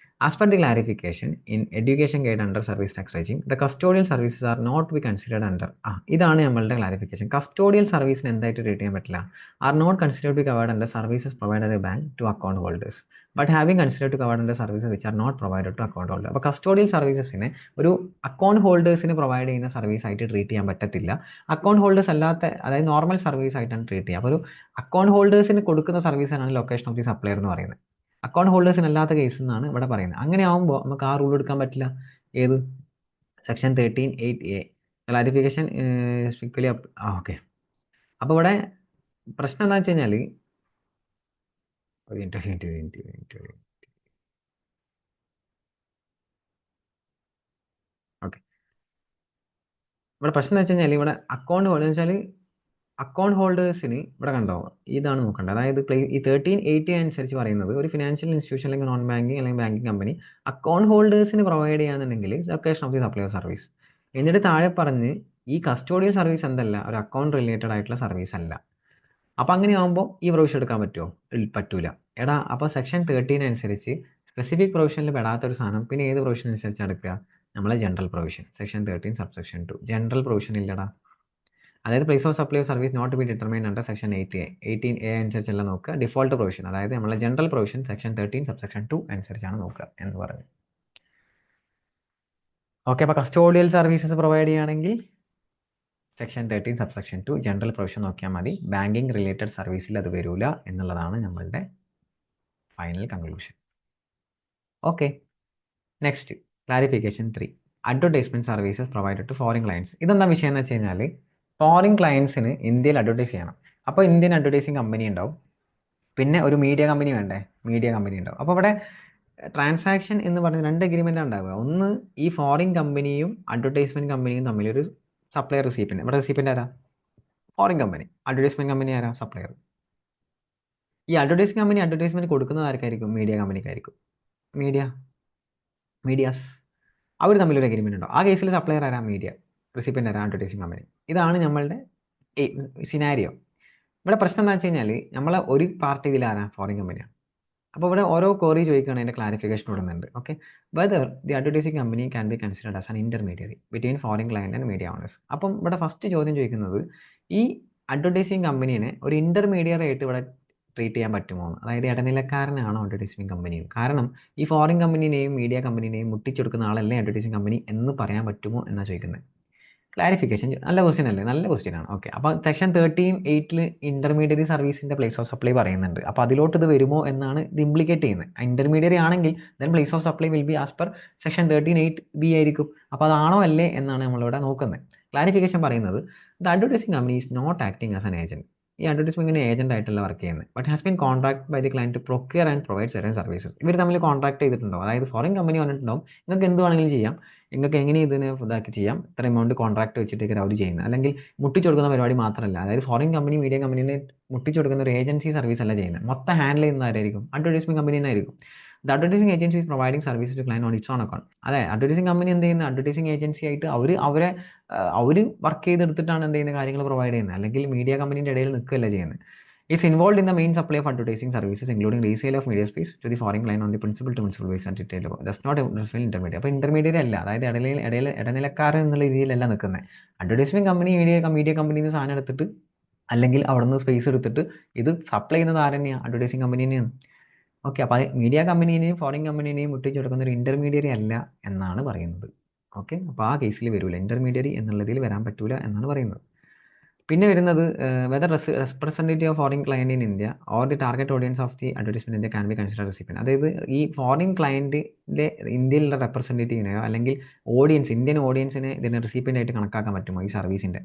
As per the clarification in education guide under service tax regime the custodial services are not be considered under. ഇതാണ് നമ്മളുടെ ക്ലാരിഫിക്കേഷൻ. കസ്റ്റോഡിയൽ സർവീസിന് എന്തായിട്ട് ട്രീറ്റ് ചെയ്യാൻ പറ്റില്ല, are not considered be covered under services provided by bank to account holders but having considered to covered under services which are not provided to account holder. അപ്പോൾ custodial സർവീസസിനെ ഒരു account ഹോൾഡേഴ്സിന് provide ചെയ്യുന്ന service ആയിട്ട് treat ചെയ്യാൻ പറ്റത്തില്ല. Account holders അല്ലാത്ത, അതായത് നോർമൽ സർവീസ് ആയിട്ടാണ് ട്രീറ്റ് ചെയ്യുക. അപ്പോൾ ഒരു അക്കൗണ്ട് ഹോൾഡേഴ്സിന് കൊടുക്കുന്ന സർവീസാണ് ലൊക്കേഷൻ ഓഫ് ദി സപ്ലയർ എന്ന് പറയുന്നത്. അക്കൗണ്ട് ഹോൾഡേഴ്സിന് അല്ലാത്ത കേസ് എന്നാണ് ഇവിടെ പറയുന്നത്. അങ്ങനെ ആകുമ്പോൾ നമുക്ക് ആ റൂൾ എടുക്കാൻ പറ്റില്ല. ഏത് section 13(8)(a) clarification strictly okay. അപ്പോൾ ഇവിടെ പ്രശ്നം എന്താ വെച്ച് കഴിഞ്ഞാൽ ഓക്കെ, ഇവിടെ പ്രശ്നം എന്ന് വെച്ച് കഴിഞ്ഞാൽ ഇവിടെ അക്കൗണ്ട് ഹോൾഡർ വെച്ചാൽ അക്കൗണ്ട് ഹോൾഡേഴ്സിന് ഇവിടെ കണ്ടോ, ഇതാണ് നോക്കേണ്ടത്. അതായത് ഈ 13(8) അനുസരിച്ച് പറയുന്നത് ഒരു ഫിനാൻഷ്യൽ ഇൻസ്റ്റിറ്റ്യൂഷൻ അല്ലെങ്കിൽ നോൺ ബാങ്കിങ് അല്ലെങ്കിൽ ബാങ്കിങ് കമ്പനി അക്കൗണ്ട് ഹോൾഡേഴ്സിന് പ്രൊവൈഡ് ചെയ്യാന്നുണ്ടെങ്കിൽ location of the supply service. എന്നിട്ട് താഴെ പറഞ്ഞ് ഈ കസ്റ്റോഡിയൽ സർവീസ് എന്തല്ല, ഒരു അക്കൗണ്ട് റിലേറ്റഡ് ആയിട്ടുള്ള സർവീസ് അല്ല. അപ്പം അങ്ങനെ ആകുമ്പോൾ ഈ പ്രൊവിഷൻ എടുക്കാൻ പറ്റുമോ? പറ്റൂല. എടാ, അപ്പോൾ സെക്ഷൻ 13 അനുസരിച്ച് സ്പെസിഫിക് പ്രൊവിഷനിൽ പെടാത്തൊരു സാധനം പിന്നെ ഏത് പ്രൊവിഷൻ അനുസരിച്ച് എടുക്കുക? നമ്മളെ general provision section 13 subsection 2. General provision ഇല്ലടാ. അതായത് place of supply of service not be determined under section 18A അനുസരിച്ചല്ല നോക്കുക. ഡിഫോൾട്ട് പ്രൊവിഷൻ, അതായത് നമ്മളെ ജനറൽ പ്രൊവിഷൻ സെക്ഷൻ 13 സബ്സെക്ഷൻ 2 അനുസരിച്ചാണ് നോക്കുക എന്ന് പറഞ്ഞു. ഓക്കെ, അപ്പോൾ കസ്റ്റോഡിയൽ സർവീസസ് പ്രൊവൈഡ് ചെയ്യുകയാണെങ്കിൽ സെക്ഷൻ 13 സബ്സെക്ഷൻ 2 ജനറൽ പ്രൊവിഷൻ നോക്കിയാൽ മതി. ബാങ്കിങ് റിലേറ്റഡ് സർവീസിൽ അത് വരില്ല എന്നുള്ളതാണ് നമ്മളുടെ final conclusion. Okay, next clarification 3 advertisement services provided to foreign clients. ഇതെന്താ വിഷയം എന്ന് വെച്ച് കഴിഞ്ഞാൽ ഫോറിൻ ക്ലയൻസിന് ഇന്ത്യയിൽ അഡ്വർടൈസ് ചെയ്യണം. അപ്പോൾ ഇന്ത്യൻ അഡ്വർടൈസിങ് കമ്പനി ഉണ്ടാവും, പിന്നെ ഒരു മീഡിയ കമ്പനി വേണ്ടേ, മീഡിയ കമ്പനി ഉണ്ടാവും. അപ്പോൾ ഇവിടെ ട്രാൻസാക്ഷൻ എന്ന് പറഞ്ഞ 2 അഗ്രിമെൻ്റ് ഉണ്ടാവുക. ഒന്ന്, ഈ ഫോറിൻ കമ്പനിയും അഡ്വർടൈസ്മെന്റ് കമ്പനിയും തമ്മിലൊരു സപ്ലൈ റെസിപ്പിൻ്റ്. ഇവിടെ റെസിപ്പിൻ്റ് ആരാ? Foreign company. അഡ്വർടൈസ്മെന്റ് കമ്പനി ആരാ? സപ്ലയർ. ഈ അഡ്വർടൈസിംഗ് കമ്പനി അഡ്വർടൈസ്മെന്റ് കൊടുക്കുന്നത് ആർക്കായിരിക്കും? മീഡിയ കമ്പനിക്കായിരിക്കും. മീഡിയാസ് അവർ തമ്മിലൊരു അഗ്രിമെൻ്റ് ഉണ്ടോ? ആ കേസിൽ സപ്ലയർ ആരാ? മീഡിയ. റെസിപ്പിൻ്റ് ആരാ? Advertising company. ഇതാണ് നമ്മളുടെ സിനാരിയോ. ഇവിടെ പ്രശ്നം എന്താ വെച്ച് കഴിഞ്ഞാൽ നമ്മളെ ഒരു പാർട്ടി ഇതിൽ ആരാ? ഫോറിൻ കമ്പനിയാണ്. അപ്പോൾ ഇവിടെ ഓരോ ക്വറി ചോദിക്കുകയാണ്, അതിൻ്റെ ക്ലാരിഫിക്കേഷൻ ഇടുന്നുണ്ട്. Okay, whether the advertising company can be considered as an intermediary between foreign client and media owners. അപ്പം ഇവിടെ ഫസ്റ്റ് ചോദ്യം ചോദിക്കുന്നത് ഈ അഡ്വർടൈസിംഗ് കമ്പനീനെ ഒരു ഇന്റർമീഡിയറി ആയിട്ട് ഇവിടെ ട്രീറ്റ് ചെയ്യാൻ പറ്റുമോ? അതായത് ഇടനിലക്കാരനാണോ അഡ്വർടൈസിംഗ് കമ്പനി? കാരണം ഈ ഫോറിൻ കമ്പനിനെയും മീഡിയ കമ്പനിനെയും മുട്ടിച്ചെടുക്കുന്ന ആളല്ലേ അഡ്വർടൈസിംഗ് കമ്പനി എന്ന് പറയാൻ പറ്റുമോ എന്നാണ് ചോദിക്കുന്നത്. ക്ലാരിഫിക്കേഷൻ നല്ല ക്വസ്റ്റ്യൻ അല്ലേ? നല്ല ക്വസ്റ്റ്യൻ ആണ്. ഓക്കെ, അപ്പോൾ സെക്ഷൻ 13(8) ഇന്റർമീഡിയറി സർവീസിന്റെ പ്ലേസ് ഓഫ് സപ്ലൈ പറയുന്നുണ്ട്. അപ്പോൾ അതിലോട്ട് ഇത് വരുമോ എന്നാണ് ഇത് ഇംപ്ലിക്കേറ്റ് ചെയ്യുന്നത്. ഇന്റർമീഡിയറി ആണെങ്കിൽ then place of supply will B as per section 13(8)(b) ആയിരിക്കും. അപ്പോൾ അതാണോ അല്ലേ എന്നാണ് നമ്മളിവിടെ നോക്കുന്നത്. ക്ലാരിഫിക്കേഷൻ പറയുന്നത് the advertising company is not acting as an agent. ഈ അഡ്വർടൈസ്മെന്റിന് ഏജന്റ് ആയിട്ടല്ല വർക്ക് ചെയ്യുന്നത്. But has been contract by the client to procure and provide certain services. ഇവർ തമ്മിൽ കോൺട്രാക്ട് ചെയ്തിട്ടുണ്ടോ? അതായത് ഫോറിൻ കമ്പനി പറഞ്ഞിട്ടുണ്ടാവും നിങ്ങൾക്ക് എന്ത് വേണമെങ്കിലും ചെയ്യാം, നിങ്ങൾക്ക് എങ്ങനെ ഇതിന് ഇതാക്കി ചെയ്യാം, ഇത്ര എമൗണ്ട് കോൺട്രാക്ട് വെച്ചിട്ടേക്ക് അവർ ചെയ്യുന്നത്. അല്ലെങ്കിൽ മുട്ടിച്ചു കൊടുക്കുന്ന പരിപാടി മാത്രമല്ല, അതായത് ഫോറിൻ കമ്പനി മീഡിയ കമ്പനീനെ മുട്ടിച്ചു കൊടുക്കുന്ന ഒരു ഏജൻസി സർവീസ് അല്ല ചെയ്യുന്നത്. മൊത്തം ഹാൻഡിൽ ചെയ്യുന്ന ആരായിരിക്കും? അഡ്വർടൈസ്മെന്റ് കമ്പനി തന്നെ ആയിരിക്കും. The advertising agency is providing service to client on its own account. അതെ, അഡ്വർടൈസിംഗ് കമ്പനി എന്ത് ചെയ്യുന്നത്? അഡ്വർടൈസിംഗ് ഏജൻസി ആയിട്ട് അവർ വർക്ക് ചെയ്തെടുത്തിട്ടാണ് എന്ത് ചെയ്യുന്ന കാര്യങ്ങൾ പ്രൊവൈഡ് ചെയ്യുന്നത്. അല്ലെങ്കിൽ മീഡിയ കമ്പനീൻ്റെ ഇടയിൽ നിൽക്കുകയല്ല ചെയ്യുന്നത്. Is involved in the main supply of advertising services, including resale of media space to the foreign client on the principal basis and retail. Does not fulfill intermediary. അപ്പോൾ intermediary അല്ല, അതായത് ഇടനിലക്കാരൻ എന്നുള്ള രീതിയിലല്ല നിൽക്കുന്നത്. അഡ്വർടൈസ്മെന്റ് കമ്പനി മീഡിയ കമ്പനിയിൽ നിന്ന് സാധനം എടുത്തിട്ട് അല്ലെങ്കിൽ അവിടെ നിന്ന് സ്പേസ് എടുത്തിട്ട് ഇത് സപ്ലൈ ചെയ്യുന്നത് ആരെന്നെയാണ്? അഡ്വർടൈസിംഗ് കമ്പനി തന്നെയാണ്. ഓക്കെ, അപ്പോൾ മീഡിയ കമ്പനീനെയും ഫോറിൻ കമ്പനീനെയും മുട്ടിച്ചു കൊടുക്കുന്ന ഒരു ഇന്റർമീഡിയറി അല്ല എന്നാണ് പറയുന്നത്. ഓക്കെ, അപ്പോൾ ആ കേസിൽ വരില്ല, ഇന്റർമീഡിയറി എന്നുള്ളതിൽ വരാൻ പറ്റൂല എന്നാണ് പറയുന്നത്. പിന്നെ വരുന്നത് whether representative of foreign client in India or the target audience of the advertisement India can be consider recipient. അതായത് ഈ ഫോറിൻ ക്ലയൻറ്റിൻ്റെ ഇന്ത്യയിലുള്ള റെപ്രസെൻറ്റേറ്റീവിനെയോ അല്ലെങ്കിൽ ഇന്ത്യൻ ഓഡിയൻസിനെ ഇതിനെ റെസിപ്പിയൻ്റ് ആയിട്ട് കണക്കാക്കാൻ പറ്റുമോ ഈ സർവീസിൻ്റെ?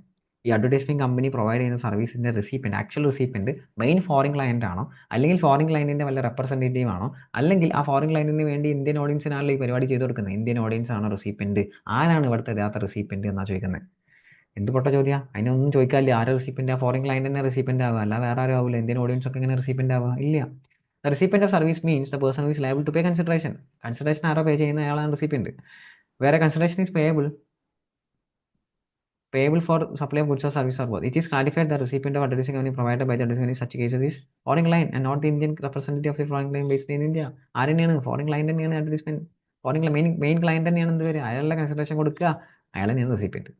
ഈ അഡ്വർടൈസ്മെന്റ് കമ്പനി പ്രൊവൈഡ് ചെയ്യുന്ന സർവീസിന്റെ recipient, actual recipient main foreign client ആണോ, അല്ലെങ്കിൽ ഫോറിൻ ക്ലയന്റിന്റെ വല്ല റെപ്രസെന്റേറ്റീവ് ആണോ, അല്ലെങ്കിൽ ആ ഫോറിൻ ക്ലയന്റിന് വേണ്ടി ഇന്ത്യൻ ഓഡിയൻസിനാണല്ലോ ഈ പരിപാടി ചെയ്ത് കൊടുക്കുന്നത്, ഇന്ത്യൻ ഓഡിയൻസ് ആണോ റെസിപ്പിയന്റ്, ആരാണ് ഇവിടുത്തെ യഥാർത്ഥ റെസിപ്പിയന്റ് എന്നാ ചോദിക്കുന്നത്. എന്ത് പൊട്ട ചോദ്യം, അതിനൊന്നും ചോദിക്കാനില്ല. ആരെ റെസിപ്പിയന്റ്, ആ ഫോറിൻ ക്ലയന്റ് തന്നെ റെസിപ്പിയന്റ് ആവുക, അല്ല വേറെ ആരും ആവില്ല. ഇന്ത്യൻ ഓഡിയൻസ് ഒക്കെ ഇങ്ങനെ റെസിപ്പിയന്റ് ആവുക ഇല്ല. The recipient of service means the person is liable to pay consideration. Consideration ആരോ പേ ചെയ്യുന്ന അയാളാണ് റെസിപ്പിയന്റ്. വേറെ consideration is payable for supply of goods or service or both. It is clarified that recipient of advertising company provided by the advertising company in such cases is foreign client and not the Indian representative of the foreign client based in India. ആരെന്നെയാണ് foreign client തന്നെയാണ് advertisement, foreign main client തന്നെയാണ് എന്ത് വരിക, അയാളുടെ consideration കൊടുക്കുക, അയാൾ തന്നെയാണ് recipient.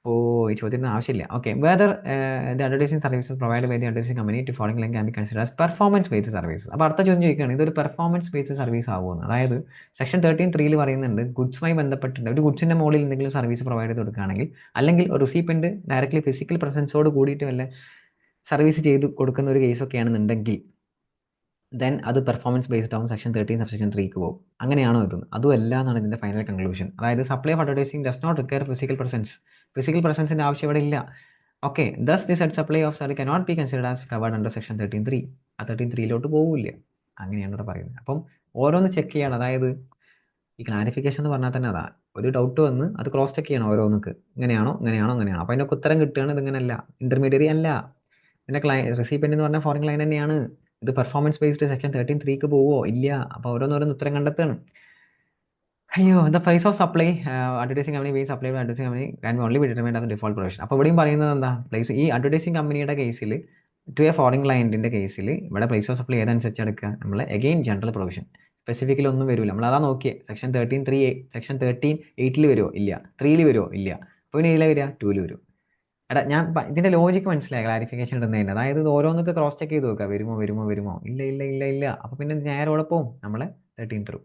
ഓ, ഈ ചോദ്യത്തിന് ആവശ്യമില്ല. Okay, whether the advertising services provide by the advertising company to foreign client can be consider as performance based service. അപ്പോൾ അടുത്ത ചോദ്യം ചോദിക്കുകയാണ്, ഇതൊരു പെർഫോമൻസ് ബേസ്ഡ് സർവീസ് ആവുമെന്ന്. അതായത് സെക്ഷൻ 13(3) പറയുന്നുണ്ട്, ഗുഡ്സുമായി ബന്ധപ്പെട്ടിട്ട് ഒരു ഗുഡ്സിന്റെ മുകളിൽ എന്തെങ്കിലും സർവീസ് പ്രൊവൈഡ് ചെയ്ത് കൊടുക്കുകയാണെങ്കിൽ, അല്ലെങ്കിൽ ഒരു റെസിപ്പിയന്റ് ഡയറക്ട്ലി ഫിസിക്കൽ പ്രസൻസോട് കൂടിയിട്ട് വല്ല സർവീസ് ചെയ്ത് കൊടുക്കുന്ന ഒരു കേസൊക്കെ ആണെന്നുണ്ടെങ്കിൽ ദെൻ അത് പെർഫോമൻസ് ബേസ്ഡ് ആവും, സെക്ഷൻ 13 സബ്സെക്ഷൻ 3ക്ക് പോകും. അങ്ങനെയാണോ ഇത്? അതുമല്ല എന്നാണ് ഇതിന്റെ ഫൈനൽ കൺക്ലൂഷൻ. അതായത് supply of advertising does not require physical presence. Physical പ്രസൻസിന്റെ ആവശ്യം ഇവിടെ ഇല്ല. Okay, thus the set supply of service cannot be considered as covered under section 13(3). ആ 13(3)ലോട്ട് പോകില്ല. അങ്ങനെയാണ് ഇവിടെ പറയുന്നത്. അപ്പം ഓരോന്ന് ചെക്ക് ചെയ്യണം. അതായത് ഈ ക്ലാരിഫിക്കേഷൻ എന്ന് പറഞ്ഞാൽ തന്നെ അതാ, ഒരു ഡൗട്ട് വന്ന് അത് ക്രോസ് ചെക്ക് ചെയ്യണം ഓരോന്നൊക്കെ, ഇങ്ങനെയാണോ ഇങ്ങനെയാണോ ഇങ്ങനെയാണോ. അപ്പോൾ അതിനൊക്കെ ഉത്തരം കിട്ടുകയാണ് ഇതിങ്ങനെയല്ല, ഇന്റർമീഡിയറി അല്ല, ഇതിന്റെ റെസിപ്പിയന്റ് എന്ന് പറഞ്ഞാൽ ഫോറിൻ ക്ലയന്റ് തന്നെയാണ്. ഇത് പെർഫോമൻസ് ബേസ്ഡ് സെക്ഷൻ 13(3ക്ക് പോവോ ഇല്ല. അപ്പോൾ ഓരോന്നോരോന്ന് ഉത്തരം കണ്ടെത്തുകയാണ്. അയ്യോ, the price of supply advertising company being supply advertising company can only be determined as default provision. അപ്പോൾ ഇവിടെയും പറയുന്നത് എന്താ, പ്ലേസ് ഈ അഡ്വർടൈസിംഗ് കമ്പനിയുടെ കേസിൽ ടു എ ഫോറിൻ ക്ലയന്റിന്റെ കേസിൽ ഇവിടെ പ്രൈസ് ഓഫ് സപ്ലൈ ഏതനുസരിച്ച് എടുക്കുക, നമ്മൾ അഗെയിൻ ജനറൽ പ്രൊവിഷൻ, സ്പെസിഫിക്കലി ഒന്നും വരില്ല. നമ്മൾ അതാ നോക്കിയേ, സെക്ഷൻ 13(3), സെക്ഷൻ 13(8) വരുമോ ഇല്ല, 3 വരുമോ ഇല്ല, അപ്പോൾ പിന്നെ ഇതിലെ വരിക 2 വരും. എടാ, ഞാൻ ഇതിന്റെ ലോജിക്ക് മനസ്സിലായി, ക്ലാരിഫിക്കേഷൻ ഇടുന്നതിൻ്റെ. അതായത് ഇത് ഓരോന്നൊക്കെ ക്രോസ് ചെക്ക് ചെയ്ത് നോക്കുക, വരുമോ ഇല്ല ഇല്ല ഇല്ല ഇല്ല. അപ്പോൾ പിന്നെ നേരെ അവിടെ പോവും നമ്മളെ 13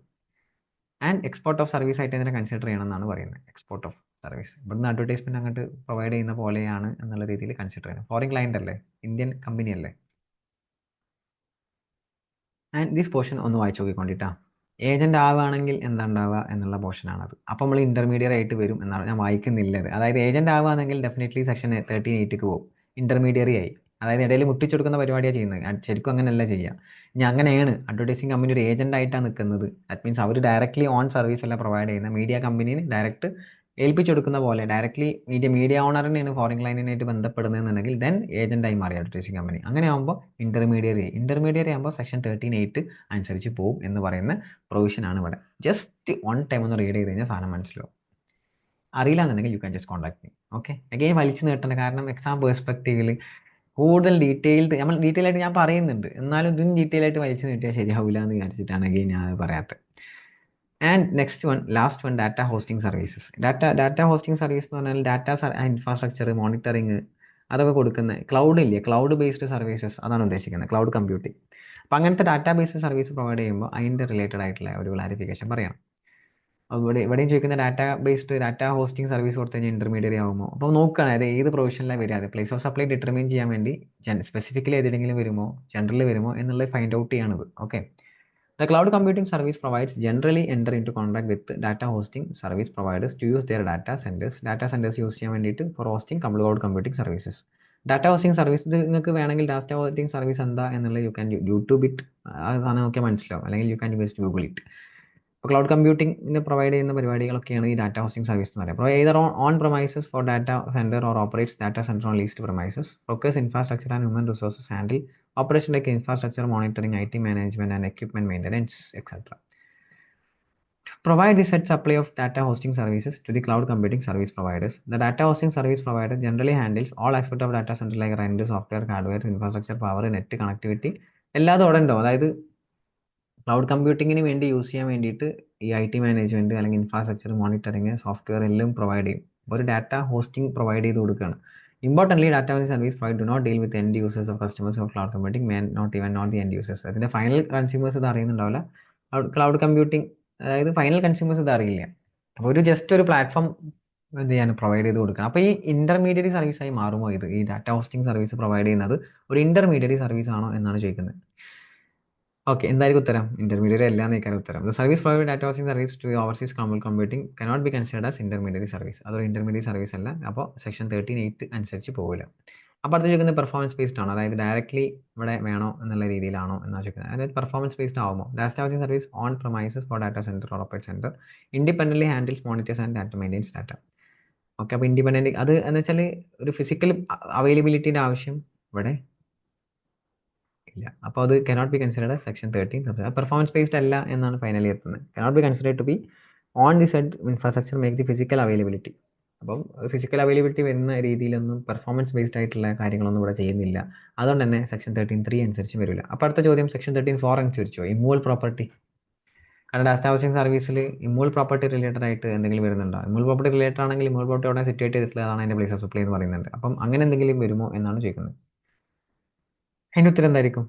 ആൻഡ് എക്സ്പോർട്ട് ഓഫ് സർവീസ് ആയിട്ട് ഇതിനെ കൺസിഡർ ചെയ്യണം എന്നാണ് പറയുന്നത്. എക്സ്പോർട്ട് ഓഫ് സർവീസ് ഇവിടുന്ന് അഡ്വർടൈസ്മെന്റ് അങ്ങോട്ട് പ്രൊവൈഡ് ചെയ്യുന്ന പോലെയാണ് എന്നുള്ള രീതിയിൽ കൺസിഡർ ചെയ്യണം. ഫോറിൻ ക്ലയന്റ് അല്ലേ, ഇന്ത്യൻ കമ്പനി അല്ലേ. ആൻഡ് ദിസ് പോർഷൻ ഒന്ന് വായിച്ചു നോക്കിക്കൊണ്ടിട്ടാ. ഏജന്റ് ആവുകയാണെങ്കിൽ എന്താ ഉണ്ടാവുക എന്നുള്ള പോർഷനാണത്. അപ്പോൾ നമ്മൾ ഇന്റർമീഡിയറ്റ് ആയിട്ട് വരും എന്നാണ് ഞാൻ വായിക്കുന്നില്ലത്. അതായത് ഏജന്റ് ആവുകയാണെങ്കിൽ ഡെഫിനറ്റ്ലി സെക്ഷൻ 13(8)ക്ക് പോകും, ഇന്റർമീഡിയറി ആയി. അതായത് ഇടയിൽ മുട്ടിച്ചെടുക്കുന്ന പരിപാടിയാണ് ചെയ്യുന്നത്. ശരിക്കും അങ്ങനെയല്ല ചെയ്യുക. ഇനി അങ്ങനെയാണ് അഡ്വർടൈസിംഗ് കമ്പനി ഒരു ഏജന്റ് ആയിട്ടാണ് നിൽക്കുന്നത്, ദാറ്റ് മീൻസ് അവർ ഡയറക്ട്ലി ഓൺ സർവീസ് അല്ല പ്രൊവൈഡ് ചെയ്യുന്ന, മീഡിയ കമ്പനീന് ഡയറക്റ്റ് ഏൽപ്പിച്ചെടുക്കുന്ന പോലെ ഡയറക്ട്ലി മീഡിയ ഓണറിനെയാണ് ഫോറിൻ ക്ലയന്റിനായിട്ട് ബന്ധപ്പെടുന്നതെന്നുണ്ടെങ്കിൽ ദെൻ ഏജന്റായി മാറി അഡ്വർടൈസിംഗ് കമ്പനി. അങ്ങനെ ആകുമ്പോൾ ഇന്റർമീഡിയറി ആകുമ്പോൾ സെക്ഷൻ 13(8) അനുസരിച്ച് പോകും എന്ന് പറയുന്ന പ്രൊവിഷനാണ് ഇവിടെ. ജസ്റ്റ് വൺ ടൈം ഒന്ന് റീഡ് ചെയ്ത് കഴിഞ്ഞാൽ സാധനം മനസ്സിലാവും. അറിയില്ല എന്നുണ്ടെങ്കിൽ U can just contact me. Okay, again വലിച്ചു നീട്ടേണ്ട, കാരണം എക്സാം പേഴ്സ്പെക്റ്റീവിൽ കൂടുതൽ ഡീറ്റെയിൽ ആയിട്ട് ഞാൻ പറയുന്നുണ്ട്, എന്നാലും ഇതിന് ഡീറ്റെയിൽ ആയിട്ട് വലിച്ചു നീട്ടിയാൽ ശരിയാവില്ല എന്ന് വിചാരിച്ചിട്ടാണ് അഗെയിൻ ഞാൻ പറയാത്തത്. And next one, last one, data hosting services. Data hosting service എന്ന് പറഞ്ഞാൽ ഡാറ്റ ഇൻഫ്രാസ്ട്രക്ചർ മോണിറ്ററിങ് അതൊക്കെ കൊടുക്കുന്ന ക്ലൗഡ് ഇല്ലേ, ക്ലൗഡ് ബേസ്ഡ് സർവീസസ് അതാണ് ഉദ്ദേശിക്കുന്നത്, ക്ലൗഡ് കമ്പ്യൂട്ടിംഗ്. അപ്പോൾ അങ്ങനത്തെ ഡാറ്റാ ബേസ്ഡ് സർവീസ് പ്രൊവൈഡ് ചെയ്യുമ്പോൾ അതിൻ്റെ റിലേറ്റഡ് ആയിട്ടുള്ള ഒരു ക്ലാരിഫിക്കേഷൻ പറയണം. ഇവിടെയും ചോദിക്കുന്ന ഡാറ്റ ഹോസ്റ്റിംഗ് സർവീസ് കൊടുത്തു കഴിഞ്ഞാൽ ഇന്റർമീഡിയറി ആകുമോ. അപ്പോൾ നോക്കുകയാണ് അത് ഏത് പ്രൊവിഷനിലാണ് വരിക, അത് പ്ലേസ് ഓഫ് സപ്ലൈ ഡിറ്റർമിൻ ചെയ്യാൻ വേണ്ടി സ്പെസിഫിക്കലി ഏതെങ്കിലും വരുമോ ജനറൽ വരുമോ എന്നുള്ളത് ഫൈൻഡ് ഔട്ട് ചെയ്യാണത്. Okay, the cloud computing service provides generally enter in to contact with data hosting service providers to use their data centres use ചെയ്യാൻ വേണ്ടിയിട്ട് for hosting cloud computing services. Data hosting service ഇത് നിങ്ങൾക്ക് വേണമെങ്കിൽ data hosting service എന്താ എന്നുള്ളത് you can YouTube it, ആ സാധനം നോക്കിയാൽ മനസ്സിലാവും, അല്ലെങ്കിൽ you can just Google it. ഇപ്പോൾ ക്ലൗഡ് കമ്പ്യൂട്ടിംഗിന് പ്രൊവൈഡ് ചെയ്യുന്ന പരിപാടികളൊക്കെയാണ് ഈ ഡാറ്റ ഹോസ്റ്റിംഗ് സർവീസ് എന്ന് പറയുന്നത്. Either on premises for data centre or operates data centre on leased premises, procures infrastructure and human resources, handle operation like infrastructure monitoring, IT management and equipment maintenance, etc. Provide the set supply of data hosting services to the cloud computing service providers. The data hosting service provider generally handles all aspects of data center like rent, software, hardware, infrastructure, power, net connectivity. എല്ലാതും അവിടെ ഉണ്ടോ. അതായത് cloud കമ്പ്യൂട്ടിങ്ങിന് വേണ്ടി use ചെയ്യാൻ വേണ്ടിയിട്ട് ഈ IT management അല്ലെങ്കിൽ infrastructure monitoring software എല്ലാം പ്രൊവൈഡ് ചെയ്യും. ഒരു ഡാറ്റ ഹോസ്റ്റിംഗ് പ്രൊവൈഡ് ചെയ്ത് കൊടുക്കുകയാണ്. Importantly, data hosting service provider do not deal with end users of customers of cloud computing, may not the end users. അതിൻ്റെ ഫൈനൽ കൺസ്യൂമേഴ്സ് ഇത് അറിയുന്നുണ്ടാവില്ല. Cloud computing അതായത് final consumers ഇത് അറിയില്ല. അപ്പോൾ ജസ്റ്റ് ഒരു platform എന്ത് ചെയ്യാൻ പ്രൊവൈഡ് ചെയ്ത് കൊടുക്കണം. അപ്പോൾ ഈ ഇന്റർമീഡിയറ്റ് സർവീസായി മാറുമോ ഇത്, ഈ ഡാറ്റ ഹോസ്റ്റിംഗ് സർവീസ് പ്രൊവൈഡ് ചെയ്യുന്നത് ഒരു ഇന്റർമീഡിയറ്റ് സർവീസ് ആണോ എന്നാണ് ചോദിക്കുന്നത്. ഓക്കെ, എന്തായിരിക്കും ഉത്തരം? ഇന്റർമീഡിയറി അല്ല എന്നേക്കാരം ഉത്തരം. The service provide data processing service to overseas cloud computing cannot be considered as intermediary service. അതൊരു ഇന്റർമീഡിയറ്റ് സർവീസ് അല്ല. അപ്പോൾ സെക്ഷൻ 13(8) അനുസരിച്ച് പോകില്ല. അപ്പോൾ അടുത്ത് ചോദിക്കുന്നത് പെർഫോമൻസ് ബേസ്ഡ് ആണോ, അതായത് ഡയറക്ട്ലി ഇവിടെ വേണോ എന്നുള്ള രീതിയിലാണോ എന്നാണ് ചോദിക്കുന്നത്. അതായത് പെർഫോമൻസ് ബേസ്ഡ് ആവുമോ? Data housing service on premises for data centre or operate centre independently handles monitors and data maintains data. Okay, അപ്പോൾ ഇൻഡിപെൻഡന്റ് അത് എന്ന് വെച്ചാൽ ഒരു ഫിസിക്കൽ അവൈലബിലിറ്റിയുടെ ആവശ്യം ഇവിടെ ഇല്ല. അപ്പോൾ അത് cannot be considered section 13. Performance based അല്ല എന്നാണ് ഫൈനലി എത്തുന്നത്. Cannot be considered to be on the said infrastructure make the physical availability. അപ്പം ഫിസിക്കൽ അവൈലബിലിറ്റി വരുന്ന രീതിയിലൊന്നും പെർഫോമൻസ് ബേസ്ഡ് ആയിട്ടുള്ള കാര്യങ്ങളൊന്നും ഇവിടെ ചെയ്യുന്നില്ല. അതുകൊണ്ട് തന്നെ സെക്ഷൻ 13(3) അനുസരിച്ച് വരില്ല. അപ്പോൾ അടുത്ത ചോദ്യം സെക്ഷൻ 13(4) അനുസരിച്ചോ? ഇമ്മൂവൽ പ്രോപ്പർട്ടി. കാരണം ഡാറ്റ ഹൗസിംഗ് സർവീസിൽ ഇമ്മൂവൽ പ്രോപ്പർട്ടി റിലേറ്റഡ് ആയിട്ട് എന്തെങ്കിലും വരുന്നുണ്ടോ? ഇമ്മൂവൽ പ്രോപ്പർട്ടി റിലേറ്റഡ് ആണെങ്കിൽ ഇമ്മൂവൽ പ്രോപ്പർട്ടി അവിടെ സിറ്റുവേറ്റ് ചെയ്തിട്ടുള്ള അതാണ് അതിൻ്റെ പ്ലേസ് ഓഫ് സപ്ലൈ എന്ന് പറയുന്നുണ്ട്. അപ്പം അങ്ങനെ എന്തെങ്കിലും വരുമോ എന്നാണ് ചോദിക്കുന്നത്. അതിൻ്റെ ഉത്തരം എന്തായിരിക്കും?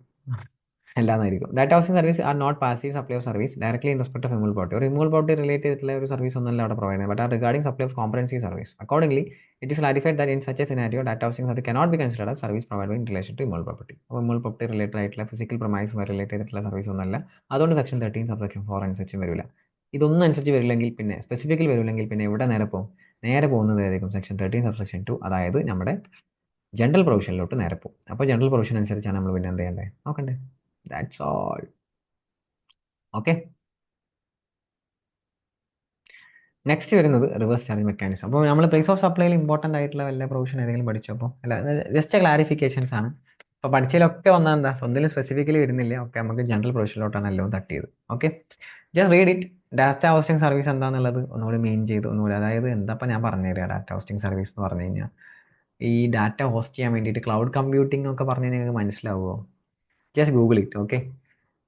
എല്ലാന്നായിരിക്കും. Data housing service are not passive supply of service directly in respect of immovable property. ഒരു ഇമ്മൂവൽ പ്രോപ്പർട്ടി റിലേറ്റ് ചെയ്തിട്ടുള്ള ഒരു സർവീസ് ഒന്നല്ല അവിടെ പ്രൊവൈഡ് ചെയ്യുന്നത്. But are regarding supply of comprehensive service. Accordingly it is clarified that in such a scenario data housing service cannot be considered as service provide in relation to immovable property. അപ്പോൾ immovable property related ആയിട്ടുള്ള physical പ്രൊമൈസുമായി relate ചെയ്തിട്ടുള്ള service ഒന്നല്ല. അതുകൊണ്ട് section 13 subsection 4 അനുസരിച്ച് വരില്ല. ഇതൊന്നും അനുസരിച്ച് വരില്ലെങ്കിൽ പിന്നെ സ്പെസിഫിക്കൽ വരില്ലെങ്കിൽ പിന്നെ എവിടെ നേരെ പോകും? നേരെ പോകുന്നത് ഏതായിരിക്കും? സെക്ഷൻ 13 സബ്സെക്ഷൻ 2, അതായത് നമ്മുടെ ജനറൽ പ്രൊവിഷനിലോട്ട് നേരെ പോകും. അപ്പോൾ ജനറൽ പ്രൊവിഷൻ അനുസരിച്ചാണ് നമ്മൾ പിന്നെ എന്ത് ചെയ്യേണ്ടത് നോക്കണ്ടേ. That's all. ഓക്കെ, നെക്സ്റ്റ് വരുന്നത് റിവേഴ്സ് ചാർജ് മെക്കാനിസം. അപ്പോൾ നമ്മൾ പ്ലേസ് ഓഫ് സപ്ലൈയിൽ ഇമ്പോർട്ടൻ്റ് ആയിട്ടുള്ള വല്ല പ്രൊവിഷൻ ഏതെങ്കിലും പഠിച്ചോ? അപ്പോൾ അല്ല, ജസ്റ്റ് ക്ലാരിഫിക്കേഷൻസ് ആണ്. അപ്പോൾ പഠിച്ചതിലൊക്കെ വന്നാൽ എന്താ, ഒന്നിലും സ്പെസിഫിക്കലി വരുന്നില്ല. ഓക്കെ, നമുക്ക് ജനറൽ പ്രൊവിഷനിലോട്ടാണ് എല്ലാം തട്ടിയത്. Okay, just read it. Data hosting service എന്താണെന്നുള്ളത് ഒന്നുകൂടി മെയിൻ ചെയ്ത് ഒന്നുകൂടി, അതായത് എന്താപ്പോൾ ഞാൻ പറഞ്ഞുതരാം. ഡാറ്റ ഹോസ്റ്റിംഗ് സർവീസ് എന്ന് പറഞ്ഞു കഴിഞ്ഞാൽ ഈ ഡാറ്റ ഹോസ്റ്റ് ചെയ്യാൻ വേണ്ടിയിട്ട് ക്ലൗഡ് കമ്പ്യൂട്ടിംഗ് ഒക്കെ പറഞ്ഞു കഴിഞ്ഞാൽ നിങ്ങൾക്ക് മനസ്സിലാവുമോ? Just Google it. ഓക്കെ,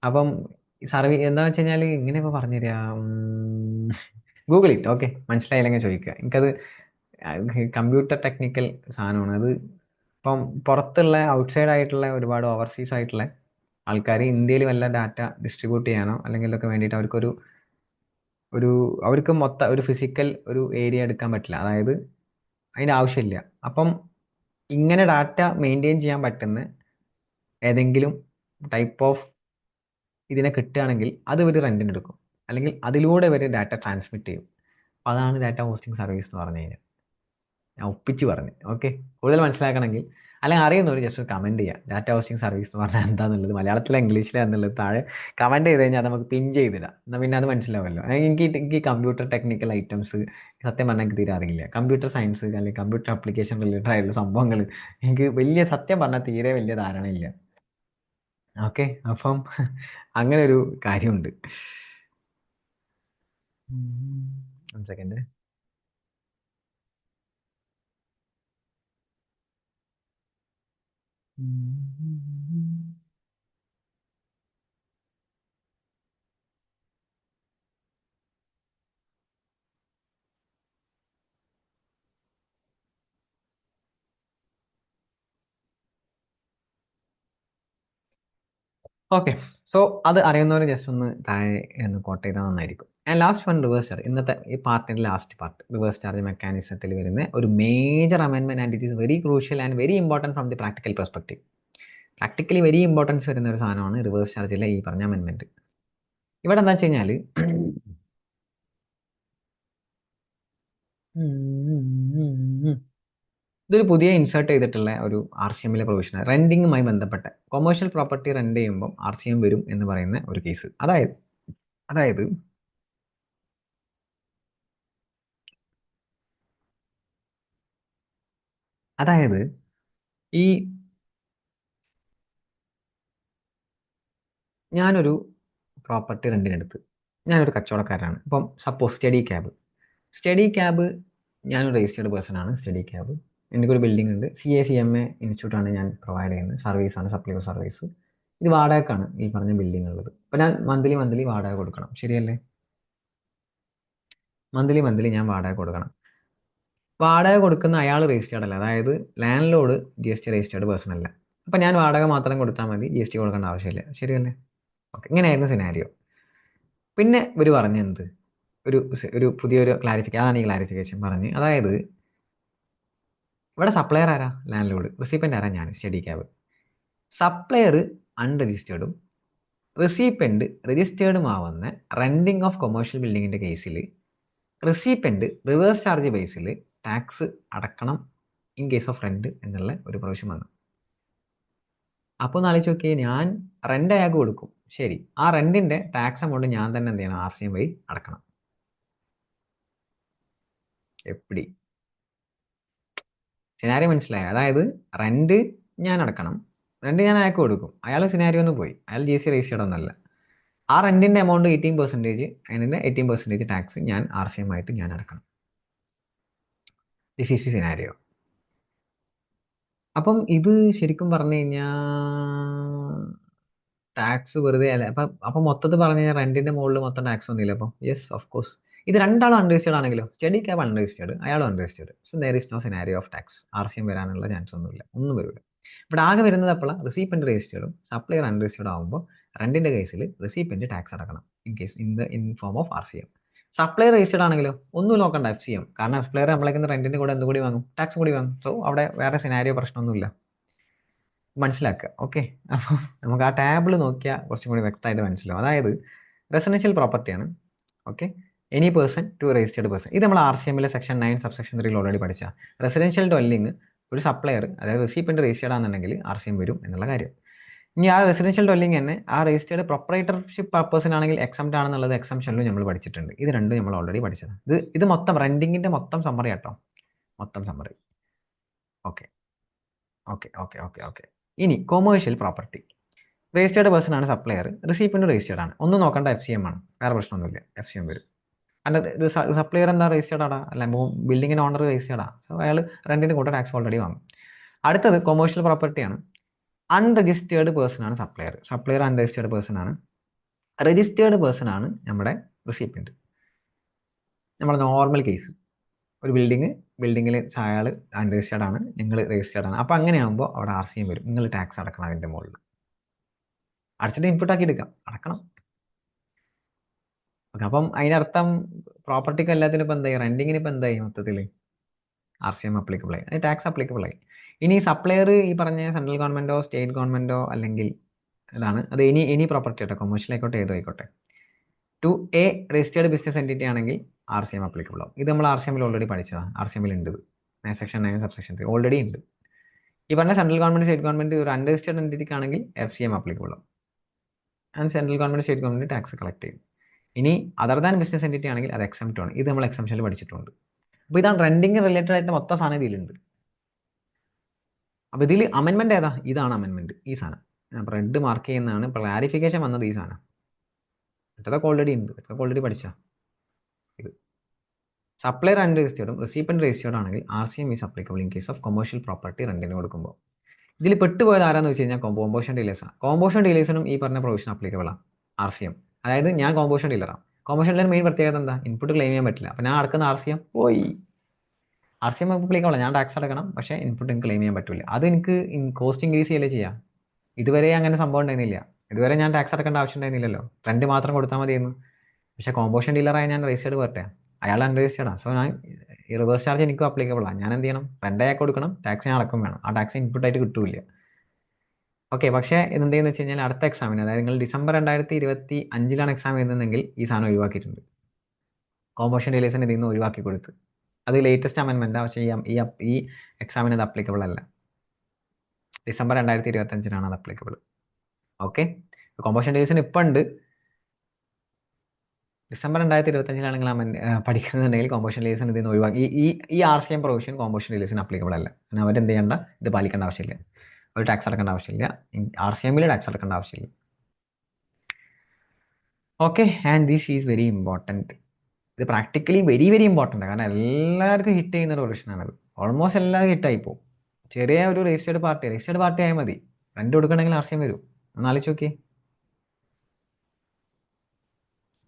അപ്പം എന്താ വെച്ച് കഴിഞ്ഞാൽ ഇങ്ങനെ ഇപ്പോൾ പറഞ്ഞുതരാം. Google it. ഓക്കെ, മനസ്സിലായില്ലെങ്കിൽ ചോദിക്കുക. എനിക്കത് കമ്പ്യൂട്ടർ ടെക്നിക്കൽ സാധനമാണ് അത്. ഇപ്പം പുറത്തുള്ള ഔട്ട്സൈഡ് ആയിട്ടുള്ള ഒരുപാട് ഓവർസീസ് ആയിട്ടുള്ള ആൾക്കാർ ഇന്ത്യയിൽ വല്ല ഡാറ്റ ഡിസ്ട്രിബ്യൂട്ട് ചെയ്യാനോ അല്ലെങ്കിലൊക്കെ വേണ്ടിയിട്ട് അവർക്കൊരു ഒരു അവർക്ക് മൊത്തം ഒരു ഫിസിക്കൽ ഒരു ഏരിയ എടുക്കാൻ പറ്റില്ല. അതായത് അതിൻ്റെ ആവശ്യമില്ല. അപ്പം ഇങ്ങനെ ഡാറ്റ മെയിൻറ്റെയിൻ ചെയ്യാൻ പറ്റുന്ന ഏതെങ്കിലും ടൈപ്പ് ഓഫ് ഇതിനെ കിട്ടുകയാണെങ്കിൽ അത് ഇവർ റെൻറ്റിന് എടുക്കും, അല്ലെങ്കിൽ അതിലൂടെ ഇവർ ഡാറ്റ ട്രാൻസ്മിറ്റ് ചെയ്യും. അപ്പോൾ അതാണ് ഡാറ്റ ഹോസ്റ്റിംഗ് സർവീസ് എന്ന് പറഞ്ഞു കഴിഞ്ഞാൽ. ഞാൻ ഒപ്പിച്ച് പറഞ്ഞു. ഓക്കെ, കൂടുതൽ മനസ്സിലാക്കണമെങ്കിൽ അല്ലെങ്കിൽ അറിയുന്നവർ ജസ്റ്റ് ഒരു കമൻറ്റ് ചെയ്യുക. ഡാറ്റ ഹോസ്റ്റിംഗ് സർവീസ് എന്ന് പറഞ്ഞാൽ എന്താണെന്നുള്ളത് മലയാളത്തിലോ ഇംഗ്ലീഷിലോ എന്നുള്ളത് താഴെ കമൻറ്റ് ചെയ്ത് കഴിഞ്ഞാൽ നമുക്ക് പിൻ ചെയ്തിടാം. എന്നാൽ പിന്നെ അത് മനസ്സിലാവുമല്ലോ. എനിക്ക് കമ്പ്യൂട്ടർ ടെക്നിക്കൽ ഐറ്റംസ് സത്യം പറഞ്ഞാൽ എനിക്ക് തീരെ അറിയില്ല. കമ്പ്യൂട്ടർ സയൻസ് അല്ലെങ്കിൽ കമ്പ്യൂട്ടർ ആപ്ലിക്കേഷൻ റിലേറ്റഡ് ആയിട്ടുള്ള സംഭവങ്ങൾ എനിക്ക് വലിയ സത്യം പറഞ്ഞാൽ തീരെ വലിയ ധാരണയില്ല. ഓക്കെ, അപ്പം അങ്ങനെ ഒരു കാര്യമുണ്ട്. 1 സെക്കൻഡ്. ഓക്കെ, സോ അത് അറിയുന്നവർ ജസ്റ്റ് ഒന്ന് താഴെ ഒന്ന് കോട്ട് ചെയ്താൽ നന്നായിരിക്കും. And last one, reverse charge. ഇന്നത്തെ ഈ പാർട്ടിൻ്റെ ലാസ്റ്റ് പാർട്ട്, റിവേഴ്സ് ചാർജ് മെക്കാനിസത്തിൽ വരുന്ന ഒരു major amendment, and it is very crucial and very important from the practical perspective. Practically very importance വരുന്ന ഒരു സാധനമാണ് റിവേഴ്സ് ചാർജിലെ ഈ പറഞ്ഞ അമെൻമെൻറ്റ്. ഇവിടെ എന്താ വെച്ച് കഴിഞ്ഞാൽ ഇതൊരു പുതിയ ഇൻസേർട്ട് ചെയ്തിട്ടുള്ള ഒരു ആർ സി എമ്മിലെ പ്രൊവിഷനാണ്. റെൻറ്റിങ്ങുമായി ബന്ധപ്പെട്ട കൊമേഴ്ഷ്യൽ പ്രോപ്പർട്ടി റെൻറ്റ് ചെയ്യുമ്പോൾ ആർ സി എം വരും എന്ന് പറയുന്ന ഒരു കേസ്. അതായത് അതായത് അതായത് ഈ ഞാനൊരു പ്രോപ്പർട്ടി റെൻറ്റിനെടുത്ത് ഞാനൊരു കച്ചവടക്കാരനാണ്. ഇപ്പം സപ്പോസ് സ്റ്റഡി ക്യാബ് ഞാനൊരു രജിസ്റ്റേർഡ് പേഴ്സൺ ആണ്. സ്റ്റഡി ക്യാബ് എനിക്കൊരു ബിൽഡിംഗ് ഉണ്ട്. CA-CMA ഇൻസ്റ്റിറ്റ്യൂട്ടാണ് ഞാൻ പ്രൊവൈഡ് ചെയ്യുന്നത്. സർവീസാണ്, സപ്ലൈ സർവീസ്. ഇത് വാടകക്കാണ് ഈ പറഞ്ഞ ബിൽഡിംഗ് ഉള്ളത്. അപ്പോൾ ഞാൻ മന്ത്ലി വാടക കൊടുക്കണം. ശരിയല്ലേ? മന്ത്ലി ഞാൻ വാടക കൊടുക്കണം. വാടക കൊടുക്കുന്ന അയാൾ രജിസ്റ്റേർഡ് അല്ല. അതായത് land load GST registered person അല്ല. അപ്പം ഞാൻ വാടക മാത്രം കൊടുത്താൽ മതി, GST കൊടുക്കേണ്ട ആവശ്യമില്ല. ശരിയല്ലേ? ഓക്കെ, ഇങ്ങനെയായിരുന്നു സിനാരിയോ. പിന്നെ ഇവർ പറഞ്ഞെന്ത്, ഒരു പുതിയൊരു അതാണ് ഈ ക്ലാരിഫിക്കേഷൻ പറഞ്ഞ്. അതായത് ഇവിടെ സപ്ലയർ ആരാ? Land load. റെസിപ്പൻ്റ് ആരാ? ഞാൻ, സ്റ്റഡി ക്യാബ്. സപ്ലയർ അൺരജിസ്റ്റേർഡും റെസിപ്പൻറ്റ് രജിസ്റ്റേർഡും ആവുന്ന റെൻറ്റിംഗ് ഓഫ് കൊമേഴ്ഷ്യൽ ബിൽഡിങ്ങിൻ്റെ കേസിൽ റെസിപ്പൻറ്റ് റിവേഴ്സ് ചാർജ് ബേസിൽ ടാക്സ് അടക്കണം ഇൻ കേസ് ഓഫ് റെൻറ്റ് എന്നുള്ള ഒരു പ്രൊവിഷൻ വന്നു. അപ്പോൾ ഒന്ന് ആലോചിച്ച് നോക്കിയേ, ഞാൻ റെൻ്റ് അയാൾക്ക് കൊടുക്കും, ശരി, ആ റെൻറ്റിൻ്റെ ടാക്സ് എമൗണ്ട് ഞാൻ തന്നെ എന്ത് ചെയ്യണം, RCM വഴി അടക്കണം. എപ്പിടി സിനാരിയോ മനസ്സിലായോ? അതായത് റെൻറ്റ് ഞാൻ അടക്കണം, റെൻറ്റ് ഞാൻ അയാൾക്ക് കൊടുക്കും, അയാൾ സിനാരിയോ ഒന്ന് പോയി, അയാൾ GST രജിസ്റ്റേർഡ് ഒന്നല്ല, ആ റെൻറ്റിൻ്റെ എമൗണ്ട് 18%, അതിൻ്റെ 18% ടാക്സ് ഞാൻ RCM ആയിട്ട് ഞാൻ അടക്കണം. This is the scenario. അപ്പം ഇത് ശരിക്കും പറഞ്ഞു കഴിഞ്ഞാൽ ടാക്സ് വെറുതെ അല്ല. അപ്പം മൊത്തത്തിൽ പറഞ്ഞു കഴിഞ്ഞാൽ റെൻറ്റിൻ്റെ മുകളിൽ മൊത്തം ടാക്സ് ഒന്നുമില്ല. അപ്പം യെസ്, ഓഫ് കോഴ്സ്. ഇത് രണ്ടാളും അൺരജിസ്റ്റേർഡ് ആണെങ്കിലോ, സ്റ്റഡി ക്യാബ് അൺരജിസ്റ്റേർഡ്, അയാളും unregistered, so there is no scenario of tax. RCM വരാനുള്ള ചാൻസ് ഒന്നുമില്ല, ഒന്നും വരില്ല. ഇവിടെ ആകെ വരുന്നത് അപ്പോഴാണ് റെസിപ്പൻറ്റ് രജിസ്റ്റേർഡും സപ്ലയർ അൺരജിസ്റ്റേർഡ് ആകുമ്പോൾ റെൻറ്റിൻ്റെ കേസിൽ റെസിപ്പൻറ്റ് ടാക്സ് അടക്കണം in form of RCM. Supplier registered ആണെങ്കിലോ ഒന്നും നോക്കണ്ട, FCM. കാരണം സപ്ലയർ നമ്മളേക്കുന്ന റെൻറ്റിൻ്റെ കൂടെ എന്ത് കൂടി വാങ്ങും, ടാക്സ് കൂടി വാങ്ങും. സോ അവിടെ വേറെ സിനാരിയോ പ്രശ്നമൊന്നുമില്ല, മനസ്സിലാക്കുക. ഓക്കെ, അപ്പോൾ നമുക്ക് ആ ടാബിൾ നോക്കിയാൽ കുറച്ചും കൂടി വ്യക്തമായിട്ട് മനസ്സിലാവും. അതായത് റെസിഡൻഷ്യൽ പ്രോപ്പർട്ടിയാണ്. Okay, any person to registered person. ഇത് നമ്മൾ RCM സെക്ഷൻ 9 സബ്സെക്ഷൻ 3 ഓൾറെഡി പഠിച്ച റെസിഡൻഷ്യൽ ഡ്വെല്ലിംഗ് ഒരു സപ്ലയർ, അതായത് റെസിപ്പൻറ്റ് രജിസ്റ്റേർഡ് ആണെന്നുണ്ടെങ്കിൽ RCM വരും എന്നുള്ള കാര്യം. ഇനി ആ റെസിഡൻഷ്യൽ ഡ്വെല്ലിംഗ് തന്നെ ആ രജിസ്റ്റേർഡ് പ്രൊപ്പറേറ്റർഷിപ്പ് പർപ്പസിന് ആണെങ്കിൽ എക്സംപ്റ്റ് ആണെന്നുള്ളത് എക്സംഷനിലും നമ്മൾ പഠിച്ചിട്ടുണ്ട്. ഇത് രണ്ടും നമ്മൾ ഓൾറെഡി പഠിച്ചത്. ഇത് മൊത്തം റെൻറ്റിങ്ങിൻ്റെ മൊത്തം സമ്മറി ആട്ടോ, മൊത്തം summary. Okay okay okay okay okay ഇനി കൊമേഴ്ഷ്യൽ പ്രോപ്പർട്ടി. രജിസ്റ്റേർഡ് പേഴ്സൺ ആണ് സപ്ലയർ, റെസിപ്പൻറ്റ് രജിസ്റ്റേർഡ് ആണ്, ഒന്നും നോക്കണ്ട, FCM ആണ്, വേറെ പ്രശ്നമൊന്നുമില്ല, FCM വരും. അല്ല സപ്ലയർ എന്താ രജിസ്റ്റേർഡ് ആടാ, അല്ല ബിൽഡിങ്ങിന് ഓണർ രജിസ്റ്റേർഡ് ആണ്, സോ അയാൾ റെൻറ്റിന് കൂടെ ടാക്സ് ഓൾറെഡി വാങ്ങും. അടുത്തത് കൊമേഴ്ഷ്യൽ പ്രോപ്പർട്ടിയാണ്. അൺരജിസ്റ്റേർഡ് പേഴ്സൺ ആണ് സപ്ലയർ, സപ്ലയർ അൺരജിസ്റ്റേർഡ് പേഴ്സൺ ആണ്. രജിസ്റ്റേർഡ് പേഴ്സൺ ആണ് നമ്മുടെ റെസിപ്പൻറ്റ്. നമ്മുടെ നോർമൽ കേസ്, ഒരു ബിൽഡിങ്ങിൽ അയാൾ അൺരജിസ്റ്റേർഡ് ആണ്, നിങ്ങൾ രജിസ്റ്റേർഡ് ആണ്. അപ്പോൾ അങ്ങനെയാകുമ്പോൾ അവിടെ RCM വരും, നിങ്ങൾ ടാക്സ് അടക്കണം അതിൻ്റെ മുകളിൽ. അടച്ചിട്ട് ഇൻപുട്ട് ആക്കി എടുക്കാം, അടക്കണം. ഓക്കെ, അപ്പം അതിനർത്ഥം പ്രോപ്പർട്ടിക്ക് എല്ലാത്തിനും ഇപ്പം എന്തായി, റെൻറ്റിങ്ങിന് ഇപ്പം എന്തായി, മൊത്തത്തിൽ RCM അപ്ലിക്കബിൾ ആയി, അത് ടാക്സ് അപ്ലിക്കബിൾ ആയി. ഇനി സപ്ലയർ ഈ പറഞ്ഞ സെൻട്രൽ ഗവൺമെൻറ്റോ സ്റ്റേറ്റ് ഗവൺമെൻറ്റോ അല്ലെങ്കിൽ ഇതാണ്, അത് എനി പ്രോപ്പർട്ടി ആയിട്ടോ, കൊമേഴ്ഷ്യൽ ആയിക്കോട്ടെ ഏതോ ആയിക്കോട്ടെ, to a registered business entity ആണെങ്കിൽ RCM അപ്ലിക്കബിൾ ആവും. ഇത് നമ്മൾ RCM ഓൾറെഡി പഠിച്ചതാണ്, RCM ഉണ്ട്, സെക്ഷൻ 9 സബ്സെക്ഷൻ 3 ഓൾറെഡി ഉണ്ട്. ഈ പറഞ്ഞ സെൻട്രൽ ഗവൺമെൻറ് സ്റ്റേറ്റ് ഗവൺമെൻറ് ഒരു അൺരജിസ്റ്റേർഡ് എൻറ്റിറ്റിക്ക് ആണെങ്കിൽ FCM അപ്ലിക്കബിൾ ആവും, and central government state government tax collect ചെയ്യും. ഇനി അതർ ദാൻ ബിസിനസ് എൻറ്റിറ്റി ആണെങ്കിൽ അത് എക്സംപ്റ്റ് ആണ്, ഇത് നമ്മൾ എക്സംഷനിൽ പഠിച്ചിട്ടുണ്ട്. അപ്പോൾ ഇതാണ് റെൻറ്റിങ് റിലേറ്റഡ് ആയിട്ട് മൊത്തം സാധനം ഇതിലുണ്ട്. അപ്പോൾ ഇതിൽ അമെൻമെൻറ്റ് ഏതാ, ഇതാണ് അമെൻമെൻറ്റ്, ഈ സാധനം റെഡ് മാർക്ക് ചെയ്യുന്നതാണ്. ക്ലാരിഫിക്കേഷൻ വന്നത് ഈ സാധനം, മറ്റേതൊക്കെ ഓൾറെഡി ഉണ്ട്, ഇതൊക്കെ ഓൾറെഡി പഠിച്ചാൽ. ഇത് സപ്ലയർ അൺരജിസ്റ്റേർഡും റെസിപ്പൻറ്റ് രജിസ്റ്റേർഡ് ആണെങ്കിൽ RCM is applicable in case of commercial property റെൻറ്റിന് കൊടുക്കുമ്പോൾ. ഇതിൽ പെട്ടുപോയത് ആരാന്ന് വെച്ച് കഴിഞ്ഞാൽ കോമ്പോഷൻ ഡീലേഴ്സാണ്. കോമ്പോഷൻ ഡീലേഴ്സിനും ഈ പറഞ്ഞ പ്രൊവിഷൻ അപ്ലിക്കബിൾ ആണ് RCM. അതായത് ഞാൻ കോമ്പോഷൻ ഡീലറാണ്, കോമ്പോഷൻ ഡീലർ മെയിൻ പ്രത്യേകത എന്താ, ഇൻപുട്ട് ക്ലെയിം ചെയ്യാൻ പറ്റില്ല. അപ്പോൾ ഞാൻ അടക്കുന്ന RCM പോയി, RCM അപ്ലിക്കബിൾ, ഞാൻ ടാക്സ് അടക്കണം, പക്ഷേ ഇൻപുട്ട് എനിക്ക് ക്ലെയിം ചെയ്യാൻ പറ്റില്ല. അത് എനിക്ക് കോസ്റ്റ് ഇൻക്രീസ് ചെയ്യല്ലേ ചെയ്യാം. ഇതുവരെ അങ്ങനെ സംഭവം ഉണ്ടായിരുന്നില്ല, ഇതുവരെ ഞാൻ ടാക്സ് അടക്കേണ്ട ആവശ്യം ഉണ്ടായിരുന്നില്ലല്ലോ, റെൻറ്റ് മാത്രം കൊടുത്താൽ മതിയായിരുന്നു. പക്ഷേ കോമ്പോഷൻ ഡീലറായി ഞാൻ രജിസ്റ്റേർഡ് വരട്ടെ, അയാൾ അൺരജിസ്റ്റേർഡാണ്, സോ ഞാൻ ഈ റിവേഴ്സ് ചാർജ് എനിക്കും അപ്ലിക്കബിൾ ആണ്. ഞാൻ എന്ത് ചെയ്യണം, റെൻ്റ് അയാൾക്ക് കൊടുക്കണം, ടാക്സ് ഞാൻ അടക്കം വേണം, ആ ടാക്സ് ഇൻപുട്ടായിട്ട് കിട്ടൂല. ഓക്കെ, പക്ഷേ എന്തെന്ന് വെച്ച് കഴിഞ്ഞാൽ അടുത്ത എക്സാമിന്, അതായത് നിങ്ങൾ ഡിസംബർ 2025 എക്സാം എഴുതുന്നെങ്കിൽ ഈ സാധനം ഒഴിവാക്കിയിട്ടുണ്ട്, കോമ്പോഷൻ ഡീലേഴ്സിന് ഇതിൽ നിന്ന് ഒഴിവാക്കി കൊടുത്ത്. അത് ലേറ്റസ്റ്റ് അമെൻമെൻറ്റാണ്, പക്ഷേ ഈ എക്സാമിന് അത് അപ്ലിക്കബിൾ അല്ല. ഡിസംബർ 2025 അത് അപ്ലിക്കബിൾ. ഓക്കെ, കോമ്പോഷൻ ഡീലേഴ്സിന് ഇപ്പം ഉണ്ട്, ഡിസംബർ 2025 പഠിക്കുന്നുണ്ടെങ്കിൽ കോമ്പോഷൻ ഡീലേഴ്സിന് ഇതിൽ നിന്ന് ഒഴിവാക്കി. ഈ RCM പ്രൊവിഷൻ കോമ്പോഷൻ ഡീലേഴ്സിന് അപ്ലിക്കബിൾ അല്ല, കാരണം അവരെന്ത് ചെയ്യേണ്ട, ഇത് പാലിക്കേണ്ട ആവശ്യമില്ല, ഒരു ടാക്സ് അടക്കേണ്ട ആവശ്യമില്ല, RCMൽ ടാക്സ് അടക്കേണ്ട ആവശ്യമില്ല. Okay, and this is very important. ഇത് പ്രാക്ടിക്കലി വെരി വെരി ഇമ്പോർട്ടൻ്റ്, കാരണം എല്ലാവർക്കും ഹിറ്റ് ചെയ്യുന്ന ഒരു പ്രൊവിഷനാണത്. ഓൾമോസ്റ്റ് എല്ലാവരും ഹിറ്റായിപ്പോൾ. ചെറിയ ഒരു രജിസ്റ്റേർഡ് പാർട്ടി ആയാൽ മതി, റെൻറ്റ് കൊടുക്കണമെങ്കിൽ RCM വരും. ഒന്ന് ആലോചിച്ച് നോക്കിയേ.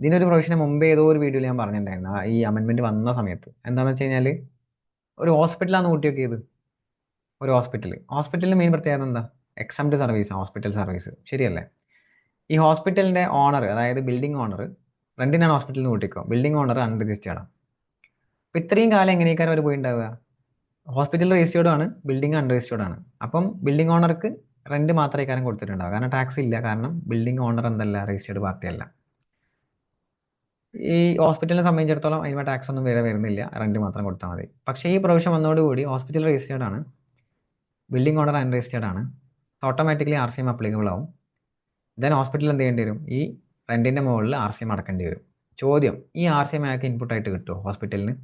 ഇതിനൊരു പ്രൊവിഷന് മുമ്പേ ഏതോ ഒരു വീഡിയോയിൽ ഞാൻ പറഞ്ഞിട്ടുണ്ടായിരുന്നു, ഈ അമെൻമെൻറ്റ് വന്ന സമയത്ത്. എന്താണെന്ന് വെച്ച് കഴിഞ്ഞാൽ ഒരു ഹോസ്പിറ്റലാണ് കൂട്ടി നോക്കിയത്, ഒരു ഹോസ്പിറ്റലിൽ മെയിൻ പ്രത്യേകത എന്താ, എക്സംപ്റ്റ് സർവീസ്, ഹോസ്പിറ്റൽ സർവീസ്, ശരിയല്ലേ? ഈ ഹോസ്പിറ്റലിൻ്റെ ഓണർ, അതായത് ബിൽഡിംഗ് ഓണർ, റെൻറ്റിനാണ് ഹോസ്പിറ്റലിൽ നിന്ന് കൂട്ടിക്കോ, ബിൽഡിംഗ് ഓണർ അൺരജിസ്റ്റേർഡ് ആണ്. അപ്പോൾ ഇത്രയും കാലം എങ്ങനെയൊക്കെ അവർ പോയി ഉണ്ടാവുക, ഹോസ്പിറ്റൽ രജിസ്റ്റേർഡ് ആണ്, ബിൽഡിംഗ് അൺരജിസ്റ്റേർഡ് ആണ്. അപ്പം ബിൽഡിംഗ് ഓണർക്ക് റെന്റ് മാത്രമേ കാര്യം കൊടുത്തിട്ടുണ്ടാവും. കാരണം ടാക്സ് ഇല്ല. കാരണം ബിൽഡിംഗ് ഓണർ എന്തല്ല രജിസ്റ്റേർഡ് പാർട്ടി അല്ല. ഈ ഹോസ്പിറ്റലിനെ സംബന്ധിച്ചിടത്തോളം അതിന് ടാക്സ് ഒന്നും വേറെ വരുന്നില്ല. റെന്റ് മാത്രം കൊടുത്താൽ മതി. പക്ഷേ ഈ പ്രൊവിഷൻ വന്നതോടുകൂടി ഹോസ്പിറ്റൽ രജിസ്റ്റേർഡ് ആണ്, ബിൽഡിംഗ് ഓണർ അൺരജിസ്റ്റേർഡ് ആണ്, ഓട്ടോമാറ്റിക്കലി RCM അപ്ലിക്കബിൾ ആവും. ദെൻ ഹോസ്പിറ്റൽ എന്ത് ചെയ്യേണ്ടി വരും? ഈ റെന്റിന്റെ മുകളിൽ RCM അടക്കേണ്ടി വരും. ചോദ്യം, ഈ RCM അയാൾക്ക് ഇൻപുട്ടായിട്ട് കിട്ടുമോ? ഹോസ്പിറ്റലിന്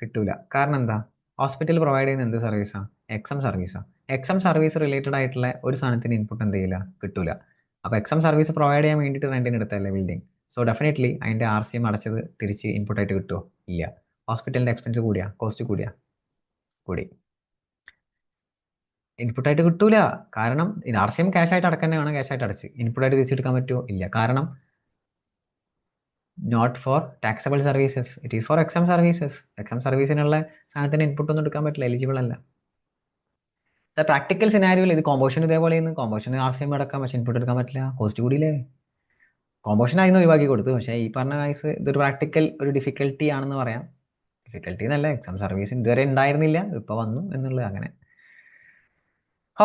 കിട്ടൂല. കാരണം എന്താ? ഹോസ്പിറ്റൽ പ്രൊവൈഡ് ചെയ്യുന്ന എന്ത് സർവീസാണ്? എക്സം സർവീസാണ്. എക്സം സർവീസ് റിലേറ്റഡ് ആയിട്ടുള്ള ഒരു സാധനത്തിന് ഇൻപുട്ട് എന്ത് ചെയ്യില്ല, കിട്ടൂല. അപ്പോൾ എക്സം സർവീസ് പ്രൊവൈഡ് ചെയ്യാൻ വേണ്ടിയിട്ട് റെന്റിന് എടുത്തല്ലേ ബിൽഡിംഗ്. സോ ഡെഫിനറ്റ്ലി അതിൻ്റെ RCM അടച്ചത് തിരിച്ച് ഇൻപുട്ടായിട്ട് കിട്ടുമോ? ഇല്ല. ഹോസ്പിറ്റലിൻ്റെ എക്സ്പെൻസ് കൂടിയാ, കോസ്റ്റ് കൂടിയാ, കൂടി. ഇൻപുട്ടായിട്ട് കിട്ടൂല. കാരണം RCM ക്യാഷ് ആയിട്ട് അടക്കാൻ വേണം, ക്യാഷ് ആയിട്ട് അടച്ച് ഇൻപുട്ടായിട്ട് തിരിച്ചെടുക്കാൻ പറ്റുമോ? ഇല്ല. കാരണം not for taxable services, it is for exempt services. Exempt സർവീസിനുള്ള സാധനത്തിന് ഇൻപുട്ട് ഒന്നും എടുക്കാൻ പറ്റില്ല, എലിജിബിൾ അല്ല. പ്രാക്ടിക്കൽ സിനാരിയോയിൽ ഇത് കോമ്പോഷൻ ഇതേപോലെയാണ്. കോമ്പോഷൻ RCM അടക്കാം, പക്ഷെ ഇൻപുട്ട് എടുക്കാൻ പറ്റില്ല, കോസ്റ്റ് കൂടിയില്ലേ. കോമ്പോഷൻ ആയിരുന്നു ഒഴിവാക്കി കൊടുത്തു. പക്ഷേ ഈ പറഞ്ഞ കേസ് ഇതൊരു പ്രാക്ടിക്കൽ ഒരു ഡിഫിക്കൽട്ടി ആണെന്ന് പറയാം. ഡിഫിക്കൽട്ടി എന്നല്ല, എക്സാം സർവീസ് ഇതുവരെ ഉണ്ടായിരുന്നില്ല, ഇപ്പോൾ വന്നു എന്നുള്ളത്. അങ്ങനെ.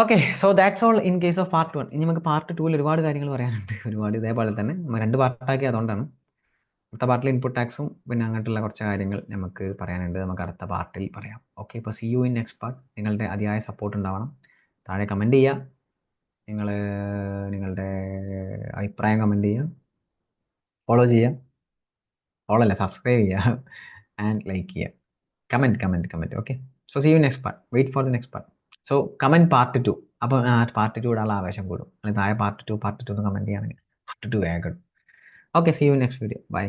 Okay, so that's all in case of part 1. ഇനി നമുക്ക് പാർട്ട് 2ൽ ഒരുപാട് കാര്യങ്ങൾ പറയാനുണ്ട്. ഒരുപാട് ഇതേപോലെ തന്നെ 2 പാർട്ടാക്കി. അതുകൊണ്ടാണ് അടുത്ത പാർട്ടിൽ ഇൻപുട്ട് ടാക്സും പിന്നെ അങ്ങോട്ടുള്ള കുറച്ച് കാര്യങ്ങൾ നമുക്ക് പറയാനുണ്ട്. നമുക്ക് അടുത്ത പാർട്ടിൽ പറയാം. ഓക്കെ, ഇപ്പോൾ C you in next part. നിങ്ങളുടെ അതിയായ സപ്പോർട്ട് ഉണ്ടാവണം. താഴെ കമൻറ്റ് ചെയ്യുക. നിങ്ങളുടെ അഭിപ്രായം കമൻറ്റ് ചെയ്യുക, ഫോളോ ചെയ്യുക, ഫോളോ അല്ല സബ്സ്ക്രൈബ് ചെയ്യുക, ആൻഡ് ലൈക്ക് ചെയ്യുക. Comment. Okay, so see you next part. Wait for the next part. So comment part 2. അപ്പോൾ പാർട്ട് 2 ഇടാനുള്ള ആവേശം കൂടും. അല്ലെങ്കിൽ താഴെ പാർട്ട് 2 എന്ന് കമൻറ്റ് ചെയ്യുകയാണെങ്കിൽ പാർട്ട് 2 വേഗം. Okay, see you next video. By.